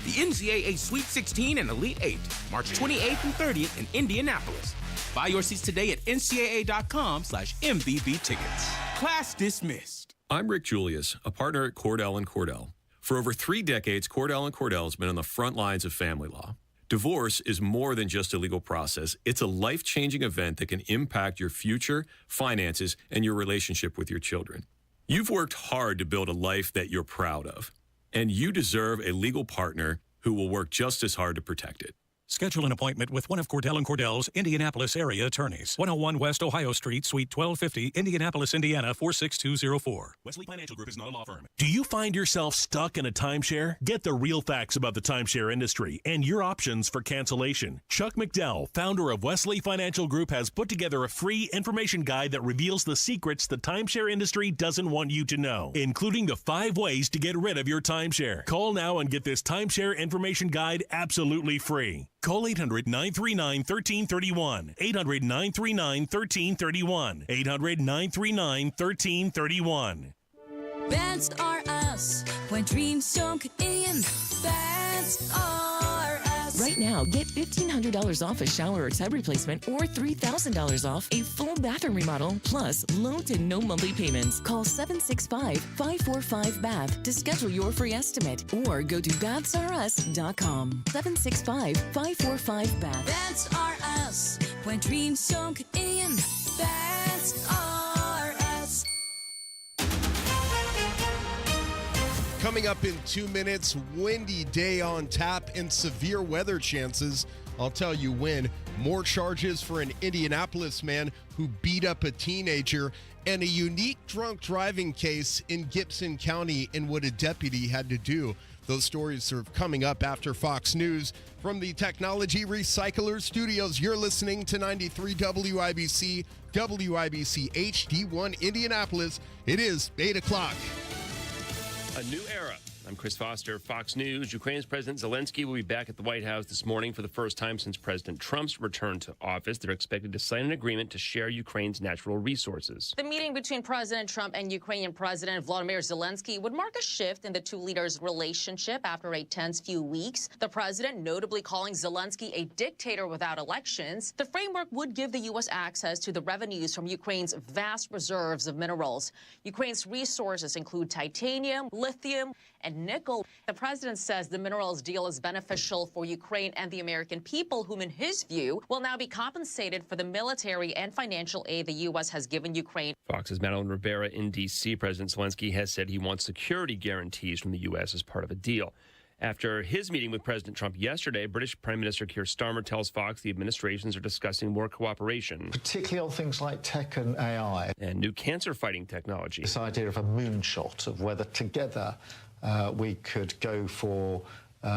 the NCAA Sweet 16 and Elite 8, March 28th and 30th in Indianapolis. Buy your seats today at ncaa.com/MVB tickets. Class dismissed. I'm Rick Julius, a partner at Cordell & Cordell. For over 3 decades, Cordell & Cordell has been on the front lines of family law. Divorce is more than just a legal process. It's a life-changing event that can impact your future, finances, and your relationship with your children. You've worked hard to build a life that you're proud of, and you deserve a legal partner who will work just as hard to protect it. Schedule an appointment with one of Cordell & Cordell's Indianapolis area attorneys. 101 West Ohio Street, Suite 1250, Indianapolis, Indiana, 46204. Wesley Financial Group is not a law firm. Do you find yourself stuck in a timeshare? Get the real facts about the timeshare industry and your options for cancellation. Chuck McDowell, founder of Wesley Financial Group, has put together a free information guide that reveals the secrets the timeshare industry doesn't want you to know, including the 5 ways to get rid of your timeshare. Call now and get this timeshare information guide absolutely free. Call 800-939-1331. 800-939-1331. 800-939-1331. Beds are us when dreams don't end. Beds are us. Right now, get $1,500 off a shower or tub replacement or $3,000 off a full bathroom remodel, plus low to no monthly payments. Call 765-545-BATH to schedule your free estimate or go to bedsareus.com. 765-545-BATH. Beds are us when dreams don't end. Beds are us. Coming up in 2 minutes, windy day on tap and severe weather chances. I'll tell you when. More charges for an Indianapolis man who beat up a teenager, and a unique drunk driving case in Gibson County and what a deputy had to do. Those stories are coming up after Fox News. From the Technology Recycler Studios, you're listening to 93 WIBC, WIBC HD1 Indianapolis. It is 8 o'clock. A new era. I'm Chris Foster, Fox News. Ukraine's President Zelensky will be back at the White House this morning for the first time since President Trump's return to office. They're expected to sign an agreement to share Ukraine's natural resources. The meeting between President Trump and Ukrainian President Volodymyr Zelensky would mark a shift in the two leaders' relationship after a tense few weeks. The president notably calling Zelensky a dictator without elections. The framework would give the U.S. access to the revenues from Ukraine's vast reserves of minerals. Ukraine's resources include titanium, lithium, and nickel. The president says the minerals deal is beneficial for Ukraine and the American people, whom in his view will now be compensated for the military and financial aid the U.S. has given Ukraine. Fox's Madeline Rivera in D.C. President Zelensky has said he wants security guarantees from the U.S. as part of a deal. After his meeting with President Trump yesterday, British Prime Minister Keir Starmer tells Fox the administrations are discussing more cooperation, particularly on things like tech and AI. And new cancer-fighting technology. This idea of a moonshot, of whether together we could go for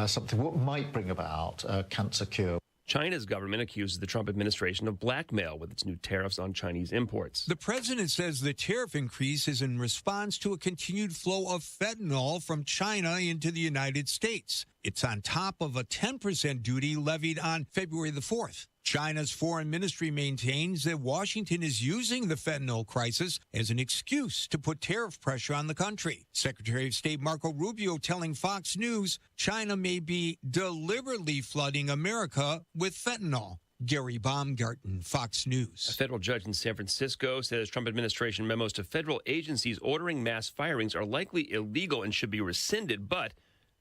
something what might bring about a cancer cure. China's government accuses the Trump administration of blackmail with its new tariffs on Chinese imports. The president says the tariff increase is in response to a continued flow of fentanyl from China into the United States. It's on top of a 10% duty levied on February the 4th. China's foreign ministry maintains that Washington is using the fentanyl crisis as an excuse to put tariff pressure on the country. Secretary of State Marco Rubio telling Fox News China may be deliberately flooding America with fentanyl. Gary Baumgarten, Fox News. A federal judge in San Francisco says Trump administration memos to federal agencies ordering mass firings are likely illegal and should be rescinded, but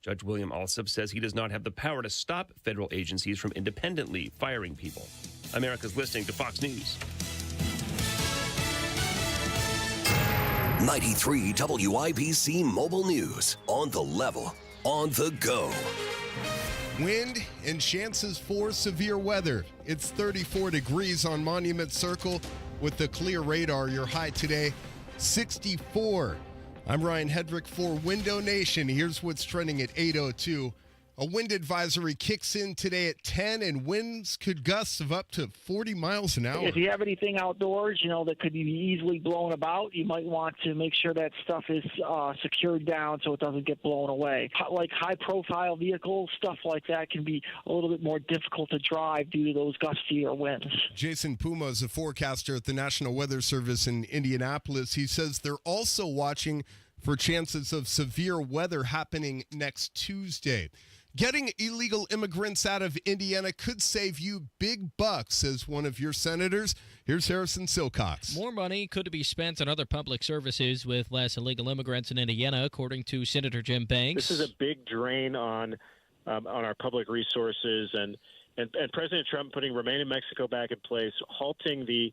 Judge William Alsup says he does not have the power to stop federal agencies from independently firing people. America's listening to Fox News. 93 WIBC Mobile News. On the level, on the go. Wind and chances for severe weather. It's 34 degrees on Monument Circle with the clear radar. Your high today, 64. I'm Ryan Hedrick for Window Nation. Here's what's trending at 8:02. A wind advisory kicks in today at 10, and winds could gusts of up to 40 miles an hour. If you have anything outdoors, that could be easily blown about, you might want to make sure that stuff is secured down so it doesn't get blown away. Like high-profile vehicles, stuff like that can be a little bit more difficult to drive due to those gustier winds. Jason Puma is a forecaster at the National Weather Service in Indianapolis. He says they're also watching for chances of severe weather happening next Tuesday. Getting illegal immigrants out of Indiana could save you big bucks, says one of your senators. Here's Harrison Silcox. More money could be spent on other public services with less illegal immigrants in Indiana, according to Senator Jim Banks. This is a big drain on our public resources, and President Trump putting Remain in Mexico back in place, halting the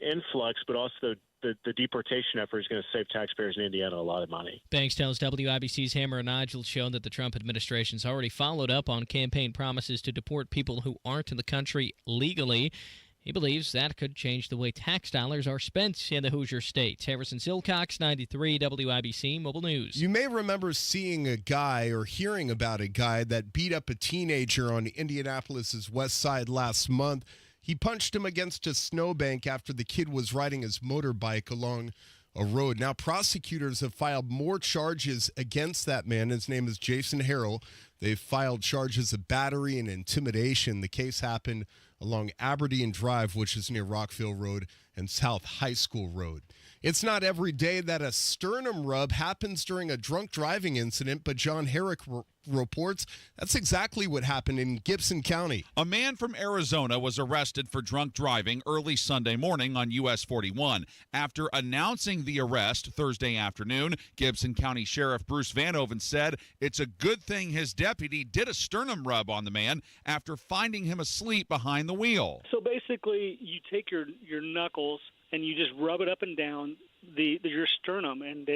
influx, but also the deportation effort is going to save taxpayers in Indiana a lot of money. Banks tells WIBC's Hammer and Nigel shown that the Trump administration's already followed up on campaign promises to deport people who aren't in the country legally. He believes that could change the way tax dollars are spent in the Hoosier State. Harrison Silcox, 93 WIBC Mobile News. You may remember seeing a guy or hearing about a guy that beat up a teenager on Indianapolis's west side last month. He punched him against a snowbank after the kid was riding his motorbike along a road. Now, prosecutors have filed more charges against that man. His name is Jason Harrell. They've filed charges of battery and intimidation. The case happened along Aberdeen Drive, which is near Rockville Road and South High School Road. It's not every day that a sternum rub happens during a drunk driving incident, but John Herrick reports that's exactly what happened in Gibson County. A man from Arizona was arrested for drunk driving early Sunday morning on US 41. After announcing the arrest Thursday afternoon, Gibson County Sheriff Bruce Vanhoven said it's a good thing his deputy did a sternum rub on the man after finding him asleep behind the wheel. So basically, you take your knuckles and you just rub it up and down your sternum, and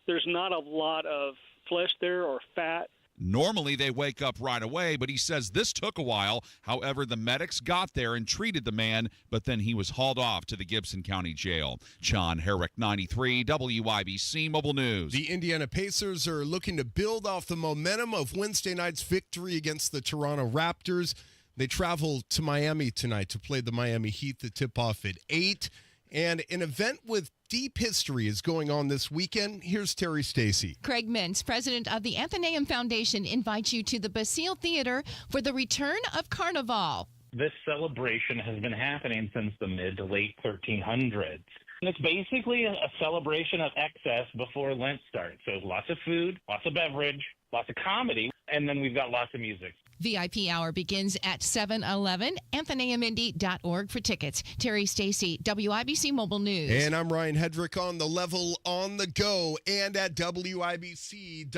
there's not a lot of flesh there or fat. Normally, they wake up right away, but he says this took a while. However, the medics got there and treated the man, but then he was hauled off to the Gibson County Jail. John Herrick, 93 WIBC Mobile News. The Indiana Pacers are looking to build off the momentum of Wednesday night's victory against the Toronto Raptors. They travel to Miami tonight to play the Miami Heat. The tip-off at 8. And an event with deep history is going on this weekend. Here's Terry Stacy. Craig Mintz, president of the Athenaeum Foundation, invites you to the Basile Theater for the return of Carnival. This celebration has been happening since the mid to late 1300s. And it's basically a celebration of excess before Lent starts. So lots of food, lots of beverage, lots of comedy, and then we've got lots of music. VIP hour begins at 7:11. AthenaeumIndy.org for tickets. Terry Stacy, WIBC Mobile News. And I'm Ryan Hedrick on the level, on the go, and at WIBC.com.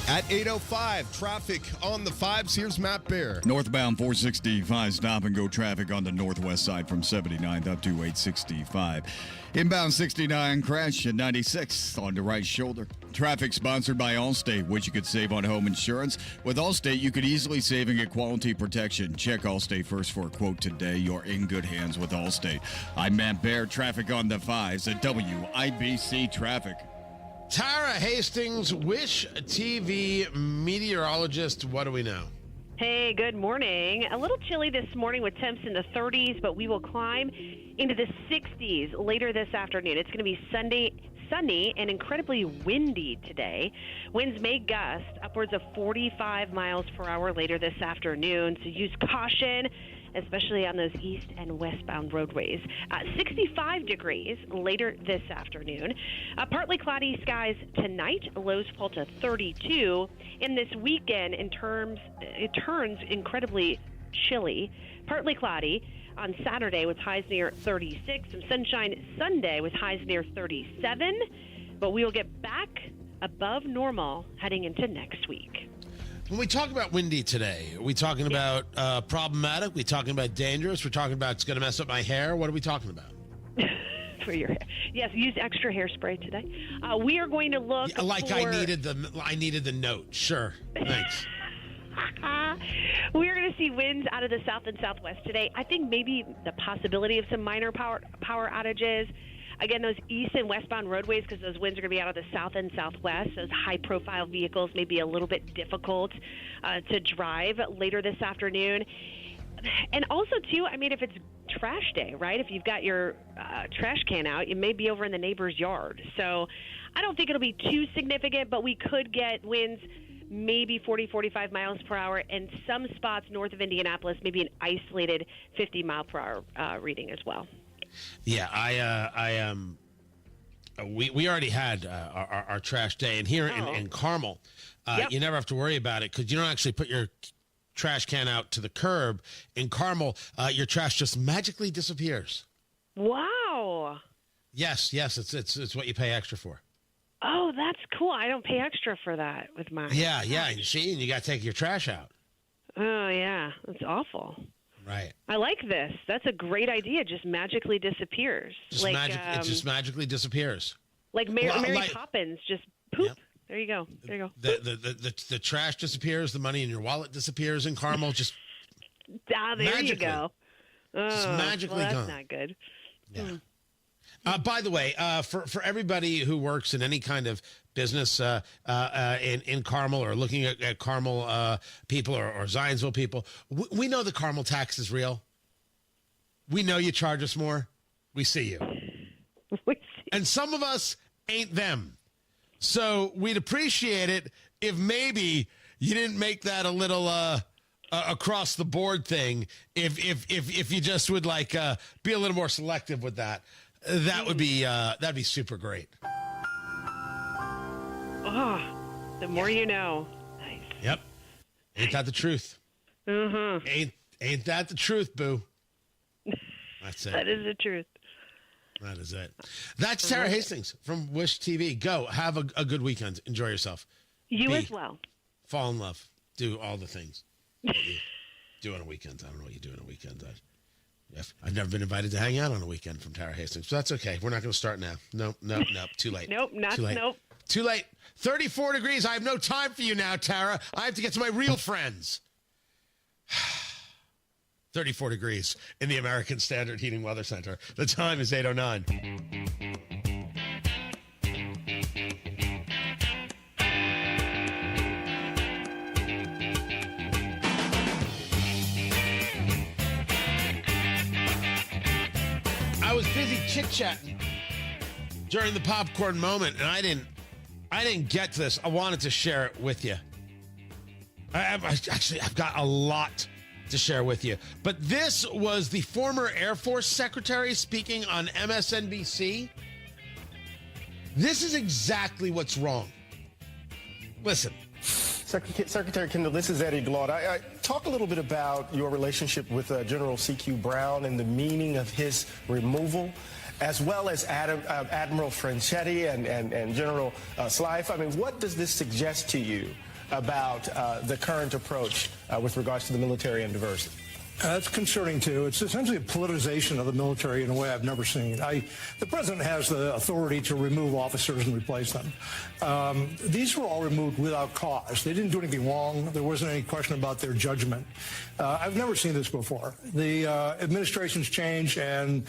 At 8:05, traffic on the 5s. Here's Matt Bear. Northbound 465, stop and go traffic on the northwest side from 79th up to 865. Inbound 69, crash at 96 on the right shoulder. Traffic sponsored by Allstate, which you could save on home insurance. With Allstate, you could easily save and get quality protection. Check Allstate first for a quote today. You're in good hands with Allstate. I'm Matt Bear. Traffic on the 5s at WIBC Traffic. Tara Hastings, Wish TV meteorologist. What do we know? Hey, good morning. A little chilly this morning with temps in the 30s, but we will climb into the 60s later this afternoon. It's going to be sunny and incredibly windy today. Winds may gust upwards of 45 miles per hour later this afternoon, so use caution, especially on those east and westbound roadways. 65 degrees later this afternoon. Partly cloudy skies tonight. Lows fall to 32. And this weekend, it turns incredibly chilly. Partly cloudy on Saturday with highs near 36. Some sunshine Sunday with highs near 37. But we will get back above normal heading into next week. When we talk about windy today, are we talking about problematic? Are we talking about dangerous? We're talking about it's going to mess up my hair? What are we talking about? For your hair. Yes, use extra hairspray today. We are going to look like for... I needed the note. Sure. Thanks. We're going to see winds out of the south and southwest today. I think maybe the possibility of some minor power outages. Again, those east and westbound roadways, because those winds are going to be out of the south and southwest. Those high-profile vehicles may be a little bit difficult to drive later this afternoon. And also, too, I mean, if it's trash day, right? If you've got your trash can out, you may be over in the neighbor's yard. So I don't think it'll be too significant, but we could get winds maybe 40, 45 miles per hour, and some spots north of Indianapolis, maybe an isolated 50 mile per hour reading as well. Yeah, We already had our trash day, and here in Carmel, you never have to worry about it because you don't actually put your trash can out to the curb. In Carmel, your trash just magically disappears. Wow. Yes, it's what you pay extra for. Oh, that's cool. I don't pay extra for that with mine. Yeah. You see, and you got to take your trash out. Oh, yeah. That's awful. Right. I like this. That's a great idea. Just magically disappears. It just magically disappears. Like Mary Poppins, just poof. Yep. There you go. The trash disappears. The money in your wallet disappears in Carmel. Just there magically. You go. Just magically that's gone. Not good. Yeah. By the way, for everybody who works in any kind of business in Carmel or looking at Carmel people or Zionsville people, we know the Carmel tax is real. We know you charge us more. We see you. And some of us ain't them. So we'd appreciate it if maybe you didn't make that a little across the board thing. If you just would be a little more selective with that. That'd be super great. Oh, the more you know. Nice. Yep. Ain't that the truth? Mm-hmm. Ain't that the truth, boo? That's it. That is the truth. That is it. That's Tara Hastings from Wish TV. Go. Have a good weekend. Enjoy yourself. You as well. Fall in love. Do all the things that you do on a weekend. I don't know what you do on a weekend. I've never been invited to hang out on a weekend from Tara Hastings. But that's okay. We're not going to start now. Nope. Too late. Too late. 34 degrees. I have no time for you now, Tara. I have to get to my real friends. 34 degrees in the American Standard Heating Weather Center. The time is 8:09. I was busy chit-chatting during the popcorn moment, and I didn't get to this. I wanted to share it with you. I've got a lot to share with you. But this was the former Air Force Secretary speaking on MSNBC. This is exactly what's wrong. Listen. Secretary Kendall, this is Eddie Glaude. I talk a little bit about your relationship with General C.Q. Brown and the meaning of his removal, as well as Admiral Franchetti and General Slife. I mean, what does this suggest to you about the current approach with regards to the military and diversity? That's concerning, too. It's essentially a politicization of the military in a way I've never seen. The president has the authority to remove officers and replace them. These were all removed without cause. They didn't do anything wrong. There wasn't any question about their judgment. I've never seen this before. The administration's changed, and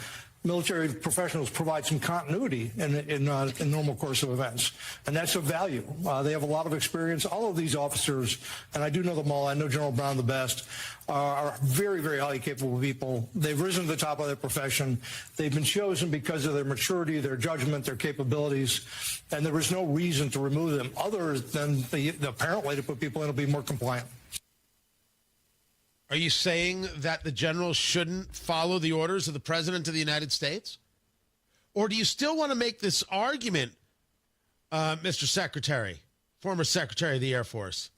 military professionals provide some continuity in normal course of events, and that's of value. They have a lot of experience. All of these officers, and I do know them all, I know General Brown the best, are very, very highly capable people. They've risen to the top of their profession. They've been chosen because of their maturity, their judgment, their capabilities, and there was no reason to remove them other than apparently to put people in to be more compliant. Are you saying that the general shouldn't follow the orders of the President of the United States? Or do you still want to make this argument, Mr. Secretary, former Secretary of the Air Force,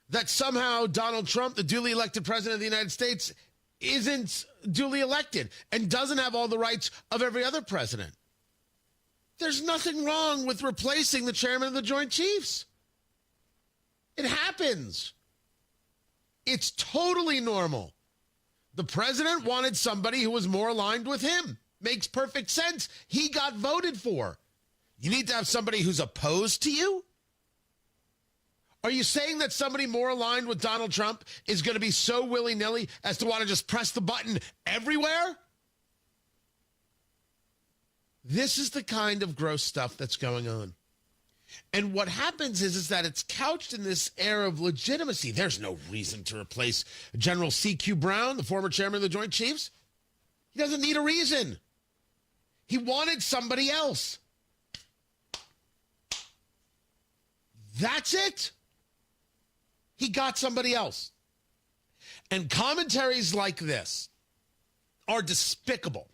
that somehow Donald Trump, the duly elected President of the United States, isn't duly elected and doesn't have all the rights of every other president? There's nothing wrong with replacing the chairman of the Joint Chiefs. It happens. It's totally normal. The president wanted somebody who was more aligned with him. Makes perfect sense. He got voted for. You need to have somebody who's opposed to you? Are you saying that somebody more aligned with Donald Trump is going to be so willy-nilly as to want to just press the button everywhere? This is the kind of gross stuff that's going on. And what happens is that it's couched in this air of legitimacy. There's no reason to replace General C.Q. Brown, the former chairman of the Joint Chiefs. He doesn't need a reason. He wanted somebody else. That's it. He got somebody else. And commentaries like this are despicable.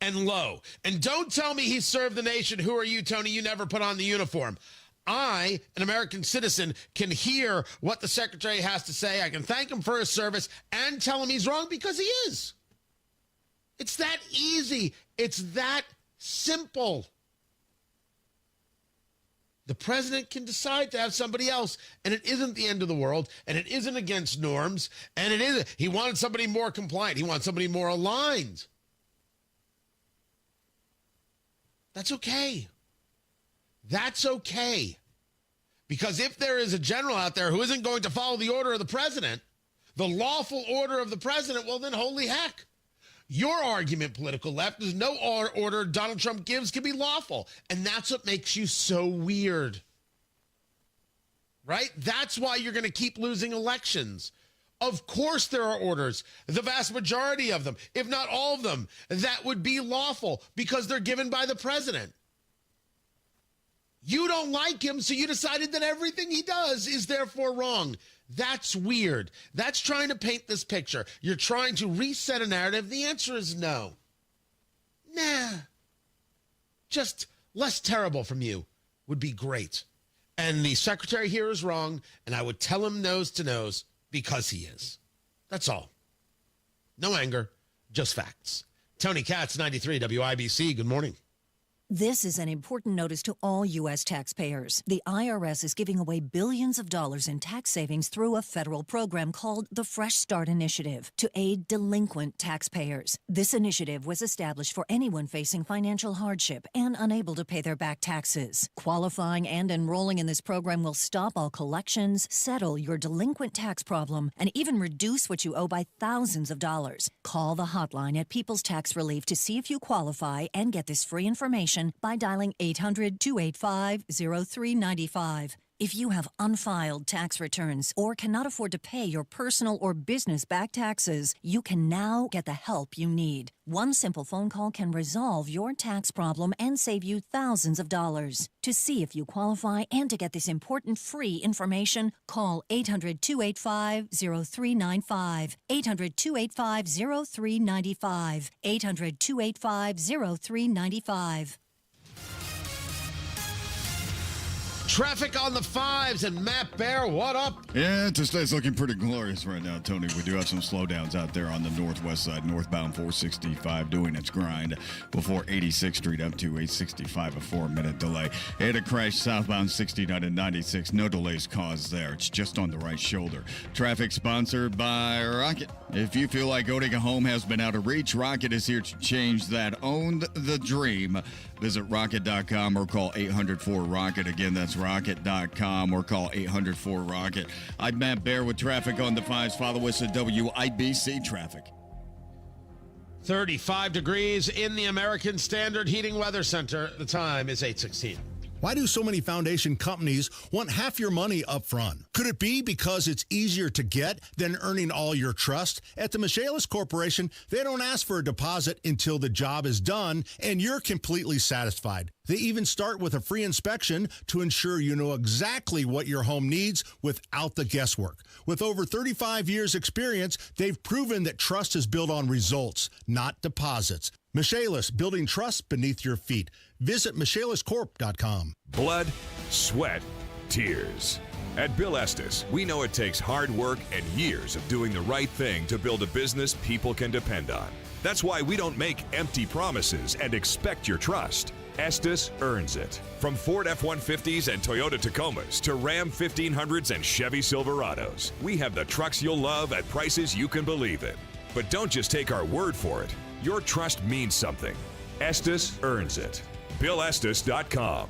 and low. And don't tell me he served the nation. Who are you, Tony? You never put on the uniform. I, an American citizen, can hear what the secretary has to say. I can thank him for his service and tell him he's wrong because he is. It's that easy. It's that simple. The president can decide to have somebody else, and it isn't the end of the world, and it isn't against norms, and it isn't. He wanted somebody more compliant. He wants somebody more aligned. That's okay. That's okay. Because if there is a general out there who isn't going to follow the order of the president, the lawful order of the president, well, then holy heck. Your argument, political left, is no order Donald Trump gives can be lawful. And that's what makes you so weird. Right? That's why you're going to keep losing elections. Of course there are orders, the vast majority of them, if not all of them, that would be lawful because they're given by the president. You don't like him, so you decided that everything he does is therefore wrong. That's weird. That's trying to paint this picture. You're trying to reset a narrative. The answer is no. Nah. Just less terrible from you would be great. And the secretary here is wrong, and I would tell him nose to nose because he is. That's all. No anger, just facts. Tony Katz, 93 WIBC. Good morning. This is an important notice to all U.S. taxpayers. The IRS is giving away billions of dollars in tax savings through a federal program called the Fresh Start Initiative to aid delinquent taxpayers. This initiative was established for anyone facing financial hardship and unable to pay their back taxes. Qualifying and enrolling in this program will stop all collections, settle your delinquent tax problem, and even reduce what you owe by thousands of dollars. Call the hotline at People's Tax Relief to see if you qualify and get this free information by dialing 800-285-0395. If you have unfiled tax returns or cannot afford to pay your personal or business back taxes, you can now get the help you need. One simple phone call can resolve your tax problem and save you thousands of dollars. To see if you qualify and to get this important free information, call 800-285-0395. 800-285-0395. 800-285-0395. Traffic on the 5s and Matt Bear, what up? Yeah, just it's looking pretty glorious right now, Tony. We do have some slowdowns out there on the northwest side, northbound 465 doing its grind before 86th Street up to 865, a 4-minute delay. Had a crash southbound 69 and 96. No delays caused there. It's just on the right shoulder. Traffic sponsored by Rocket. If you feel like owning a home has been out of reach, Rocket is here to change that. Own the dream. Visit rocket.com or call 800-4ROCKET. Again, that's rocket.com or call 800-4ROCKET. I'm Matt Bear with traffic on the 5s. Follow us at WIBC Traffic. 35 degrees in the American Standard Heating Weather Center. The time is 8:16. Why do so many foundation companies want half your money up front? Could it be because it's easier to get than earning all your trust? At the Michaelis Corporation, they don't ask for a deposit until the job is done and you're completely satisfied. They even start with a free inspection to ensure you know exactly what your home needs without the guesswork. With over 35 years experience, they've proven that trust is built on results, not deposits. Michaelis, building trust beneath your feet. Visit michaeliscorp.com. Blood, sweat, tears. At Bill Estes, we know it takes hard work and years of doing the right thing to build a business people can depend on. That's why we don't make empty promises and expect your trust. Estes earns it. From Ford F-150s and Toyota Tacomas to Ram 1500s and Chevy Silverados, we have the trucks you'll love at prices you can believe in. But don't just take our word for it. Your trust means something. Estes earns it. BillEstes.com.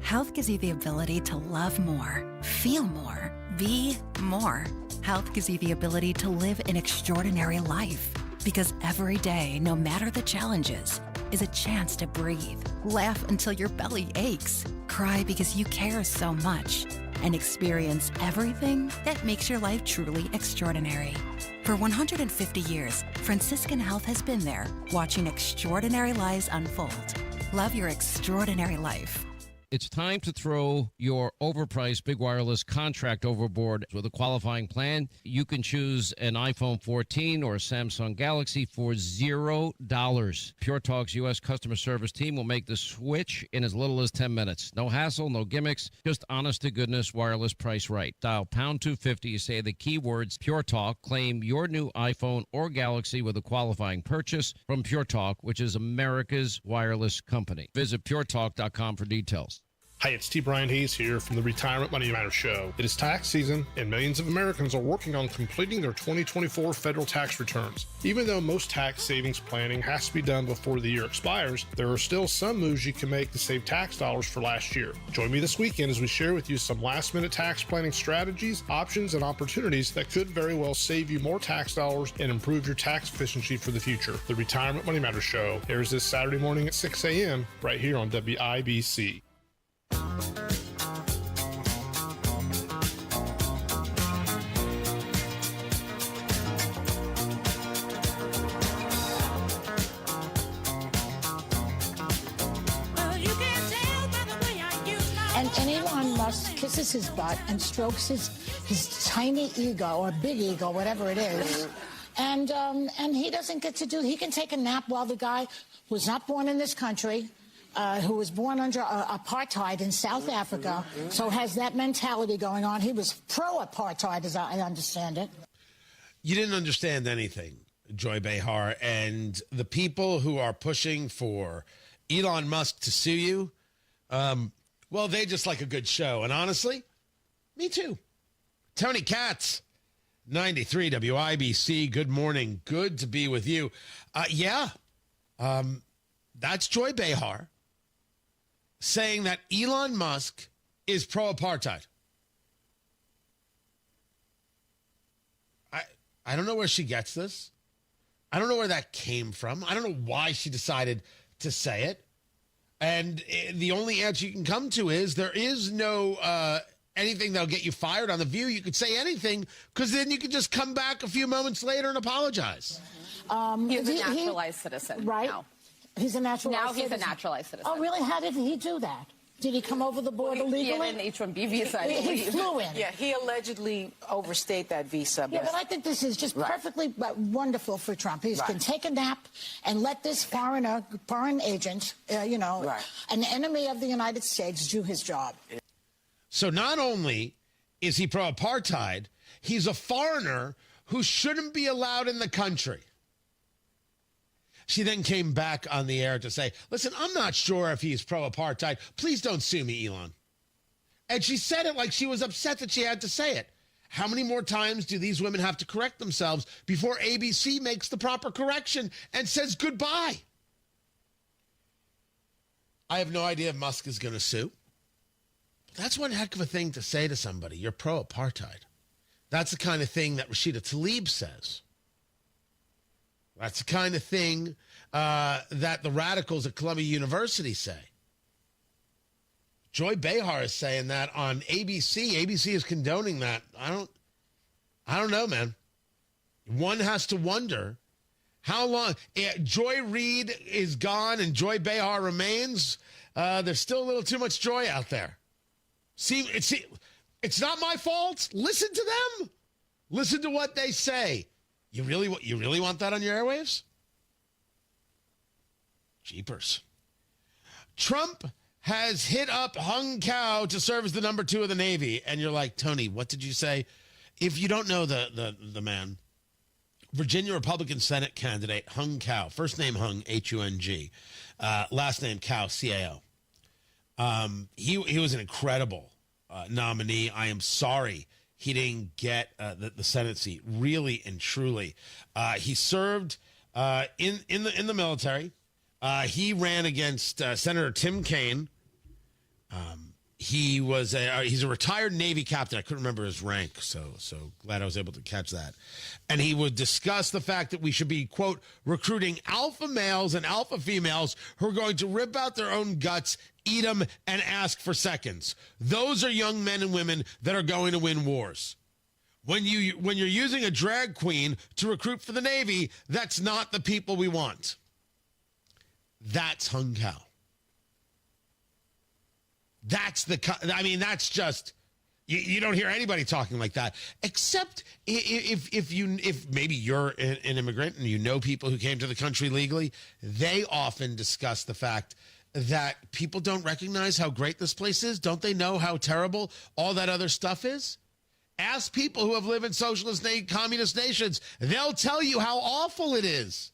Health gives you the ability to love more, feel more, be more. Health gives you the ability to live an extraordinary life. Because every day, no matter the challenges, is a chance to breathe, laugh until your belly aches, cry because you care so much, and experience everything that makes your life truly extraordinary. For 150 years, Franciscan Health has been there, watching extraordinary lives unfold. Love your extraordinary life. It's time to throw your overpriced big wireless contract overboard. With a qualifying plan, you can choose an iPhone 14 or a Samsung Galaxy for $0. Pure Talk's U.S. customer service team will make the switch in as little as 10 minutes. No hassle, no gimmicks, just honest-to-goodness wireless price right. Dial pound 250, you say the keywords Pure Talk, claim your new iPhone or Galaxy with a qualifying purchase from Pure Talk, which is America's wireless company. Visit puretalk.com for details. Hi, it's T. Brian Hayes here from the Retirement Money Matters Show. It is tax season, and millions of Americans are working on completing their 2024 federal tax returns. Even though most tax savings planning has to be done before the year expires, there are still some moves you can make to save tax dollars for last year. Join me this weekend as we share with you some last-minute tax planning strategies, options, and opportunities that could very well save you more tax dollars and improve your tax efficiency for the future. The Retirement Money Matters Show airs this Saturday morning at 6 a.m. right here on WIBC. And Elon Musk kisses his butt and strokes his tiny ego or big ego, whatever it is. And he doesn't get to he can take a nap while the guy who was not born in this country, who was born under apartheid in South Africa, so has that mentality going on. He was pro-apartheid, as I understand it. You didn't understand anything, Joy Behar, and the people who are pushing for Elon Musk to sue you, well, they just like a good show. And honestly, me too. Tony Katz, 93 WIBC. Good morning. Good to be with you. That's Joy Behar saying that Elon Musk is pro-apartheid. I don't know where she gets this. I don't know where that came from. I don't know why she decided to say it. And the only answer you can come to is there is no anything that'll get you fired on The View. You could say anything because then you could just come back a few moments later and apologize. He's a naturalized citizen. Right. Now. He's a naturalized citizen. Now He's a naturalized citizen. Oh, really? How did he do that? Did he come over the border legally? He had an H-1B visa, I believe. He flew in. Yeah, he allegedly overstayed that visa. Yeah, but I think this is just perfectly wonderful for Trump. He can take a nap and let this foreign agent, an enemy of the United States, do his job. So not only is he pro-apartheid, he's a foreigner who shouldn't be allowed in the country. She then came back on the air to say, listen, I'm not sure if he's pro-apartheid. Please don't sue me, Elon. And she said it like she was upset that she had to say it. How many more times do these women have to correct themselves before ABC makes the proper correction and says goodbye? I have no idea if Musk is going to sue. That's one heck of a thing to say to somebody. You're pro-apartheid. That's the kind of thing that Rashida Tlaib says. That's the kind of thing that the radicals at Columbia University say. Joy Behar is saying that on ABC. ABC is condoning that. I don't know, man. One has to wonder how long. Joy Reid is gone and Joy Behar remains. There's still a little too much joy out there. See, it's not my fault. Listen to them. Listen to what they say. You really want that on your airwaves? Jeepers. Trump has hit up Hung Cao to serve as the number 2 of the Navy. And you're like, Tony, what did you say? If you don't know the man, Virginia Republican Senate candidate Hung Cao, first name Hung, H-U-N-G, last name Cao, C-A-O. He was an incredible nominee. I am sorry he didn't get the Senate seat. Really and truly, he served in the military. He ran against Senator Tim Kaine. He's a retired Navy captain. I couldn't remember his rank, so glad I was able to catch that. And he would discuss the fact that we should be, quote, recruiting alpha males and alpha females who are going to rip out their own guts, eat them, and ask for seconds. Those are young men and women that are going to win wars. When you're using a drag queen to recruit for the Navy, that's not the people we want. That's Hung Cao. That's that's just, you don't hear anybody talking like that, except if maybe you're an immigrant and you know people who came to the country legally. They often discuss the fact that people don't recognize how great this place is. Don't they know how terrible all that other stuff is? Ask people who have lived in socialist, communist nations. They'll tell you how awful it is.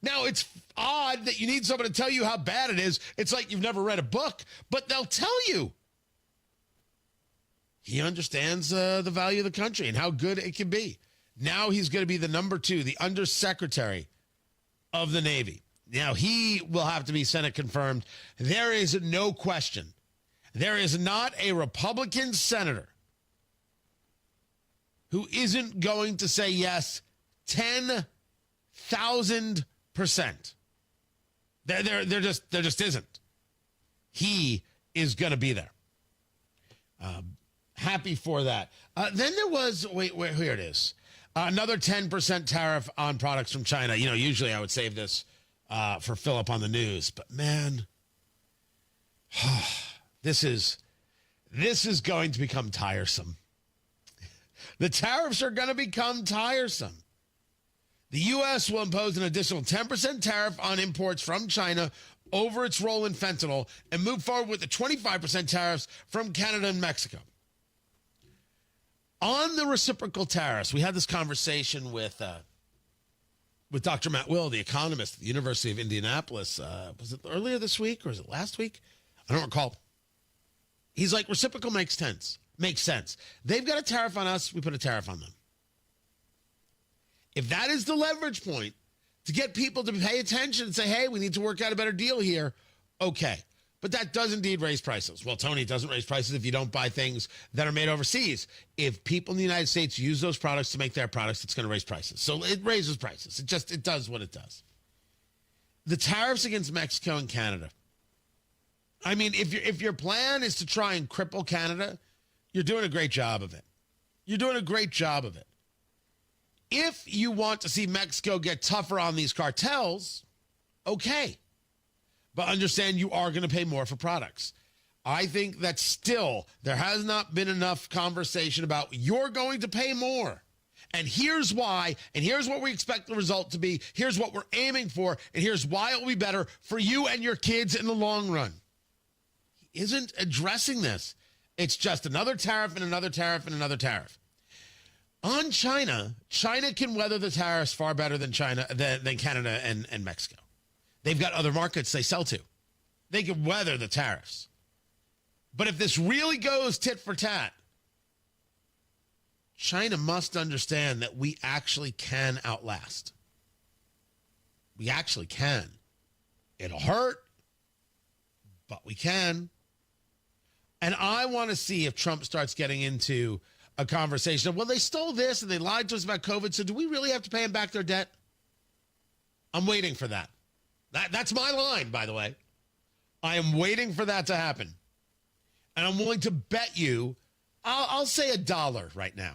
Now, it's odd that you need someone to tell you how bad it is. It's like you've never read a book, but they'll tell you. He understands the value of the country and how good it can be. Now he's going to be the number 2, the undersecretary of the Navy. Now, he will have to be Senate confirmed. There is no question. There is not a Republican senator who isn't going to say yes 10,000%. There just isn't. He is going to be there. Happy for that. Then there was, here it is. Another 10% tariff on products from China. Usually I would save this for Philip on the news, but man, this is going to become tiresome. The tariffs are going to become tiresome. The U.S. will impose an additional 10% tariff on imports from China over its role in fentanyl and move forward with the 25% tariffs from Canada and Mexico. On the reciprocal tariffs, we had this conversation with Dr. Matt Will, the economist at the University of Indianapolis. Was it earlier this week or was it last week? I don't recall. He's like, reciprocal makes sense. They've got a tariff on us. We put a tariff on them. If that is the leverage point to get people to pay attention and say, hey, we need to work out a better deal here, okay. But that does indeed raise prices. Well, Tony, it doesn't raise prices if you don't buy things that are made overseas. If people in the United States use those products to make their products, it's going to raise prices. So it raises prices. It does what it does. The tariffs against Mexico and Canada. I mean, if your plan is to try and cripple Canada, you're doing a great job of it. If you want to see Mexico get tougher on these cartels, okay. But understand you are going to pay more for products. I think that still there has not been enough conversation about you're going to pay more. And here's why, and here's what we expect the result to be. Here's what we're aiming for, and here's why it will be better for you and your kids in the long run. He isn't addressing this. It's just another tariff and another tariff and another tariff. On China, China can weather the tariffs far better than Canada and Mexico. They've got other markets they sell to. They can weather the tariffs. But if this really goes tit for tat, China must understand that we actually can outlast. We actually can. It'll hurt, but we can. And I want to see if Trump starts getting into a conversation of, well, they stole this and they lied to us about COVID, so do we really have to pay them back their debt? I'm waiting for that. That's my line, by the way. I am waiting for that to happen. And I'm willing to bet you, I'll say $1 right now.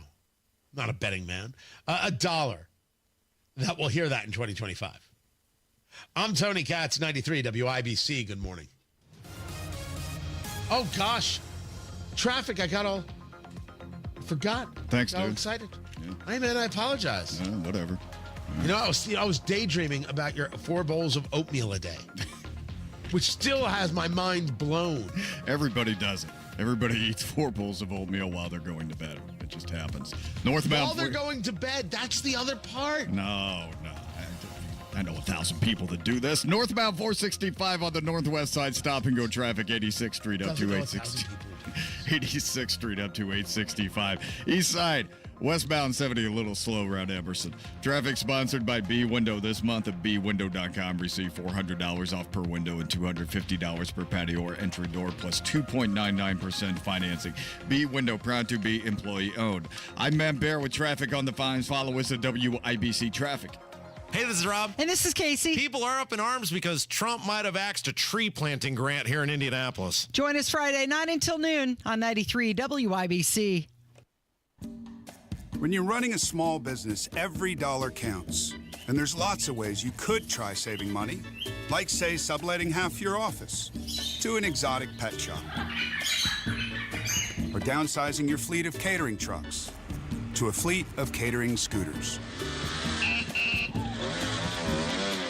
Not a betting man. $1 that we'll hear that in 2025. I'm Tony Katz, 93 WIBC. Good morning. Oh, gosh. Traffic, I forgot. Thanks, dude. dude. Excited. Yeah. Hey, man, I apologize. Whatever. You know, I was daydreaming about your 4 bowls of oatmeal a day, which still has my mind blown. Everybody does it. Everybody eats 4 bowls of oatmeal while they're going to bed. It just happens. Northbound. While they're going to bed, that's the other part. No. I know 1,000 people that do this. Northbound 465 on the northwest side, stop and go traffic, 86th Street up to 860. 86th Street up to 865. East side, westbound 70 a little slow around Emerson. Traffic sponsored by B Window this month at bwindow.com. Receive $400 off per window and $250 per patio or entry door plus 2.99% financing. B Window, proud to be employee owned. I'm Matt Bear with traffic on the fines. Follow us at WIBC Traffic. Hey, this is Rob. And this is Casey. People are up in arms because Trump might have axed a tree planting grant here in Indianapolis. Join us Friday, 9 until noon on 93 WIBC. When you're running a small business, every dollar counts. And there's lots of ways you could try saving money, Like, say, subletting half your office to an exotic pet shop. Or downsizing your fleet of catering trucks to a fleet of catering scooters.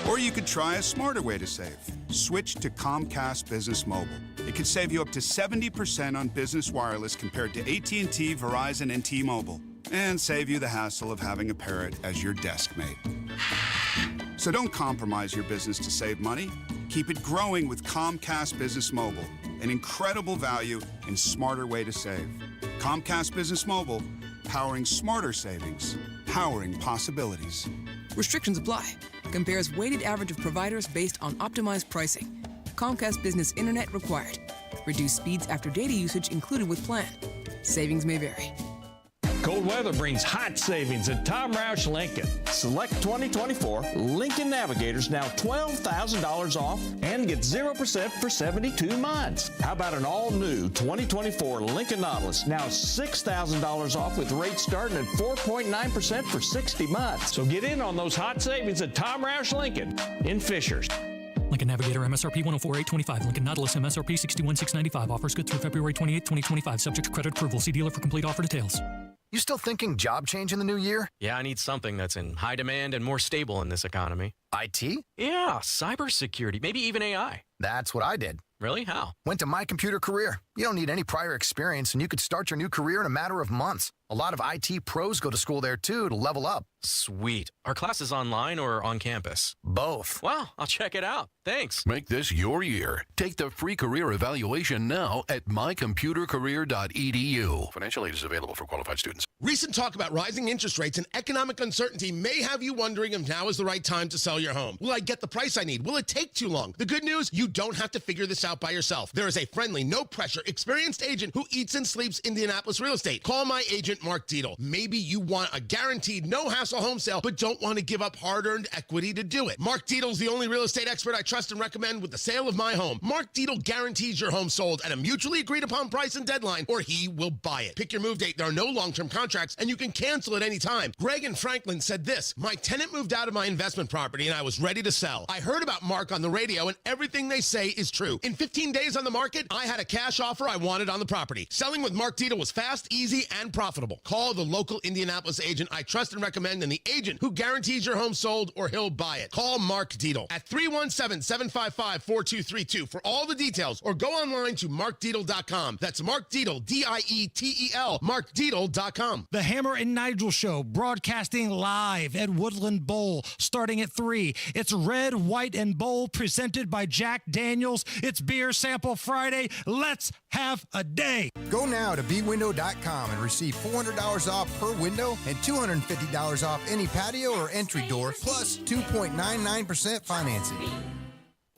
Or you could try a smarter way to save. Switch to Comcast Business Mobile. It could save you up to 70% on business wireless compared to AT&T, Verizon, and T-Mobile. And save you the hassle of having a parrot as your desk mate. So don't compromise your business to save money. Keep it growing with Comcast Business Mobile. An incredible value and smarter way to save. Comcast Business Mobile, powering smarter savings, powering possibilities. Restrictions apply. Compares weighted average of providers based on optimized pricing. Comcast Business Internet required. Reduced speeds after data usage included with plan. Savings may vary. Cold weather brings hot savings at Tom Roush Lincoln. Select 2024 Lincoln Navigators now $12,000 off and get 0% for 72 months. How about an all-new 2024 Lincoln Nautilus now $6,000 off with rates starting at 4.9% for 60 months. So get in on those hot savings at Tom Roush Lincoln in Fishers. Lincoln Navigator MSRP 104,825. Lincoln Nautilus MSRP 61,695. Offers good through February 28, 2025. Subject to credit approval. See dealer for complete offer details. You still thinking job change in the new year? Yeah, I need something that's in high demand and more stable in this economy. IT? Yeah, cybersecurity, maybe even AI. That's what I did. Really? How? Went to My Computer Career. You don't need any prior experience, and you could start your new career in a matter of months. A lot of IT pros go to school there, too, to level up. Sweet. Are classes online or on campus? Both. Wow, I'll check it out. Thanks. Make this your year. Take the free career evaluation now at mycomputercareer.edu. Financial aid is available for qualified students. Recent talk about rising interest rates and economic uncertainty may have you wondering if now is the right time to sell your home. Will I get the price I need? Will it take too long? The good news, you don't have to figure this out by yourself. There is a friendly, no-pressure, experienced agent who eats and sleeps Indianapolis real estate. Call my agent, Mark Dietel. Maybe you want a guaranteed, no-hassle home sale, but don't want to give up hard-earned equity to do it. Mark Dietel's the only real estate expert I trust and recommend with the sale of my home. Mark Dietel guarantees your home sold at a mutually agreed-upon price and deadline, or he will buy it. Pick your move date. There are no long-term contracts, and you can cancel at any time. Greg and Franklin said this: my tenant moved out of my investment property, and I was ready to sell. I heard about Mark on the radio, and everything they say is true. In 15 days on the market, I had a cash offer I wanted on the property. Selling with Mark Dietel was fast, easy, and profitable. Call the local Indianapolis agent I trust and recommend, and the agent who guarantees your home sold, or he'll buy it. Call Mark Dietel at 317-755-4232 for all the details, or go online to markdietel.com. That's Mark Dietel, D-I-E-T-E-L, markdietel.com. The Hammer and Nigel Show, broadcasting live at Woodland Bowl, starting at 3. It's Red, White, and Bowl, presented by Jack Daniels. It's Beer Sample Friday. Let's have a day. Go now to bwindow.com and receive $400 off per window and $250 off any patio or entry door, plus 2.99% financing.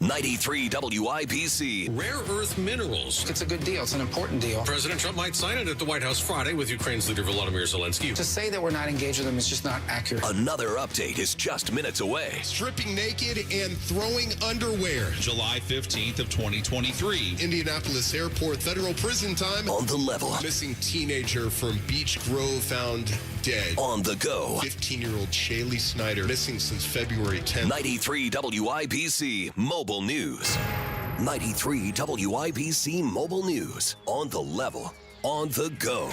93 WIBC. Rare earth minerals. It's a good deal. It's an important deal. President Trump might sign it at the White House Friday with Ukraine's leader Volodymyr Zelensky. To say that we're not engaged with them is just not accurate. Another update is just minutes away. Stripping naked and throwing underwear. July 15th of 2023. Indianapolis Airport Federal Prison time. On the level. Missing teenager from Beech Grove found dead. On the go. 15-year-old Shaylee Snyder missing since February 10th. 93 WIBC Mobile News. 93 WIBC Mobile News. On the level. On the go.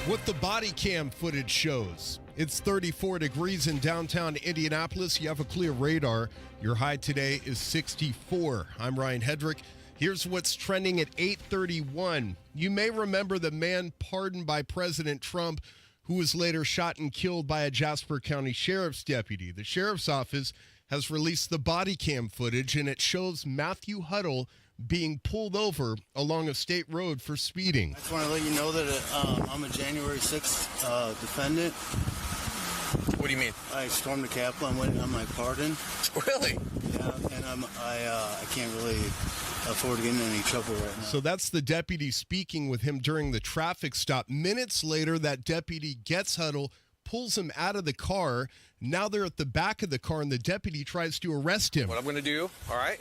What the body cam footage shows. It's 34 degrees in downtown Indianapolis. You have a clear radar. Your high today is 64. I'm Ryan Hedrick. Here's what's trending at 8:31. You may remember the man pardoned by President Trump, who was later shot and killed by a Jasper County Sheriff's deputy. The Sheriff's Office has released the body cam footage, and it shows Matthew Huddle being pulled over along a state road for speeding. I just want to let you know that I'm a January 6th defendant. What do you mean? I stormed the Capitol. I'm waiting on my pardon. Really? Yeah, and I can't really afford to get in any trouble right now. So that's the deputy speaking with him during the traffic stop. Minutes later, that deputy gets Huddle, pulls him out of the car. Now they're at the back of the car, and the deputy tries to arrest him. What I'm going to do, all right,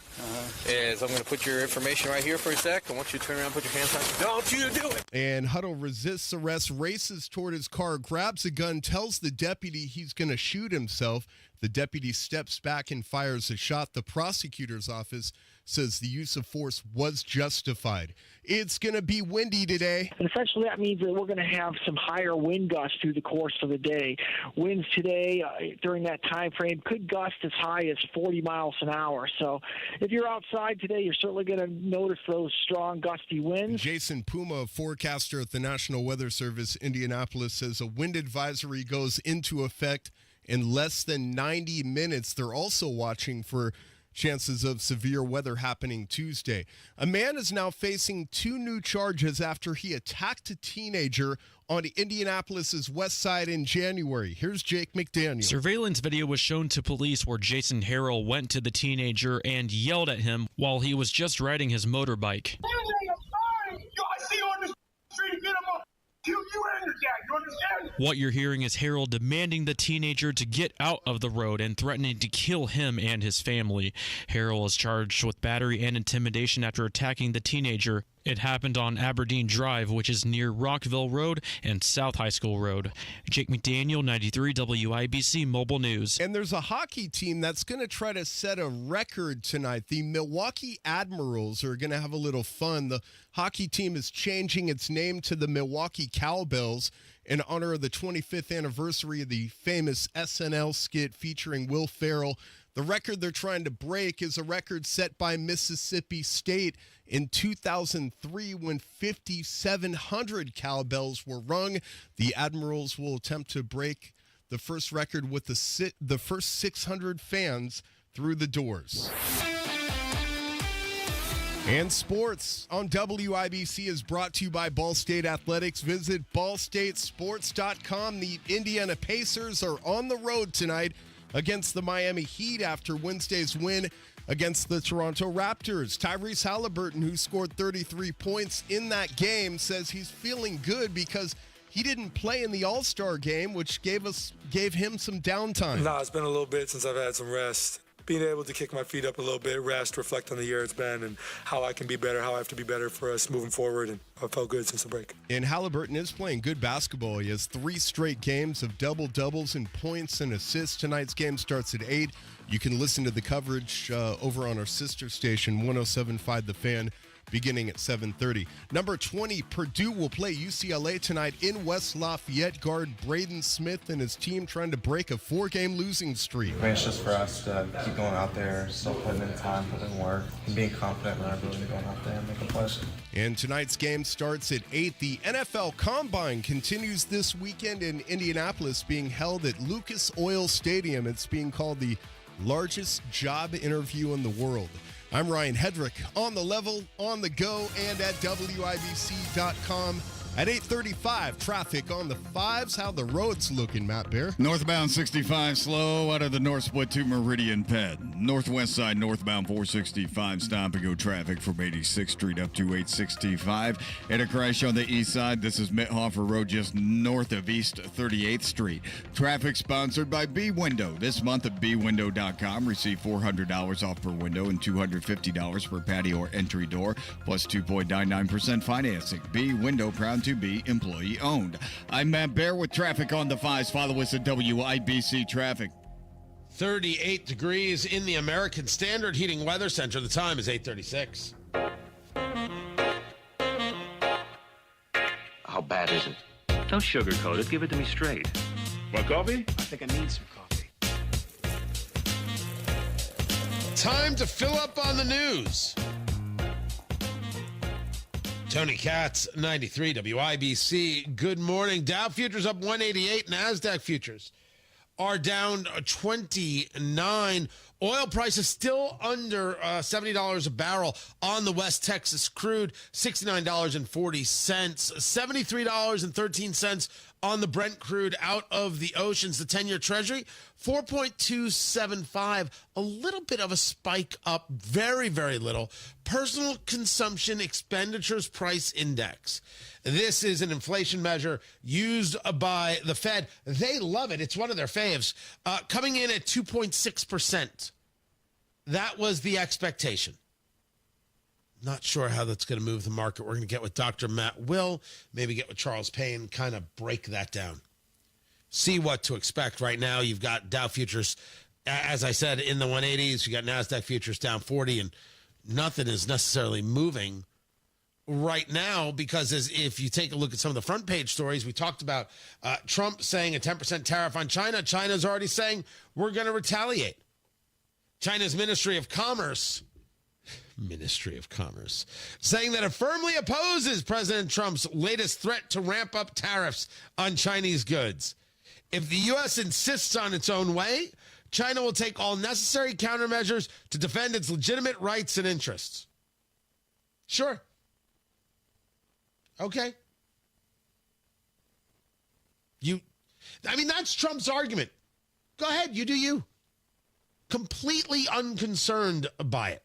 is I'm going to put your information right here for a sec. I want you to turn around and put your hands on. Don't you do it. And Huddle resists arrest, races toward his car, grabs a gun, tells the deputy he's going to shoot himself. The deputy steps back and fires a shot. The prosecutor's office says the use of force was justified. It's going to be windy today. And essentially that means that we're going to have some higher wind gusts through the course of the day. Winds today during that time frame could gust as high as 40 miles an hour. So if you're outside today, you're certainly going to notice those strong gusty winds. Jason Puma, forecaster at the National Weather Service, Indianapolis, says a wind advisory goes into effect in less than 90 minutes. They're also watching for chances of severe weather happening Tuesday. A man is now facing 2 new charges after he attacked a teenager on Indianapolis's west side in January. Here's Jake McDaniel. Surveillance video was shown to police where Jason Harrell went to the teenager and yelled at him while he was just riding his motorbike. What you're hearing is Harold demanding the teenager to get out of the road and threatening to kill him and his family. Harold is charged with battery and intimidation after attacking the teenager. It happened on Aberdeen Drive, which is near Rockville Road and South High School Road. Jake McDaniel, 93 WIBC Mobile News. And there's a hockey team that's going to try to set a record tonight. The Milwaukee Admirals are going to have a little fun. The hockey team is changing its name to the Milwaukee Cowbells in honor of the 25th anniversary of the famous SNL skit featuring Will Ferrell. The record they're trying to break is a record set by Mississippi State in 2003 when 5,700 cowbells were rung. The Admirals will attempt to break the first record with the first 600 fans through the doors. And sports on WIBC is brought to you by Ball State Athletics. Visit ballstatesports.com. The Indiana Pacers are on the road tonight against the Miami Heat after Wednesday's win against the Toronto Raptors. Tyrese Halliburton, who scored 33 points in that game, says he's feeling good because he didn't play in the All-Star game, which gave him some downtime. Nah, it's been a little bit since I've had some rest. Being able to kick my feet up a little bit, rest, reflect on the year it's been and how I can be better, how I have to be better for us moving forward. And I felt good since the break. And Halliburton is playing good basketball. He has 3 straight games of double-doubles in points and assists. Tonight's game starts at 8. You can listen to the coverage over on our sister station, 107.5 The Fan, beginning at 7:30. Number 20, Purdue will play UCLA tonight in West Lafayette. Guard Braden Smith and his team trying to break a 4-game losing streak. I mean, it's just for us to keep going out there, still putting in time, putting in work, and being confident in our ability to go out there and make a play. And tonight's game starts at 8. The NFL Combine continues this weekend in Indianapolis, being held at Lucas Oil Stadium. It's being called the largest job interview in the world. I'm Ryan Hedrick, on the level, on the go, and at WIBC.com. At 8:35, traffic on the 5s. How the roads looking, Matt Bear? Northbound 65 slow out of the North Split to Meridian Ped. Northwest side northbound 465 stop and go traffic from 86th Street up to 865. And a crash on the east side. This is Mithofer Road just north of East 38th Street. Traffic sponsored by B Window. This month at bwindow.com. Receive $400 off per window and $250 per patio or entry door, plus 2.99% financing. B Window, proud to be employee owned. I'm Matt Bear with traffic on the 5s. Follow us at WIBC Traffic. 38 degrees in the American Standard Heating Weather Center. The time is 8:36. How bad is it? Don't sugarcoat it. Give it to me straight. Want coffee? I think I need some coffee. Time to fill up on the news. Tony Katz, 93 WIBC. Good morning. Dow futures up 188. NASDAQ futures are down 29. Oil prices still under $70 a barrel on the West Texas crude, $69.40. $73.13 on the Brent crude out of the oceans, the 10-year Treasury, 4.275, a little bit of a spike up, very, very little. Personal Consumption Expenditures Price Index. This is an inflation measure used by the Fed. They love it. It's one of their faves. Coming in at 2.6%. That was the expectation. Not sure how that's going to move the market. We're going to get with Dr. Matt Will, maybe get with Charles Payne, kind of break that down. See what to expect. Right now, you've got Dow futures, as I said, in the 180s. You got NASDAQ futures down 40, and nothing is necessarily moving right now because if you take a look at some of the front page stories, we talked about Trump saying a 10% tariff on China. China's already saying we're going to retaliate. China's Ministry of Commerce, saying that it firmly opposes President Trump's latest threat to ramp up tariffs on Chinese goods. If the U.S. insists on its own way, China will take all necessary countermeasures to defend its legitimate rights and interests. Sure. Okay. That's Trump's argument. Go ahead, you do you. Completely unconcerned by it.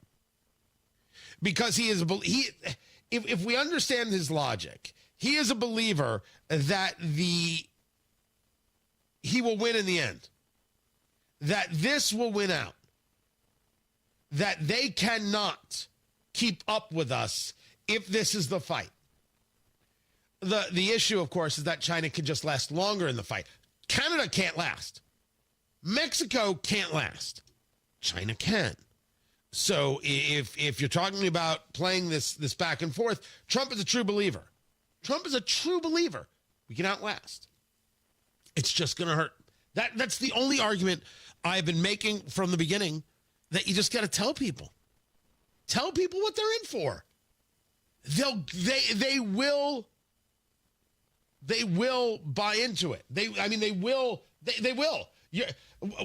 Because if we understand his logic, he is a believer that he will win in the end. That this will win out. That they cannot keep up with us if this is the fight. The issue, of course, is that China can just last longer in the fight. Canada can't last. Mexico can't last. China can. So if you're talking about playing this back and forth, Trump is a true believer. Trump is a true believer. We can outlast. It's just going to hurt. That's the only argument I've been making from the beginning, that you just got to tell people. Tell people what they're in for. They will buy into it. They will.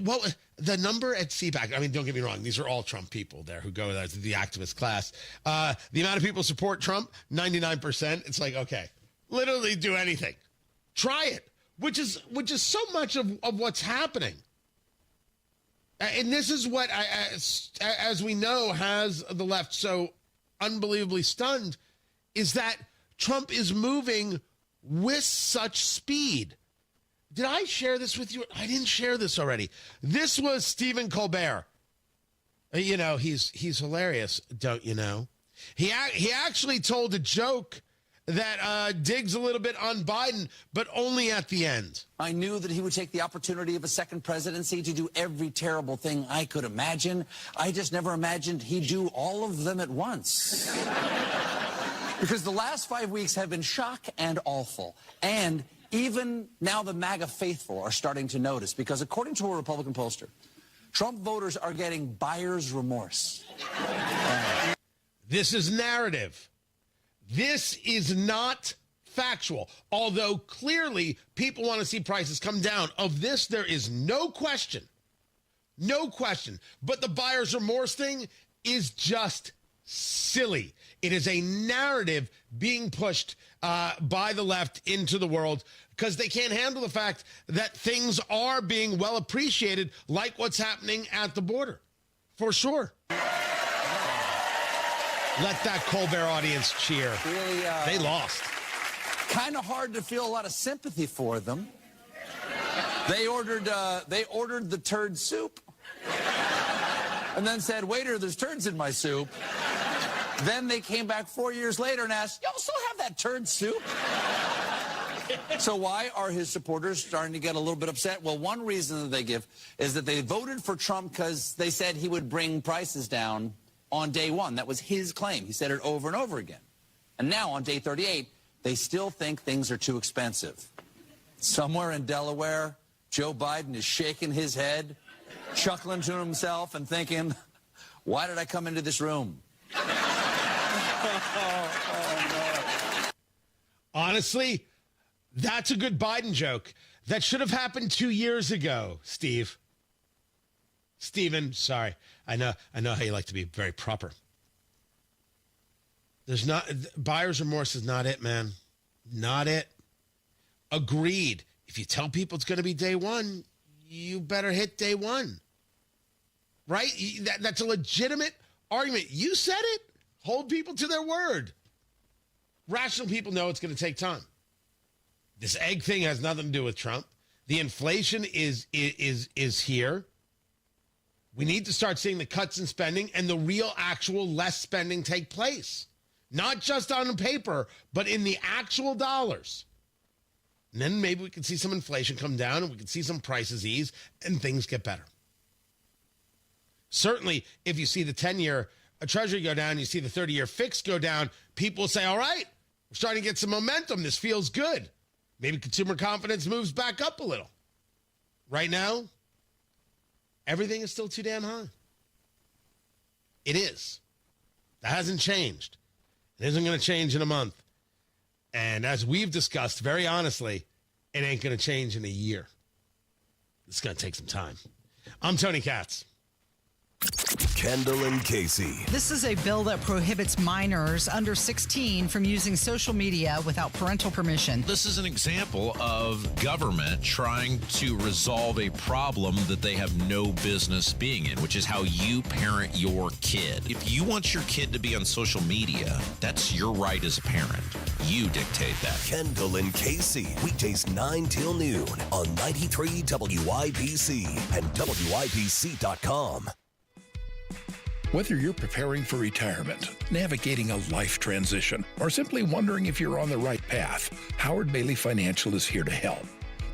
Well, the number at CPAC, don't get me wrong, these are all Trump people there who go to the activist class. The amount of people support Trump, 99%. It's like, okay, literally do anything. Try it, which is so much of what's happening. And this is what, as we know, has the left so unbelievably stunned, is that Trump is moving with such speed. Did I share this with you? I didn't share this already. This was Stephen Colbert. He's hilarious, don't you know? He actually told a joke that digs a little bit on Biden, but only at the end. I knew that he would take the opportunity of a second presidency to do every terrible thing I could imagine. I just never imagined he'd do all of them at once. Because the last 5 weeks have been shock and awful. And even now the MAGA faithful are starting to notice, because according to a Republican pollster, Trump voters are getting buyer's remorse. This is narrative. This is not factual. Although clearly people want to see prices come down. Of this, there is no question. No question. But the buyer's remorse thing is just silly. It is a narrative being pushed by the left into the world because they can't handle the fact that things are being well appreciated, like what's happening at the border. For sure. Let that Colbert audience cheer. Really, they lost. Kind of hard to feel a lot of sympathy for them. They ordered the turd soup, and then said, "Waiter, there's turds in my soup." Then they came back 4 years later and asked, "Y'all still have that turd soup?" So why are his supporters starting to get a little bit upset? Well, one reason that they give is that they voted for Trump because they said he would bring prices down on day one. That was his claim. He said it over and over again. And now on day 38, they still think things are too expensive. Somewhere in Delaware, Joe Biden is shaking his head, chuckling to himself and thinking, why did I come into this room? Honestly, that's a good Biden joke. That should have happened 2 years ago, Steve. Steven, sorry. I know how you like to be very proper. Buyer's remorse is not it, man. Not it. Agreed. If you tell people it's going to be day one, you better hit day one. Right? That's a legitimate argument. You said it. Hold people to their word. Rational people know it's going to take time. This egg thing has nothing to do with Trump. The inflation is here. We need to start seeing the cuts in spending and the real, actual less spending take place. Not just on paper, but in the actual dollars. And then maybe we can see some inflation come down and we can see some prices ease and things get better. Certainly, if you see the 10-year Treasury go down, you see the 30-year fix go down, people will say, all right, we're starting to get some momentum. This feels good. Maybe consumer confidence moves back up a little. Right now, everything is still too damn high. It is. That hasn't changed. It isn't going to change in a month. And as we've discussed, very honestly, it ain't going to change in a year. It's going to take some time. I'm Tony Katz. Kendall and Casey. This is a bill that prohibits minors under 16 from using social media without parental permission. This is an example of government trying to resolve a problem that they have no business being in, which is how you parent your kid. If you want your kid to be on social media, that's your right as a parent. You dictate that. Kendall and Casey. Weekdays 9 till noon on 93 WIBC and WIBC.com. Whether you're preparing for retirement, navigating a life transition, or simply wondering if you're on the right path, Howard Bailey Financial is here to help.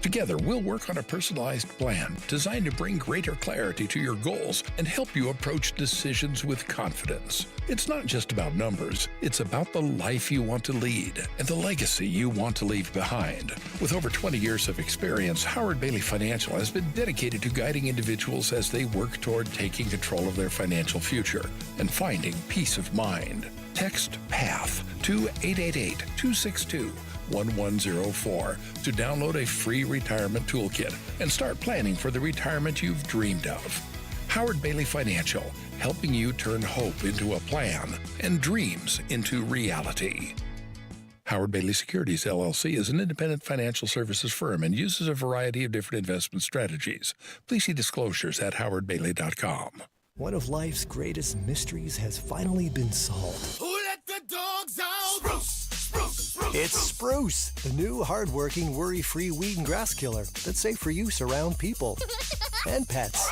Together, we'll work on a personalized plan designed to bring greater clarity to your goals and help you approach decisions with confidence. It's not just about numbers, it's about the life you want to lead and the legacy you want to leave behind. With over 20 years of experience, Howard Bailey Financial has been dedicated to guiding individuals as they work toward taking control of their financial future and finding peace of mind. Text PATH to 888-262-1104 to download a free retirement toolkit and start planning for the retirement you've dreamed of. Howard Bailey Financial, helping you turn hope into a plan and dreams into reality. Howard Bailey Securities, LLC is an independent financial services firm and uses a variety of different investment strategies. Please see disclosures at howardbailey.com. One of life's greatest mysteries has finally been solved. Who let the dogs out? Spruce, spruce, spruce. It's Spruce, the new hard-working, worry-free weed and grass killer that's safe for use around people and pets.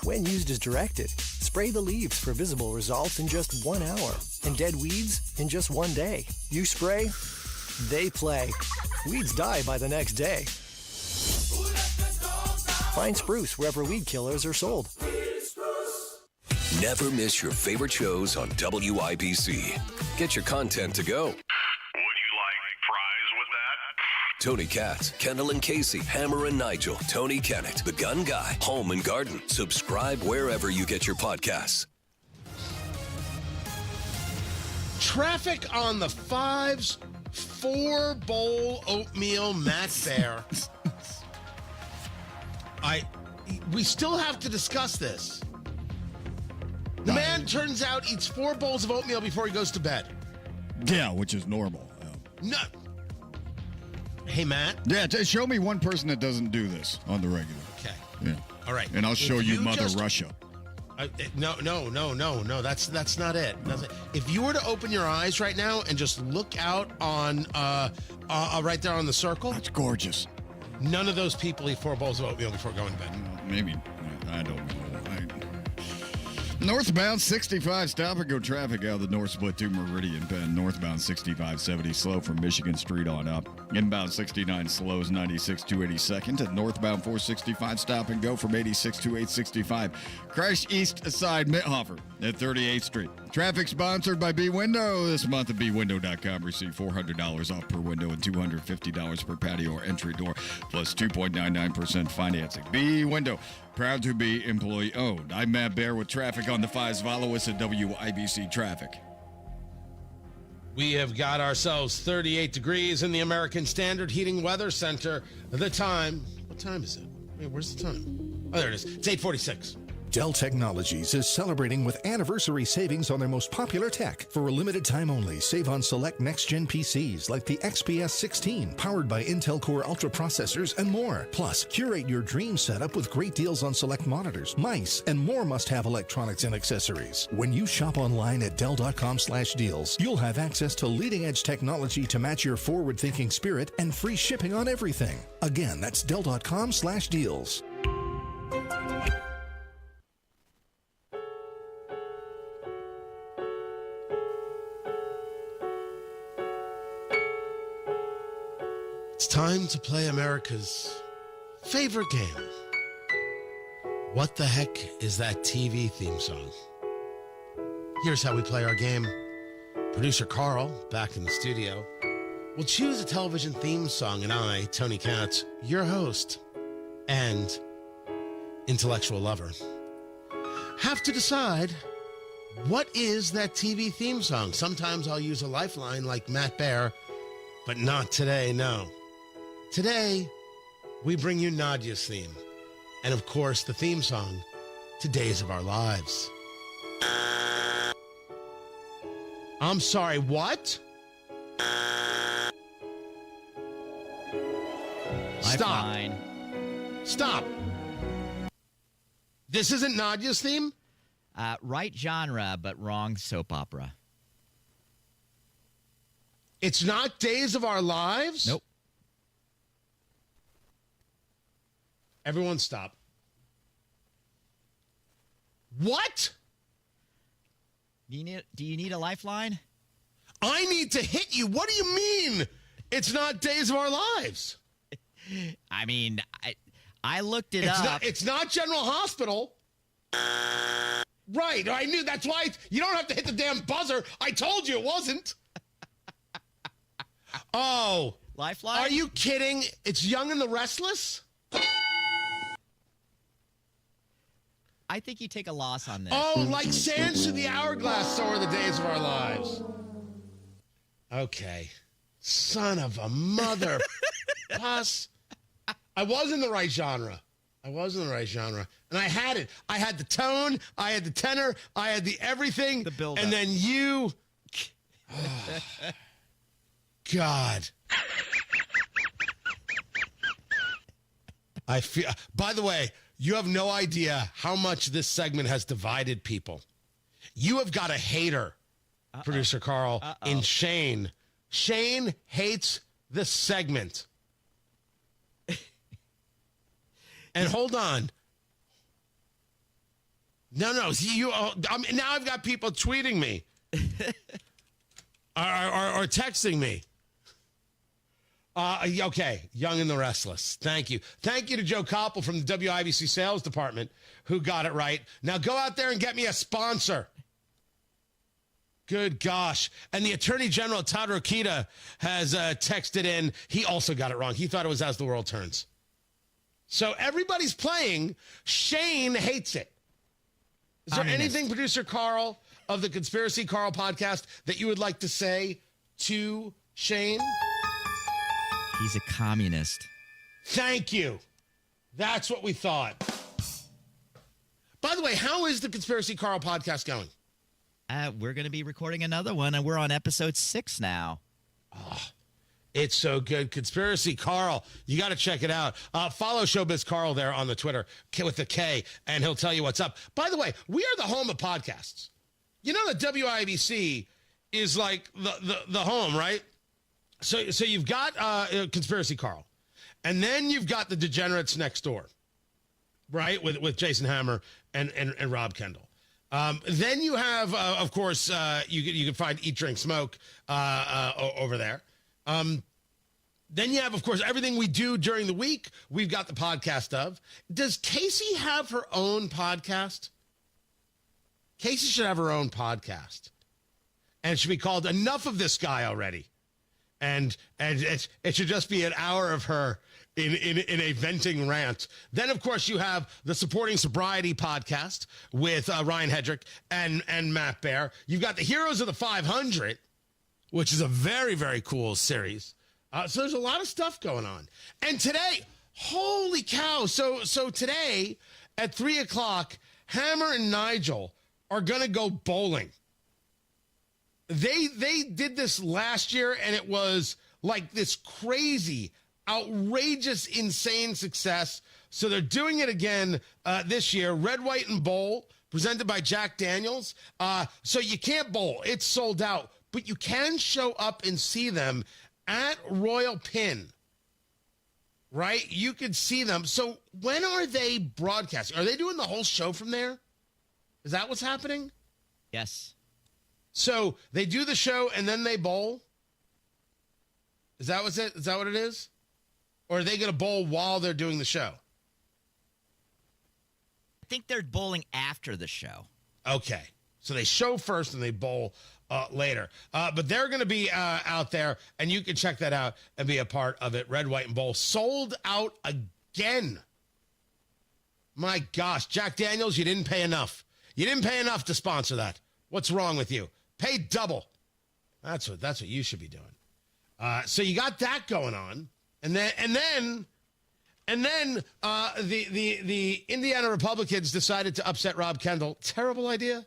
When used as directed, spray the leaves for visible results in just 1 hour and dead weeds in just 1 day. You spray, they play. Weeds die by the next day. Find Spruce wherever weed killers are sold. Never miss your favorite shows on WIBC. Get your content to go. Would you like fries with that? Tony Katz, Kendall and Casey, Hammer and Nigel, Tony Kennett, The Gun Guy, Home and Garden. Subscribe wherever you get your podcasts. Traffic on the 5's 4-bowl oatmeal Matt Bear. We still have to discuss this. The man, turns out, eats 4 bowls of oatmeal before he goes to bed. Yeah, which is normal. No. Hey, Matt. Yeah, show me one person that doesn't do this on the regular. Okay. Yeah. All right. And I'll show you Mother Russia. No. That's not it. If you were to open your eyes right now and just look out on right there on the circle. That's gorgeous. None of those people eat 4 bowls of oatmeal before going to bed. Maybe. I don't know. Northbound 65, stop and go traffic out of the North Split to Meridian Bend. Northbound 6570 slow from Michigan Street on up. Inbound 69 slows 96 to 82nd. And northbound 465 stop and go from 86 to 865. Crash east side Mithofer at 38th Street. Traffic sponsored by B-Window. This month at bwindow.com receive $400 off per window and $250 per patio or entry door, plus 2.99% financing. B-Window, proud to be employee-owned. I'm Matt Bear with traffic on the 5s. Follow us at WIBC Traffic. We have got ourselves 38 degrees in the American Standard Heating Weather Center. The time, what time is it? Wait, where's the time? Oh, there it is. It's 8:46. Dell Technologies is celebrating with anniversary savings on their most popular tech. For a limited time only, save on select next-gen PCs like the XPS 16, powered by Intel Core Ultra processors and more. Plus, curate your dream setup with great deals on select monitors, mice, and more must-have electronics and accessories. When you shop online at Dell.com/deals, you'll have access to leading-edge technology to match your forward-thinking spirit and free shipping on everything. Again, that's Dell.com/deals. It's time to play America's favorite game. What the heck is that TV theme song? Here's how we play our game. Producer Carl, back in the studio, will choose a television theme song, and I, Tony Katz, your host and intellectual lover, have to decide what is that TV theme song. Sometimes I'll use a lifeline like Matt Bear, but not today, no. Today, we bring you Nadia's theme. And of course, the theme song to Days of Our Lives. I'm sorry, what? Stop. Stop. This isn't Nadia's theme? Right genre, but wrong soap opera. It's not Days of Our Lives? Nope. Everyone stop. What? Do you need a lifeline? I need to hit you. What do you mean? It's not Days of Our Lives. I mean, I looked it up. It's not General Hospital. Right. I knew. That's why you don't have to hit the damn buzzer. I told you it wasn't. Oh. Lifeline? Are you kidding? It's Young and the Restless? I think you take a loss on this. Oh, like sands through the hourglass, so are the days of our lives. Okay. Son of a mother. Plus, I was in the right genre. And I had it. I had the tone. I had the tenor. I had the everything. The build-up. And then you. Oh, God. I feel. By the way, you have no idea how much this segment has divided people. You have got a hater, Producer Carl, in Shane. Shane hates this segment. And hold on. No. Now I've got people tweeting me or texting me. Okay, Young and the Restless. Thank you. Thank you to Joe Koppel from the WIBC Sales Department who got it right. Now go out there and get me a sponsor. Good gosh. And the Attorney General, Todd Rokita, has texted in. He also got it wrong. He thought it was As the World Turns. So everybody's playing. Shane hates it. Is there anything, Producer Carl, of the Conspiracy Carl podcast that you would like to say to Shane? He's a communist. Thank you. That's what we thought. By the way, how is the Conspiracy Carl podcast going? We're going to be recording another one, and we're on episode 6 now. Oh, it's so good. Conspiracy Carl. You got to check it out. Follow Showbiz Carl there on the Twitter with the K, and he'll tell you what's up. By the way, we are the home of podcasts. You know that WIBC is like the home, right? So you've got Conspiracy Carl, and then you've got the Degenerates Next Door, right? With Jason Hammer and Rob Kendall. Then you have, of course, you can find Eat, Drink, Smoke over there. Then you have, of course, everything we do during the week. We've got the podcast of. Does Casey have her own podcast? Casey should have her own podcast, and it should be called "Enough of This Guy Already." And it should just be an hour of her in a venting rant. Then, of course, you have the Supporting Sobriety podcast with Ryan Hedrick and Matt Bear. You've got the Heroes of the 500, which is a very, very cool series. So there's a lot of stuff going on. And today, holy cow. So today at 3 o'clock Hammer and Nigel are going to go bowling. They did this last year, and it was like this crazy, outrageous, insane success. So they're doing it again this year. Red, White, and Bowl, presented by Jack Daniels. So you can't bowl. It's sold out. But you can show up and see them at Royal Pin. Right? You could see them. So when are they broadcasting? Are they doing the whole show from there? Is that what's happening? Yes. So they do the show and then they bowl? Is that what it is? Or are they going to bowl while they're doing the show? I think they're bowling after the show. Okay. So they show first and they bowl later. But they're going to be out there, and you can check that out and be a part of it. Red, White, and Bowl sold out again. My gosh, Jack Daniels, you didn't pay enough. You didn't pay enough to sponsor that. What's wrong with you? Pay double. That's what you should be doing. So you got that going on, and then the Indiana Republicans decided to upset Rob Kendall. Terrible idea.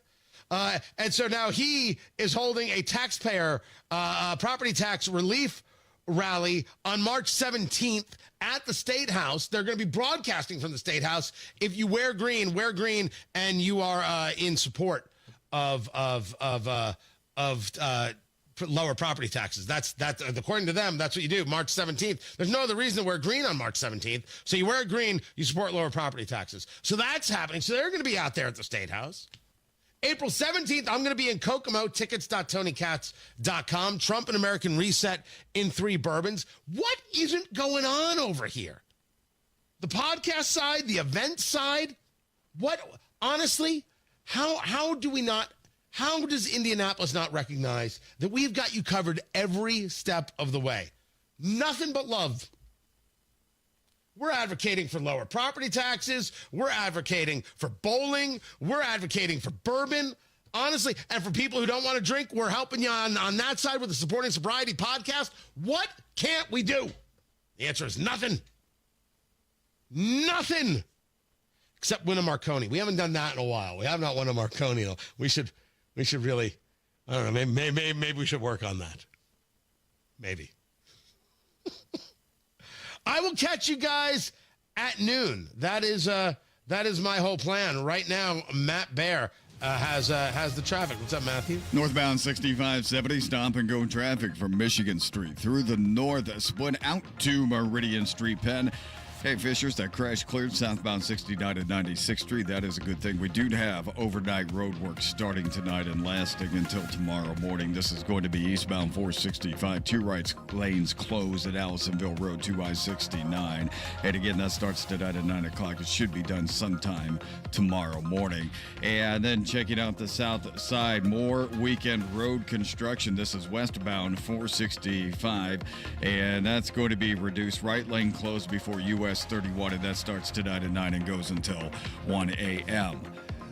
And so now he is holding a taxpayer property tax relief rally on March 17th at the State House. They're going to be broadcasting from the State House. If you wear green, and you are in support of lower property taxes. That's according to them, that's what you do. March 17th. There's no other reason to wear green on March 17th. So you wear green, you support lower property taxes. So that's happening. So they're going to be out there at the State House. April 17th, I'm going to be in Kokomo, tickets.tonykatz.com. Trump and American Reset in 3 bourbons. What isn't going on over here? The podcast side, the event side? What, honestly, how does Indianapolis not recognize that we've got you covered every step of the way? Nothing but love. We're advocating for lower property taxes. We're advocating for bowling. We're advocating for bourbon. Honestly, and for people who don't want to drink, we're helping you on that side with the Supporting Sobriety podcast. What can't we do? The answer is nothing. Nothing. Except win a Marconi. We haven't done that in a while. We have not won a Marconi. We should really, I don't know, maybe we should work on that. Maybe. I will catch you guys at noon. That is my whole plan. Right now, Matt Bear has the traffic. What's up, Matthew? Northbound 6570, stop and go traffic from Michigan Street through the north, split out to Meridian Street, Penn. Hey, Fishers, that crash cleared southbound 69 and 96th Street. That is a good thing. We do have overnight road work starting tonight and lasting until tomorrow morning. This is going to be eastbound 465. 2 right lanes closed at Allisonville Road, 2 I-69. And again, that starts tonight at 9 o'clock. It should be done sometime tomorrow morning. And then checking out the south side, more weekend road construction. This is westbound 465. And that's going to be reduced. Right lane closed before US 31, and that starts tonight at 9 and goes until 1 a.m.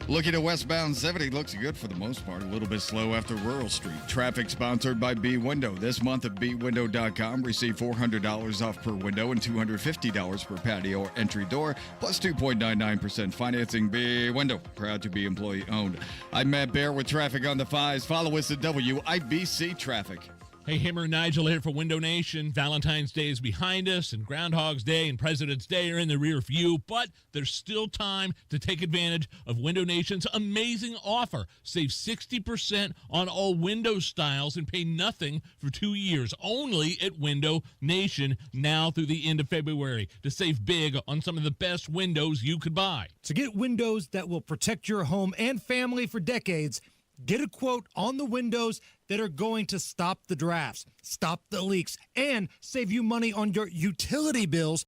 Looking at westbound 70, looks good for the most part. A little bit slow after Rural Street. Traffic sponsored by B Window. This month at bwindow.com, receive $400 off per window and $250 per patio or entry door, plus 2.99% financing. B Window, proud to be employee owned. I'm Matt Bear with traffic on the 5s. Follow us at WIBC Traffic. Hey, Hammer and Nigel here for Window Nation. Valentine's Day is behind us, and Groundhog's Day and President's Day are in the rear view, but there's still time to take advantage of Window Nation's amazing offer. Save 60% on all window styles and pay nothing for 2 years, only at Window Nation now through the end of February to save big on some of the best windows you could buy. To get windows that will protect your home and family for decades, get a quote on the windows that are going to stop the drafts, stop the leaks, and save you money on your utility bills